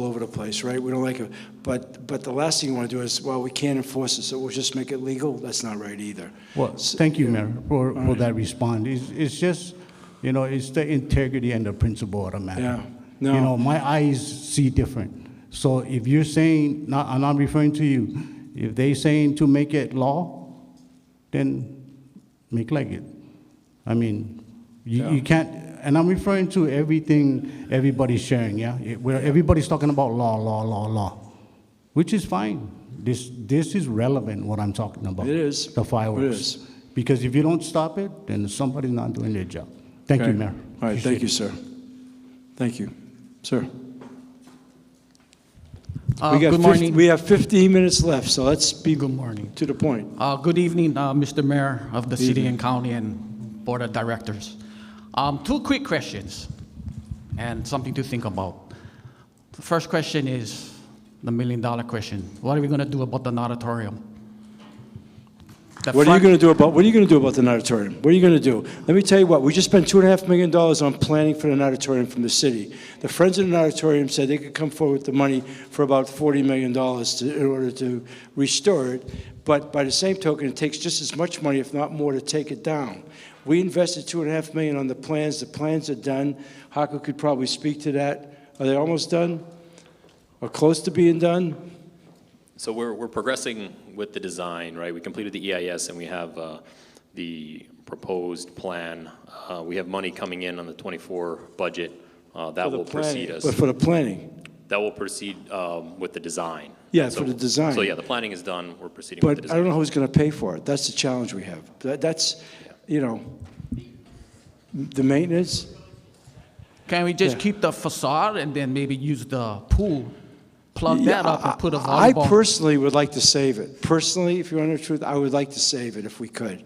over the place, right? We don't like it. But the last thing you want to do is, well, we can't enforce it, so we'll just make it legal. That's not right either. Well, thank you, Mayor, for that response. It's just, it's the integrity and the principle of the matter. Yeah. No. My eyes see different. So if you're saying, I'm not referring to you, if they're saying to make it law, then make like it. I mean, you can't, and I'm referring to everything everybody's sharing, yeah? Where everybody's talking about law, which is fine. This is relevant, what I'm talking about. It is. The fireworks. It is. Because if you don't stop it, then somebody's not doing their job. Thank you, Okay. Mayor. All right, thank Appreciate you, it. sir. Thank you. Sir? Good morning. We have 15 minutes left, so let's be Good morning. to the point. Good evening, Mr. Mayor of the Good city evening. and county and board of directors. Two quick questions and something to think about. The first question is the million-dollar question. What are we going to do about the auditorium? What are you going to do about the auditorium? What are you going to do? Let me tell you what, we just spent $2.5 million on planning for an auditorium from the city. The Friends of the Auditorium said they could come forward with the money for about $40 million in order to restore it. But by the same token, it takes just as much money, if not more, to take it down. We invested $2.5 million on the plans. The plans are done. Haiku could probably speak to that. Are they almost done? Or close to being done? So we're progressing with the design, right? We completed the EIS and we have the proposed plan. We have money coming in on the 24 budget that will proceed us. But for the planning? That will proceed with the design. Yeah, for the design. So yeah, the planning is done. We're proceeding with the But design. I don't know who's going to pay for it. That's the challenge we have. That's, you know, the maintenance. Can we just keep the facade and then maybe use the pool, plug that up and put a I volleyball? personally would like to save it. Personally, if you want the truth, I would like to save it if we could.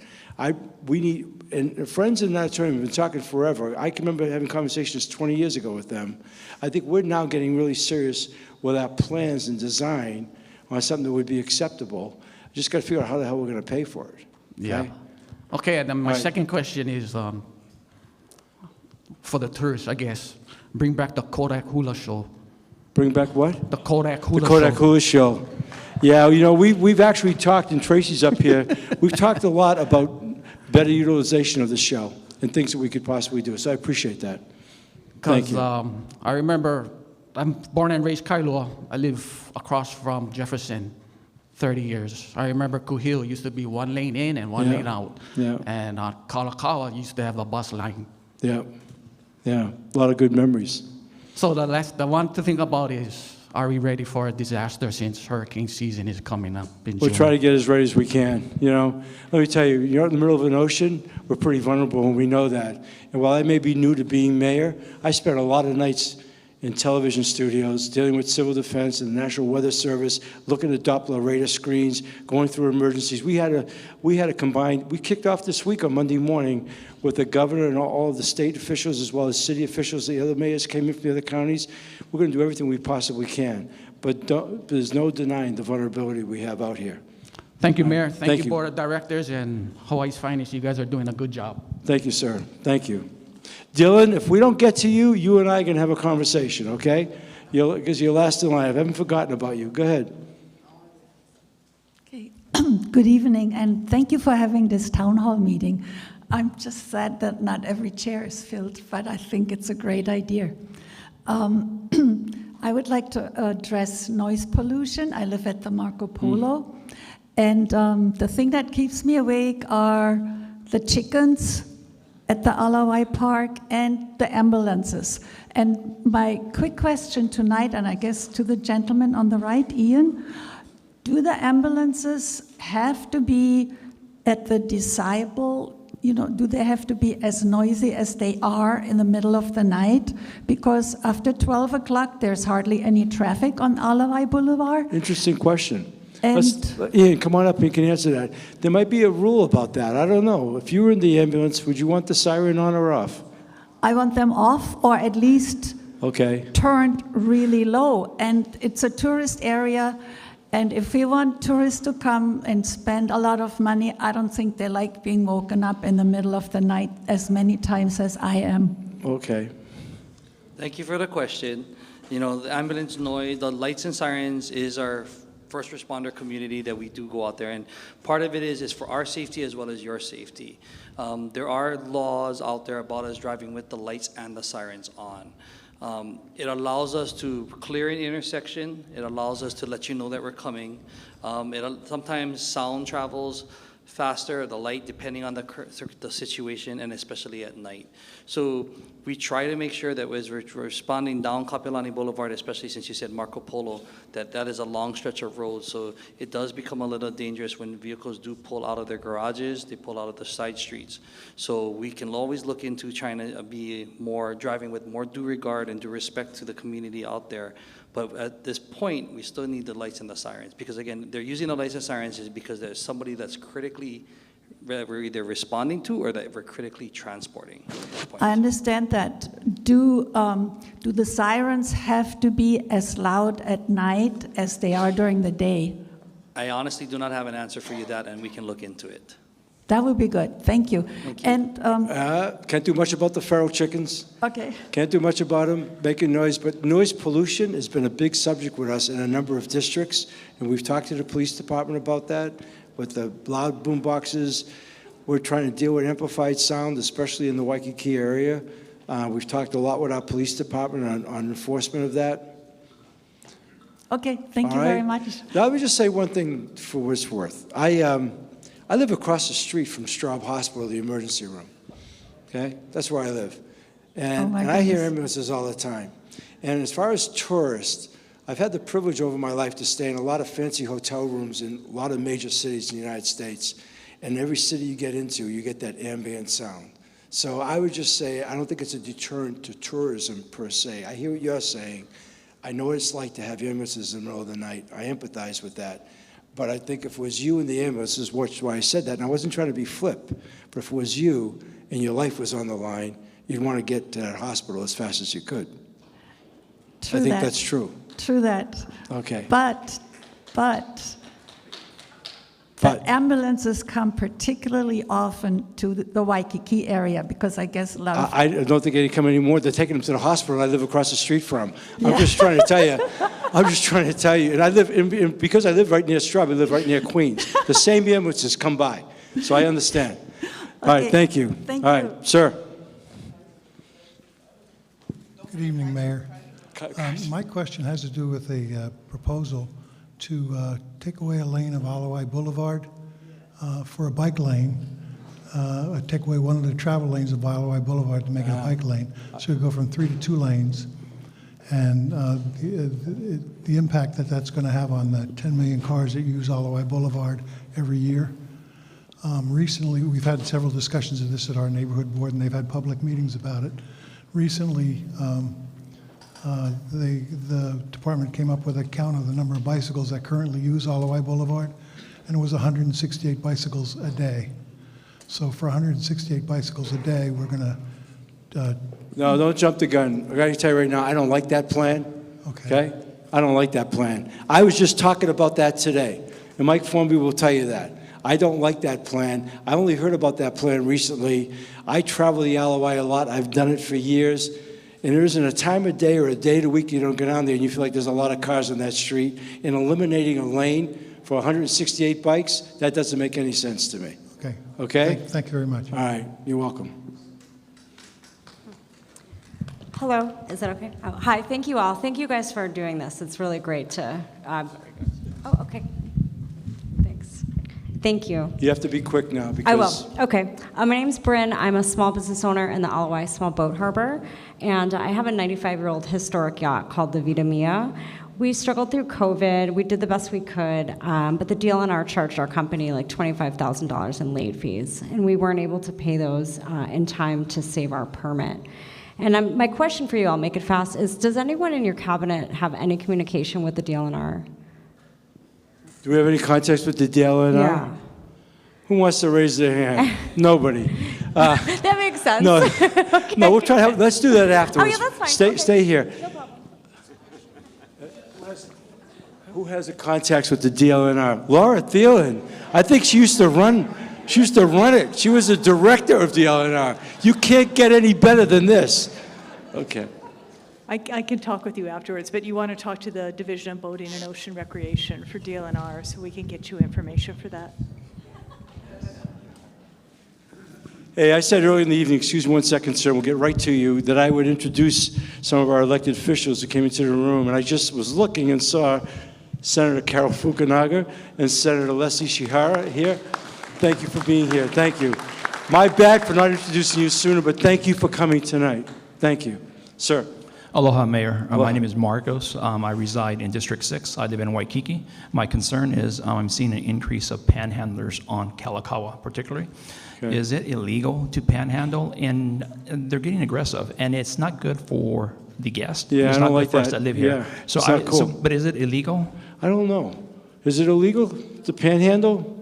We need, and friends in that auditorium have been talking forever. I can remember having conversations 20 years ago with them. I think we're now getting really serious with our plans and design on something that would be acceptable. Just got to figure out how the hell we're going to pay for it. Yeah. Okay, and then my All right. second question is for the tourists, I guess. Bring back the Kodak Hula Show. Bring back what? The Kodak Hula The Kodak Show. Hula Show. Yeah, you know, we've actually talked, and Tracy's up here, we've talked a lot about better utilization of the show and things that we could possibly do. So I appreciate that. Thank Because you. I remember, I'm born and raised Kailua. I live across from Jefferson, 30 years. I remember Kuhil used to be one lane in and one Yeah. lane out. Yeah. And Kalakaua used to have a bus line. Yeah, yeah, a lot of good memories. So the one to think about is, are we ready for a disaster since hurricane season is coming up in We'll June? try to get as ready as we can, you know. Let me tell you, you're in the middle of an ocean, we're pretty vulnerable and we know that. And while I may be new to being mayor, I spent a lot of nights in television studios dealing with civil defense and the National Weather Service, looking at Doppler radar screens, going through emergencies. We had a combined, we kicked off this week on Monday morning with the governor and all of the state officials as well as city officials. The other mayors came in from the other counties. We're going to do everything we possibly can. But there's no denying the vulnerability we have out here. Thank you, Mayor. Thank you, Board of Directors and Hawaii's Finest. You guys are doing a good job. Thank you, sir. Thank you. Dylan, if we don't get to you, you and I can have a conversation, okay? Because you're last in line. I haven't forgotten about you. Go ahead. Okay. Good evening, and thank you for having this town hall meeting. I'm just sad that not every chair is filled, but I think it's a great idea. I would like to address noise pollution. I live at the Marco Polo, and the thing that keeps me awake are the chickens at the Alawai Park and the ambulances. And my quick question tonight, and I guess to the gentleman on the right, Ian, do the ambulances have to be at the decibel, do they have to be as noisy as they are in the middle of the night? Because after 12 o'clock, there's hardly any traffic on Alawai Boulevard. Interesting question. And Ian, come on up and you can answer that. There might be a rule about that. I don't know. If you were in the ambulance, would you want the siren on or off? I want them off, or at least turned really low. And it's a tourist area, and if we want tourists to come and spend a lot of money, I don't think they like being woken up in the middle of the night as many times as I am. Okay. Thank you for the question. The ambulance noise, the lights and sirens is our first responder community that we do go out there, and part of it is for our safety as well as your safety. There are laws out there about us driving with the lights and the sirens on. It allows us to clear an intersection. It allows us to let you know that we're coming. Sometimes sound travels faster, the light, depending on the situation, and especially at night. So we try to make sure that as we're responding down Kapiolani Boulevard, especially since you said Marco Polo, that is a long stretch of road. So it does become a little dangerous when vehicles do pull out of their garages, they pull out of the side streets. So we can always look into trying to be more, driving with more due regard and due respect to the community out there. But at this point, we still need the lights and the sirens, because again, they're using the lights and sirens is because there's somebody that's critically, we're either responding to or that we're critically transporting. I understand that. Do the sirens have to be as loud at night as they are during the day? I honestly do not have an answer for you that, and we can look into it. That would be good. Thank you. And Can't do much about the feral chickens. okay. Can't do much about them making noise, but noise pollution has been a big subject with us in a number of districts, and we've talked to the police department about that. With the loud boom boxes, we're trying to deal with amplified sound, especially in the Waikīkī area. We've talked a lot with our police department on enforcement of that. Okay, thank you very much. Now, let me just say one thing for what it's worth. I live across the street from Straub Hospital, the emergency room. Okay, that's where I live, and I hear ambulances all the time. And as far as tourists, I've had the privilege over my life to stay in a lot of fancy hotel rooms in a lot of major cities in the United States. And every city you get into, you get that ambient sound. So I would just say, I don't think it's a deterrent to tourism per se. I hear what you're saying. I know what it's like to have ambulances in the middle of the night. I empathize with that. But I think if it was you in the ambulances, which is why I said that, and I wasn't trying to be flip, but if it was you and your life was on the line, you'd want to get to that hospital as fast as you could. True I think that. that's true. True that. Okay. But ambulances come particularly often to the Waikīkī area because I guess a lot of... I don't think they come anymore. They're taking them to the hospital I live across the street from. I'm just trying to tell you. I'm just trying to tell you. And I live, because I live right near Straub, I live right near Queens. The same ambulances come by. So I understand. All right, thank you. Thank All right, sir. Good evening, Mayor. My question has to do with a proposal to take away a lane of Ala Wai Boulevard for a bike lane, take away one of the travel lanes of Ala Wai Boulevard to make it a bike lane. So we go from 3 to 2 lanes. And the impact that that's going to have on the 10 million cars that use Ala Wai Boulevard every year. Recently, we've had several discussions of this at our neighborhood board, and they've had public meetings about it. Recently, the department came up with a count of the number of bicycles that currently use Ala Wai Boulevard, and it was 168 bicycles a day. So for 168 bicycles a day, we're going to... No, don't jump the gun. I got to tell you right now, I don't like that plan. Okay? I don't like that plan. I was just talking about that today, and Mike Formby will tell you that. I don't like that plan. I only heard about that plan recently. I travel the Alawai a lot. I've done it for years. And there isn't a time of day or a day of the week you don't go down there and you feel like there's a lot of cars on that street. And eliminating a lane for 168 bikes, that doesn't make any sense to me. Okay. Okay? Thank you very much. All right. You're welcome. Hello, is that okay? Oh, hi, thank you all. Thank you guys for doing this. It's really great to, oh, okay. Thanks. Thank you. You have to be quick now because... I will. Okay. My name's Bryn. I'm a small business owner in the Alawai Small Boat Harbor, and I have a 95-year-old historic yacht called the Vida Mia. We struggled through COVID. We did the best we could, but the DLNR charged our company like $25,000 in late fees, and we weren't able to pay those in time to save our permit. And my question for you, I'll make it fast, is does anyone in your cabinet have any communication with the DLNR? Do we have any context with the DLNR? Yeah. Who wants to raise their hand? Nobody. That makes sense. No, Okay. no, we'll try to help. Let's do that afterwards. Oh, yeah, that's fine. Stay here. No problem. Who has a contact with the DLNR? Laura Thielen. I think she used to run. She used to run it. She was the director of DLNR. You can't get any better than this. Okay. I can talk with you afterwards, but you want to talk to the Division of Boating and Ocean Recreation for DLNR, so we can get you information for that. Hey, I said earlier in the evening, excuse me 1 second, sir, we'll get right to you, that I would introduce some of our elected officials who came into the room, and I just was looking and saw Senator Carol Fukunaga and Senator Leslie Shihara here. Thank you for being here. Thank you. My bad for not introducing you sooner, but thank you for coming tonight. Thank you. Sir. Aloha, Mayor. My name is Marcos. I reside in District 6. I live in Waikiki. My concern is I'm seeing an increase of panhandlers on Kalakaua, particularly. Okay. Is it illegal to panhandle? And they're getting aggressive, and it's not good for the guest. Yeah, it's I not don't good like for us that. that live Yeah, here. So, it's not cool. but is it illegal? I don't know. Is it illegal to panhandle?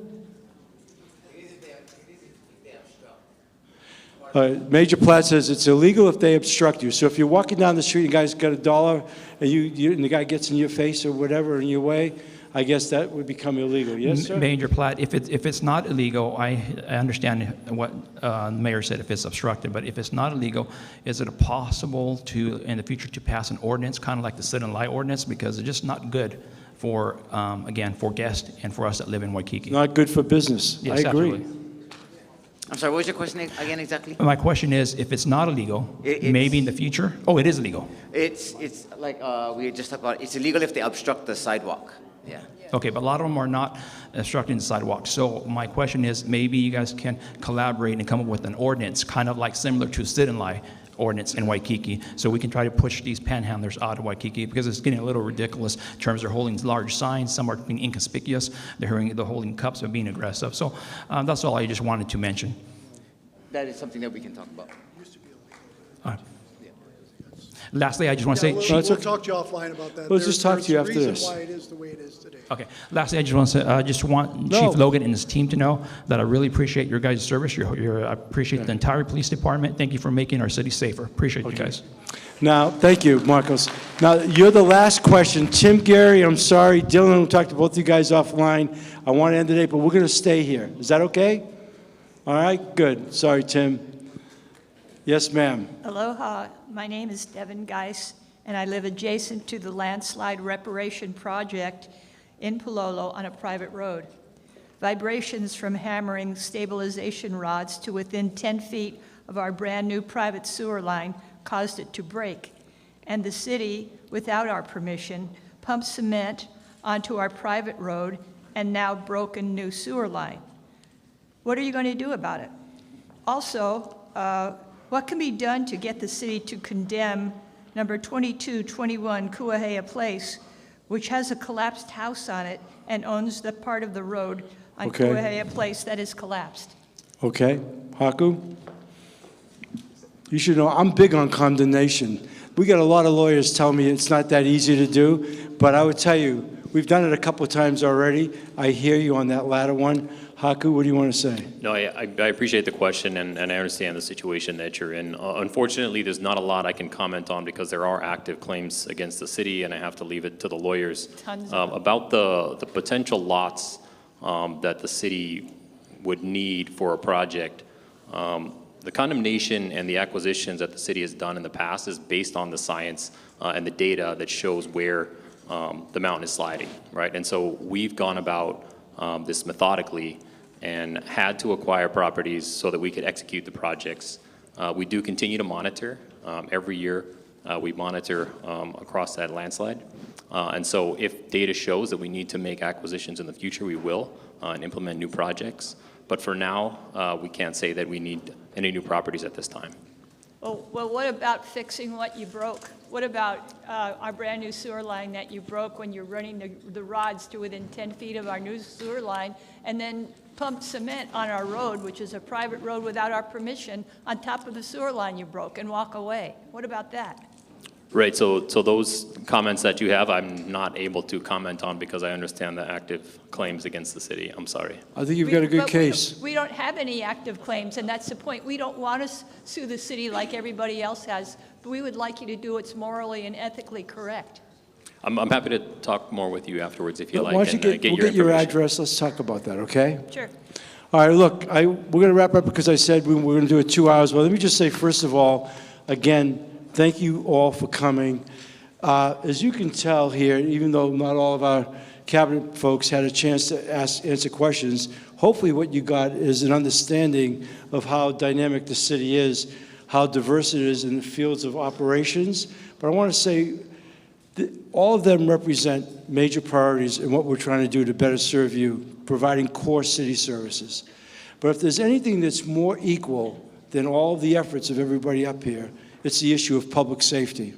Major Platt says it's illegal if they obstruct you. So if you're walking down the street and the guy's got $1 and, and the guy gets in your face or whatever in your way, I guess that would become illegal. Yes, sir? Major Platt, if it's not illegal, I understand what the mayor said if it's obstructed, but if it's not illegal, is it possible to, in the future, to pass an ordinance, kind of like the sit and lie ordinance, because it's just not good for, again, for guests and for us that live in Waikiki. Not good for business. Yes, I agree. Absolutely. I'm sorry, what was your question again exactly? My question is, if it's not illegal, maybe in the future, oh, it is illegal. It's like we just talked about, it's illegal if they obstruct the sidewalk. Yeah. Okay, but a lot of them are not obstructing the sidewalk. So my question is, maybe you guys can collaborate and come up with an ordinance, kind of like similar to sit and lie ordinance in Waikiki, so we can try to push these panhandlers out of Waikiki, because it's getting a little ridiculous in terms of holding large signs. Some are being inconspicuous. They're holding cups and being aggressive. So that's all I just wanted to mention. That is something that we can talk about. Lastly, I just want to say... We'll talk to you offline about that. Let's just talk to you after this. There's a reason why it is the way it is today. Okay. Lastly, I just want to say, Chief Logan and his team to know that I really appreciate your guys' service. I appreciate the entire police department. Thank you for making our city safer. Appreciate you guys. Now, thank you, Marcos. Now, you're the last question. Tim, Gary, I'm sorry. Dylan, we talked to both of you guys offline. I want to end the day, but we're going to stay here. Is that okay? All right, good. Sorry, Tim. Yes, ma'am. Aloha. My name is Devin Geis, and I live adjacent to the landslide reparation project in Pālolo on a private road. Vibrations from hammering stabilization rods to within 10 feet of our brand new private sewer line caused it to break. And the city, without our permission, pumped cement onto our private road and now broken new sewer line. What are you going to do about it? Also, what can be done to get the city to condemn number 2221 Kuahea Place, which has a collapsed house on it and owns the part of the road on Kuahea Place that is collapsed? Okay. Haiku? You should know I'm big on condemnation. We got a lot of lawyers telling me it's not that easy to do, but I would tell you, we've done it a couple of times already. I hear you on that latter one. Haiku, what do you want to say? No, I appreciate the question, and I understand the situation that you're in. Unfortunately, there's not a lot I can comment on because there are active claims against the city, and I have to leave it to the lawyers. About the potential lots that the city would need for a project. The condemnation and the acquisitions that the city has done in the past is based on the science and the data that shows where the mountain is sliding, right? And so we've gone about this methodically and had to acquire properties so that we could execute the projects. We do continue to monitor. Every year we monitor across that landslide. And so if data shows that we need to make acquisitions in the future, we will and implement new projects. But for now, we can't say that we need any new properties at this time. Well, what about fixing what you broke? What about our brand new sewer line that you broke when you're running the rods to within 10 feet of our new sewer line and then pumped cement on our road, which is a private road without our permission, on top of the sewer line you broke and walk away? What about that? Right, so those comments that you have, I'm not able to comment on because I understand the active claims against the city. I'm sorry. I think you've got a good case. We don't have any active claims, and that's the point. We don't want to sue the city like everybody else has, but we would like you to do what's morally and ethically correct. I'm happy to talk more with you afterwards if you like. Why don't you and we'll get your address. Let's talk about that, okay? Sure. All right, look, we're going to wrap up because I said we were going to do it 2 hours. Well, let me just say, first of all, again, thank you all for coming. As you can tell here, even though not all of our cabinet folks had a chance to answer questions, hopefully what you got is an understanding of how dynamic the city is, how diverse it is in the fields of operations. But I want to say all of them represent major priorities in what we're trying to do to better serve you, providing core city services. But if there's anything that's more equal than all the efforts of everybody up here, it's the issue of public safety.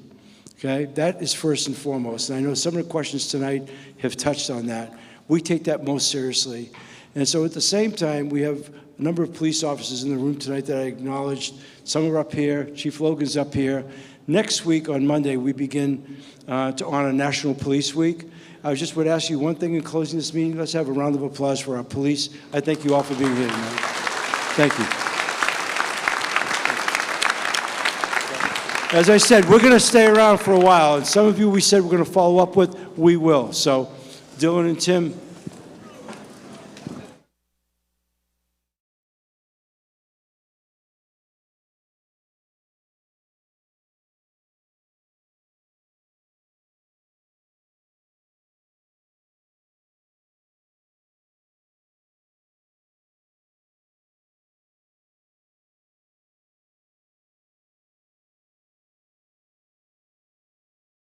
Okay? That is first and foremost. And I know some of the questions tonight have touched on that. We take that most seriously. And so at the same time, we have a number of police officers in the room tonight that I acknowledged. Some are up here. Chief Logan's up here. Next week on Monday, we begin to honor National Police Week. I just would ask you one thing in closing this meeting. Let's have a round of applause for our police. I thank you all for being here tonight. Thank you. As I said, we're going to stay around for a while, and some of you we said we're going to follow up with, we will. So Dylan and Tim,